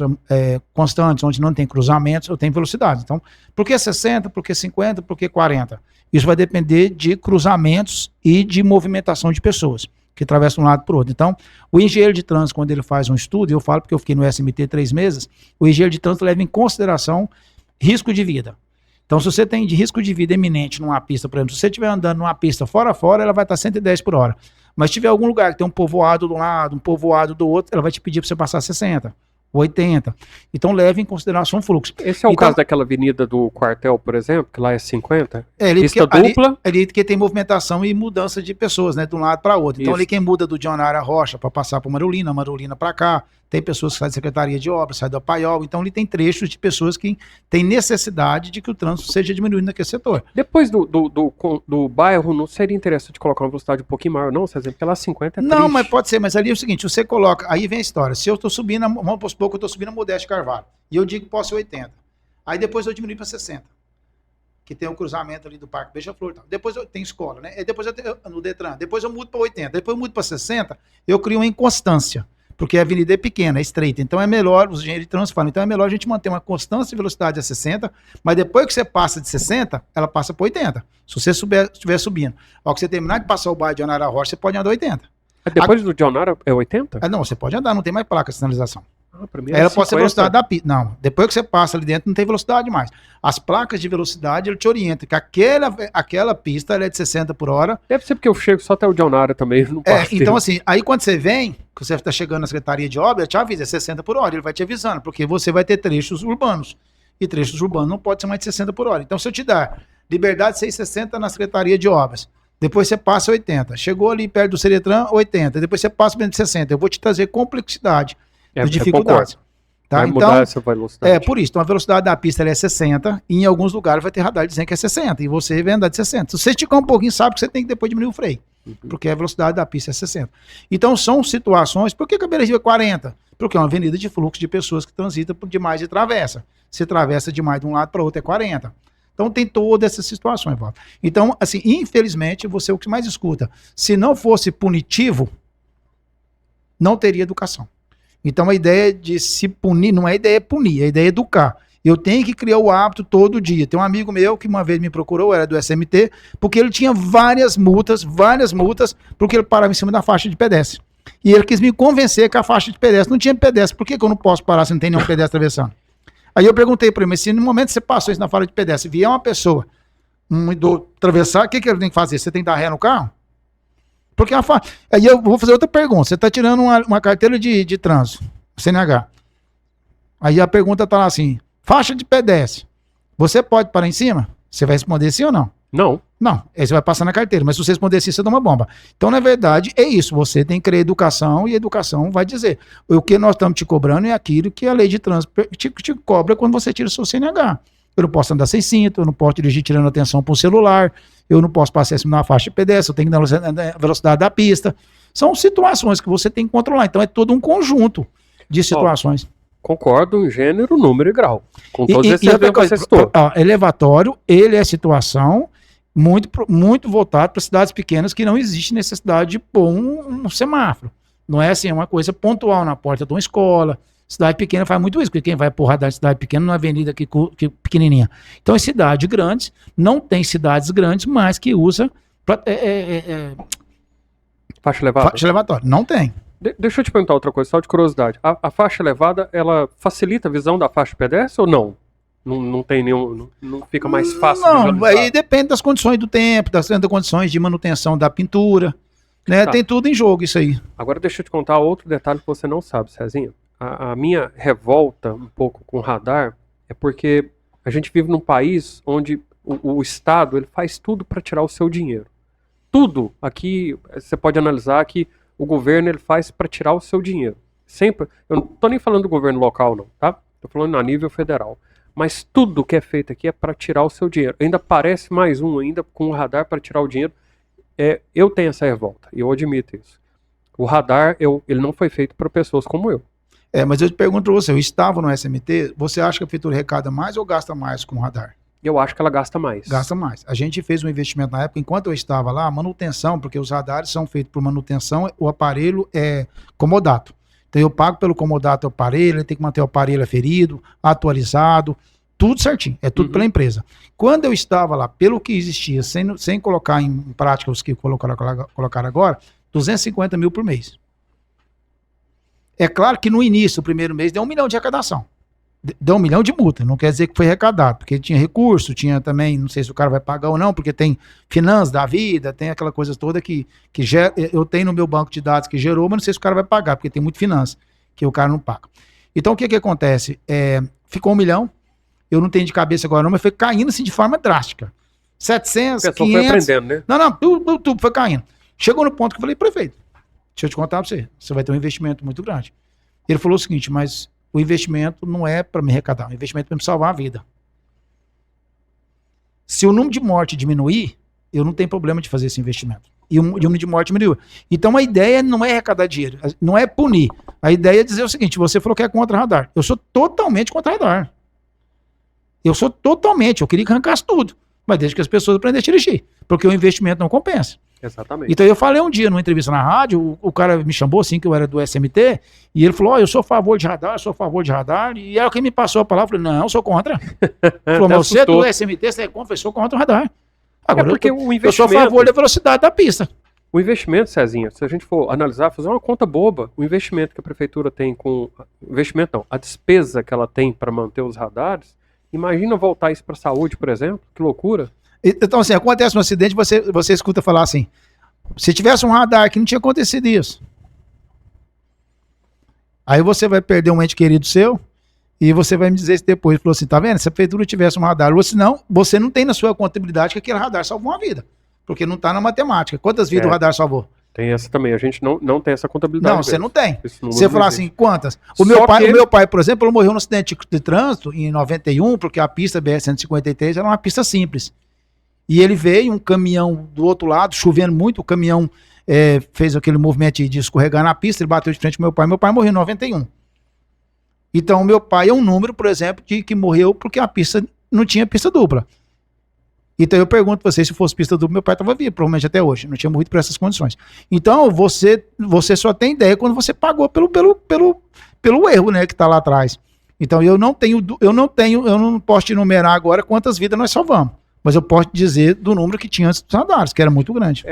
constantes, onde não tem cruzamentos, eu tenho velocidade. Então, por que 60, por que 50, por que 40? Isso vai depender de cruzamentos e de movimentação de pessoas que atravessam de um lado para o outro. Então, o engenheiro de trânsito, quando ele faz um estudo, eu falo porque eu fiquei no SMT 3 meses, o engenheiro de trânsito leva em consideração risco de vida. Então, se você tem de risco de vida eminente numa pista, por exemplo, se você estiver andando numa pista fora a fora, ela vai estar 110 por hora. Mas se tiver algum lugar que tem um povoado de um lado, um povoado do outro, ela vai te pedir para você passar 60, 80. Então, leve em consideração o fluxo. Esse é o caso daquela avenida do quartel, por exemplo, que lá é 50? Pista dupla? Ali que tem movimentação e mudança de pessoas, né, de um lado para outro. Então, ali quem muda do Dionara Rocha para passar para Marolina para cá, tem pessoas que saem da Secretaria de Obras, saem do Paiol, então ali tem trechos de pessoas que têm necessidade de que o trânsito seja diminuído naquele setor. Depois do bairro, não seria interessante colocar uma velocidade um pouquinho maior, não, Cezinha? Porque lá 50 é triste. Não, mas pode ser, mas ali é o seguinte, você coloca, aí vem a história, se eu estou subindo, vamos supor que eu estou subindo a Modeste Carvalho, e eu digo que posso 80, aí depois eu diminuo para 60, que tem o cruzamento ali do Parque Beija-Flor e tal, depois eu tenho escola, né, e depois eu tenho no Detran, depois eu mudo para 80, depois eu mudo para 60, eu crio uma inconstância. Porque a avenida é pequena, é estreita. Então é melhor, os engenheiros de trânsito falam, então é melhor a gente manter uma constância de velocidade a 60, mas depois que você passa de 60, ela passa para 80. Se você estiver subindo. Ao que você terminar de passar o bairro de Dionara Rocha, você pode andar 80. Depois do Dionara é 80? Não, você pode andar, não tem mais placa de sinalização. Ela pode ser velocidade da pista. Não, depois que você passa ali dentro, não tem velocidade mais. As placas de velocidade, ele te orienta que aquela pista ela é de 60 por hora. Deve ser porque eu chego só até o Dionara também. Não então assim, aí quando você vem, que você está chegando na Secretaria de Obras, ele te avisa, é 60 por hora, ele vai te avisando, porque você vai ter trechos urbanos. E trechos urbanos não pode ser mais de 60 por hora. Então se eu te dar liberdade de 660 na Secretaria de Obras, depois você passa 80, chegou ali perto do Seretran, 80, depois você passa de 60, eu vou te trazer complexidade. Dificuldades. Tá? Vai mudar essa velocidade. Por isso. Então a velocidade da pista é 60 e em alguns lugares vai ter radar dizendo que é 60 e você vai andar de 60. Se você esticar um pouquinho, sabe que você tem que depois diminuir o freio, porque a velocidade da pista é 60. Então são situações, por que a Beira-Rio é 40? Porque é uma avenida de fluxo de pessoas que transitam por demais e atravessa. Se atravessa demais de um lado para o outro é 40. Então tem todas essas situações, Paulo. Então, assim, infelizmente, você é o que mais escuta. Se não fosse punitivo, não teria educação. Então a ideia de se punir, não é a ideia punir, a ideia é educar. Eu tenho que criar o hábito todo dia. Tem um amigo meu que uma vez me procurou, era do SMT, porque ele tinha várias multas, porque ele parava em cima da faixa de pedestre. E ele quis me convencer que a faixa de pedestre não tinha pedestre. Por que eu não posso parar se não tem nenhum pedestre atravessando? Aí eu perguntei para ele, mas se no momento que você passou isso na faixa de pedestre, vier uma pessoa, um idoso, atravessar, o que ele tem que fazer? Você tem que dar ré no carro? Porque aí eu vou fazer outra pergunta. Você está tirando uma carteira de trânsito, CNH. Aí a pergunta está lá assim, faixa de pedestre, você pode parar em cima? Você vai responder sim ou não? Não. Não, aí você vai passar na carteira, mas se você responder sim, você dá uma bomba. Então, na verdade, é isso, você tem que criar educação e a educação vai dizer. O que nós estamos te cobrando é aquilo que a lei de trânsito te cobra quando você tira o seu CNH. Eu não posso andar sem cinto, eu não posso dirigir tirando atenção para o celular, eu não posso passar acima na faixa de pedestre, eu tenho que dar na velocidade da pista. São situações que você tem que controlar. Então é todo um conjunto de situações. Concordo em gênero, número e grau. Com todos esses exemplos que você citou. Elevatório, ele é situação muito voltado para cidades pequenas que não existe necessidade de pôr um semáforo. Não é assim, é uma coisa pontual na porta de uma escola. Cidade pequena faz muito isso, porque quem vai por radar de cidade pequena numa avenida que pequenininha. Então, em cidades grandes, não tem cidades grandes, mas que usa faixa elevada? Faixa elevatória. Não tem. Deixa eu te perguntar outra coisa, só de curiosidade. A faixa elevada, ela facilita a visão da faixa pedestre ou não? Não tem nenhum. Não fica mais fácil visualizar? Não, aí depende das condições do tempo, das condições de manutenção da pintura. Né? Tá. Tem tudo em jogo isso aí. Agora deixa eu te contar outro detalhe que você não sabe, Cezinha. A minha revolta um pouco com o radar é porque a gente vive num país onde o Estado ele faz tudo para tirar o seu dinheiro. Tudo aqui, você pode analisar que o governo ele faz para tirar o seu dinheiro. Sempre, eu não estou nem falando do governo local não, tá? Estou falando a nível federal. Mas tudo que é feito aqui é para tirar o seu dinheiro. Ainda parece mais um ainda com o radar para tirar o dinheiro. Eu tenho essa revolta, e eu admito isso. O radar, ele não foi feito para pessoas como eu. Mas eu te pergunto para você, eu estava no SMT, você acha que a prefeitura arrecada mais ou gasta mais com o radar? Eu acho que ela gasta mais. Gasta mais. A gente fez um investimento na época, enquanto eu estava lá, manutenção, porque os radares são feitos por manutenção, o aparelho é comodato. Então eu pago pelo comodato do aparelho, ele tem que manter o aparelho aferido, atualizado, tudo certinho, é tudo pela empresa. Quando eu estava lá, pelo que existia, sem colocar em prática os que colocaram agora, 250 mil por mês. É claro que no início, o primeiro mês, deu 1 milhão de arrecadação. Deu 1 milhão de multa, não quer dizer que foi arrecadado, porque tinha recurso, tinha também, não sei se o cara vai pagar ou não, porque tem finanças da vida, tem aquela coisa toda que eu tenho no meu banco de dados que gerou, mas não sei se o cara vai pagar, porque tem muito finanças que o cara não paga. Então o que acontece? Ficou 1 milhão, eu não tenho de cabeça agora não, mas foi caindo assim de forma drástica. 700, 500... foi aprendendo, né? Não, tudo foi caindo. Chegou no ponto que eu falei, prefeito, deixa eu te contar pra você vai ter um investimento muito grande. Ele falou o seguinte, mas o investimento não é para me arrecadar, o investimento é para me salvar a vida. Se o número de morte diminuir, eu não tenho problema de fazer esse investimento. E o número de morte diminuiu. Então a ideia não é arrecadar dinheiro, não é punir. A ideia é dizer o seguinte, você falou que é contra radar. Eu sou totalmente contra radar. Eu queria que arrancasse tudo. Mas desde que as pessoas aprendessem a dirigir. Porque o investimento não compensa. Exatamente. Então eu falei um dia numa entrevista na rádio, o cara me chamou assim, que eu era do SMT, e ele falou, eu sou a favor de radar, e é o que me passou a palavra, eu falei, não, eu sou contra. Ele falou, mas você é do SMT, você é contra? Eu falei, sou contra o radar. Agora, porque eu sou a favor da velocidade da pista. O investimento, Cezinha, se a gente for analisar, fazer uma conta boba, o investimento que a prefeitura tem a despesa que ela tem para manter os radares, imagina voltar isso para a saúde, por exemplo, que loucura. Então, assim, acontece um acidente, você escuta falar assim, se tivesse um radar aqui, não tinha acontecido isso. Aí você vai perder um ente querido seu, e você vai me dizer isso depois. Ele falou assim, tá vendo? Se a prefeitura tivesse um radar, ou senão, você não tem na sua contabilidade que aquele radar salvou uma vida. Porque não tá na matemática. Quantas vidas o radar salvou? Tem essa também, a gente não tem essa contabilidade. Não, você não tem. Você falar assim, quantas? O meu pai, por exemplo, ele morreu num acidente de trânsito em 91, porque a pista BR-153 era uma pista simples. E ele veio, um caminhão do outro lado, chovendo muito, o caminhão fez aquele movimento de escorregar na pista, ele bateu de frente com meu pai morreu em 91. Então, meu pai é um número, por exemplo, que morreu porque a pista não tinha pista dupla. Então, eu pergunto pra vocês, se fosse pista dupla, meu pai estava vivo, provavelmente até hoje, não tinha morrido por essas condições. Então, você só tem ideia quando você pagou pelo erro, né, que está lá atrás. Então, eu não posso te enumerar agora quantas vidas nós salvamos. Mas eu posso dizer do número que tinha antes dos radares, que era muito grande.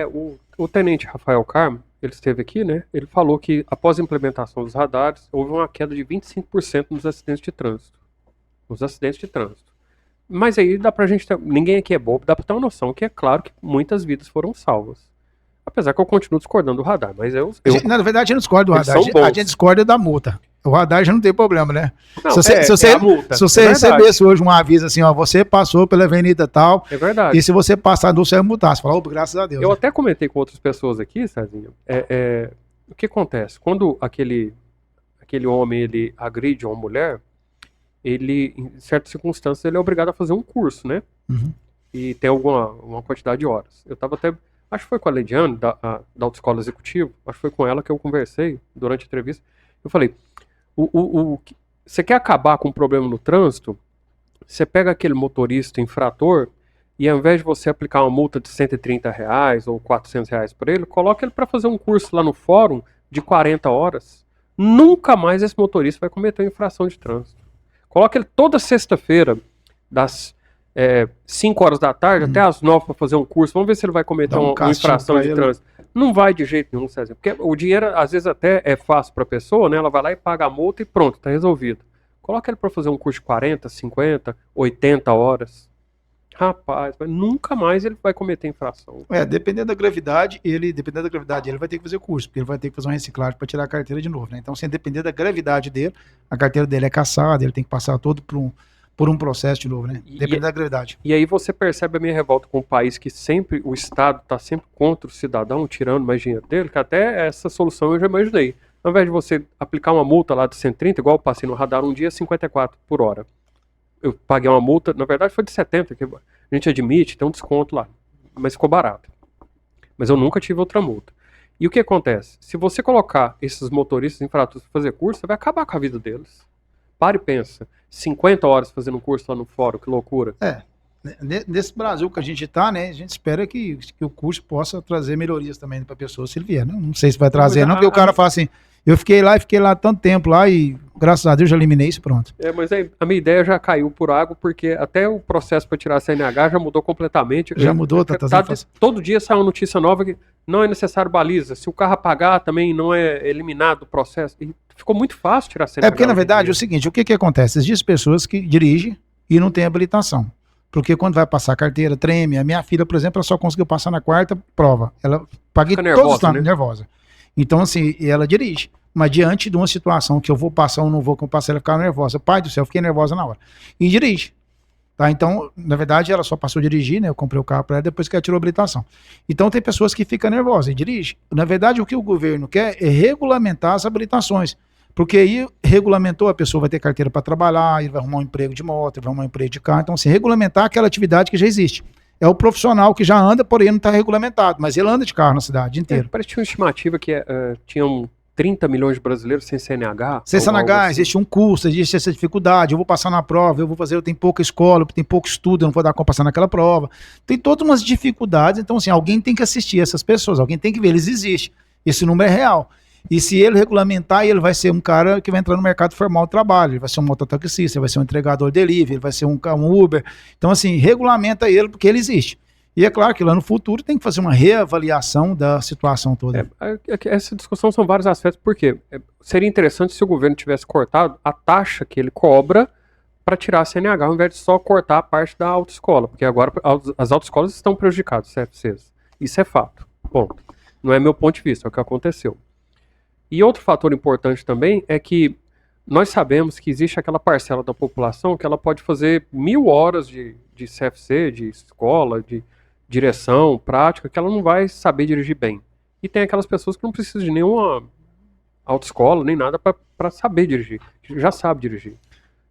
O tenente Rafael Carmo, ele esteve aqui, né? Ele falou que após a implementação dos radares, houve uma queda de 25% nos acidentes de trânsito. Mas aí dá pra gente ter, ninguém aqui é bobo, dá pra ter uma noção que é claro que muitas vidas foram salvas. Apesar que eu continuo discordando do radar, mas na verdade, a gente não discorda do radar, a gente discorda da multa. O radar já não tem problema, né? Não, se você recebesse hoje um aviso assim, ó, você passou pela avenida tal, é verdade. E se você passar, não serve multar. Você fala, graças a Deus. Eu até comentei com outras pessoas aqui, Cezinha, o que acontece? Quando aquele homem, ele agride uma mulher, ele, em certas circunstâncias, ele é obrigado a fazer um curso, né? Uhum. E tem uma quantidade de horas. Eu tava até, acho que foi com a Leidiane, da Autoescola Executiva, acho que foi com ela que eu conversei durante a entrevista. Eu falei, você quer acabar com um problema no trânsito? Você pega aquele motorista infrator e ao invés de você aplicar uma multa de R$130 ou R$400 por ele, coloca ele para fazer um curso lá no fórum de 40 horas. Nunca mais esse motorista vai cometer uma infração de trânsito. Coloca ele toda sexta-feira, das 5 horas da tarde até as 9 para fazer um curso. Vamos ver se ele vai cometer uma infração de trânsito. Não vai de jeito nenhum, Cezinha. Porque o dinheiro, às vezes, até é fácil para a pessoa, né? Ela vai lá e paga a multa e pronto, está resolvido. Coloca ele para fazer um curso de 40, 50, 80 horas. Rapaz, mas nunca mais ele vai cometer infração. Dependendo da gravidade, ele vai ter que fazer curso, porque ele vai ter que fazer uma reciclagem para tirar a carteira de novo, né? Então, sem depender da gravidade dele, a carteira dele é cassada, ele tem que passar todo por um processo de novo, né? Depende da gravidade. E aí você percebe a minha revolta com o país que sempre, o Estado está sempre contra o cidadão, tirando mais dinheiro dele, que até essa solução eu já imaginei. Ao invés de você aplicar uma multa lá de 130, igual eu passei no radar um dia, 54 por hora. Eu paguei uma multa, na verdade foi de 70, que a gente admite, tem um desconto lá, mas ficou barato. Mas eu nunca tive outra multa. E o que acontece? Se você colocar esses motoristas infratores para fazer curso, você vai acabar com a vida deles. Para e pensa, 50 horas fazendo um curso lá no fórum, que loucura. nesse Brasil que a gente está, né, a gente espera que o curso possa trazer melhorias também para a pessoa se ele vier, né? Não sei se vai trazer, não, porque o cara fala assim, eu fiquei lá tanto tempo lá e graças a Deus já eliminei isso, pronto. Mas aí, a minha ideia já caiu por água, porque até o processo para tirar a CNH já mudou completamente. Já mudou, todo dia sai uma notícia nova que não é necessário baliza. Se o carro apagar, também não é eliminado o processo. E ficou muito fácil tirar a CNH. É porque, na verdade, é o seguinte, o que acontece? Existem pessoas que dirigem e não têm habilitação. Porque quando vai passar a carteira, treme. A minha filha, por exemplo, ela só conseguiu passar na quarta prova. Ela paguei todos os trâmites, nervosa. Então, assim, ela dirige. Mas diante de uma situação que eu vou passar ou não vou, que eu passar, ela ficar nervosa. Pai do céu, eu fiquei nervosa na hora. E dirige. Tá? Então, na verdade, ela só passou a dirigir, né? Eu comprei o carro para ela depois que ela tirou a habilitação. Então, tem pessoas que ficam nervosas e dirigem. Na verdade, o que o governo quer é regulamentar as habilitações. Porque aí regulamentou, a pessoa vai ter carteira para trabalhar, ele vai arrumar um emprego de moto, ele vai arrumar um emprego de carro. Então, assim, regulamentar aquela atividade que já existe. É o profissional que já anda, porém não está regulamentado, mas ele anda de carro na cidade inteira. Parece que tinha uma estimativa que tinham 30 milhões de brasileiros sem CNH. Sem CNH, assim. Existe um custo, existe essa dificuldade, eu vou passar na prova, eu tenho pouca escola, tem pouco estudo, eu não vou dar conta passar naquela prova. Tem todas umas dificuldades, então assim, alguém tem que assistir essas pessoas, alguém tem que ver, eles existem. Esse número é real. E se ele regulamentar, ele vai ser um cara que vai entrar no mercado formal de trabalho, ele vai ser um mototaxista, ele vai ser um entregador delivery, ele vai ser um Uber. Então assim, regulamenta ele porque ele existe. E é claro que lá no futuro tem que fazer uma reavaliação da situação toda. Essa discussão são vários aspectos, porque seria interessante se o governo tivesse cortado a taxa que ele cobra para tirar a CNH, ao invés de só cortar a parte da autoescola, porque agora as autoescolas estão prejudicadas, os CFCs. Isso é fato, ponto. Não é meu ponto de vista, é o que aconteceu. E outro fator importante também é que nós sabemos que existe aquela parcela da população que ela pode fazer 1000 horas de CFC, de escola, de direção, prática, que ela não vai saber dirigir bem. E tem aquelas pessoas que não precisam de nenhuma autoescola, nem nada para saber dirigir, já sabe dirigir.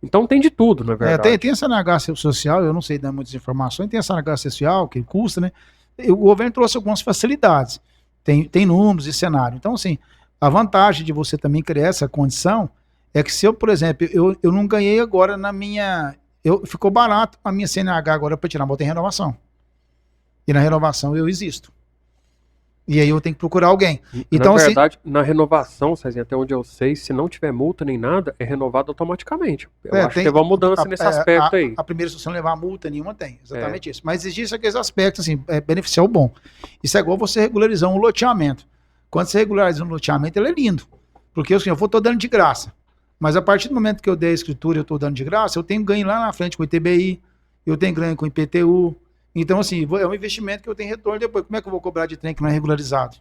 Então tem de tudo, na verdade. Tem essa CNH social, eu não sei dar muitas informações, tem essa CNH social, que custa, né? O governo trouxe algumas facilidades, tem números e cenário. Então, assim, a vantagem de você também criar essa condição é que se eu, por exemplo, eu não ganhei agora na minha... ficou barato a minha CNH agora para tirar, mas eu tenho renovação. E na renovação eu existo. E aí eu tenho que procurar alguém. Então, na verdade, assim, na renovação, Cezinha, até onde eu sei, se não tiver multa nem nada, é renovado automaticamente. Eu acho que teve uma mudança nesse aspecto aí. A primeira, se você não levar multa nenhuma, tem. Exatamente isso. Mas existe aqueles aspectos, assim, beneficiar o bom. Isso é igual você regularizar um loteamento. Quando você regulariza um loteamento, ele é lindo. Porque assim, eu estou dando de graça. Mas a partir do momento que eu dei a escritura e eu estou dando de graça, eu tenho ganho lá na frente com o ITBI, eu tenho ganho com o IPTU. Então, assim, é um investimento que eu tenho retorno depois. Como é que eu vou cobrar de trem que não é regularizado?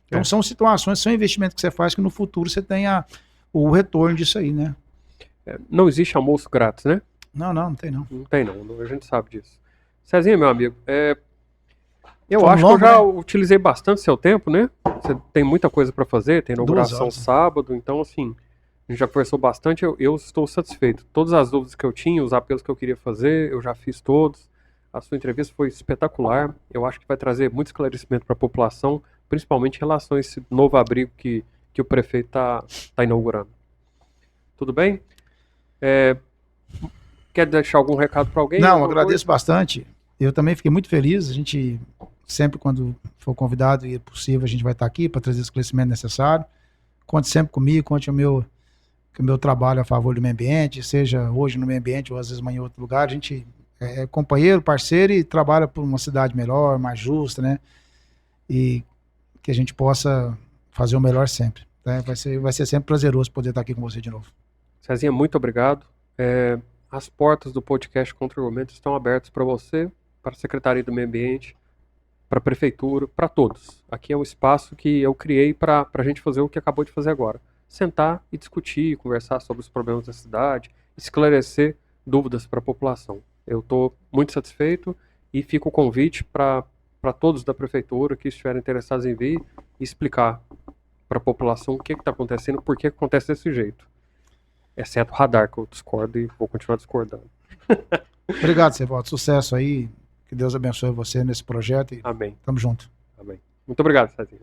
Então, são situações, são investimentos que você faz que no futuro você tenha o retorno disso aí, né? Não existe almoço grátis, né? Não tem não. Não tem não, a gente sabe disso. Cezinha, meu amigo, eu acho que eu já utilizei bastante seu tempo, né? Você tem muita coisa para fazer, tem inauguração sábado, então assim, a gente já conversou bastante, eu estou satisfeito. Todas as dúvidas que eu tinha, os apelos que eu queria fazer, eu já fiz todos. A sua entrevista foi espetacular, eu acho que vai trazer muito esclarecimento para a população, principalmente em relação a esse novo abrigo que o prefeito está inaugurando. Tudo bem? Quer deixar algum recado para alguém? Não, agradeço bastante. Eu também fiquei muito feliz. A gente, sempre quando for convidado e é possível, a gente vai estar aqui para trazer o esclarecimento necessário. Conte sempre comigo, conte o meu trabalho a favor do meio ambiente, seja hoje no meio ambiente ou às vezes amanhã em outro lugar. A gente é companheiro, parceiro e trabalha por uma cidade melhor, mais justa, né? E que a gente possa fazer o melhor sempre. Né? Vai ser sempre prazeroso poder estar aqui com você de novo. Cezinha, muito obrigado. As portas do podcast Contra o Argumento estão abertas para você, para a Secretaria do Meio Ambiente, para a Prefeitura, para todos. Aqui é o espaço que eu criei para a gente fazer o que acabou de fazer agora. Sentar e discutir, conversar sobre os problemas da cidade, esclarecer dúvidas para a população. Eu estou muito satisfeito e fica o convite para todos da Prefeitura que estiverem interessados em vir e explicar para a população o que está acontecendo, por que acontece desse jeito. Exceto o radar, que eu discordo e vou continuar discordando. Obrigado, Sevaldo. Sucesso aí. Que Deus abençoe você nesse projeto. E amém. Tamo junto. Amém. Muito obrigado, Cezinha.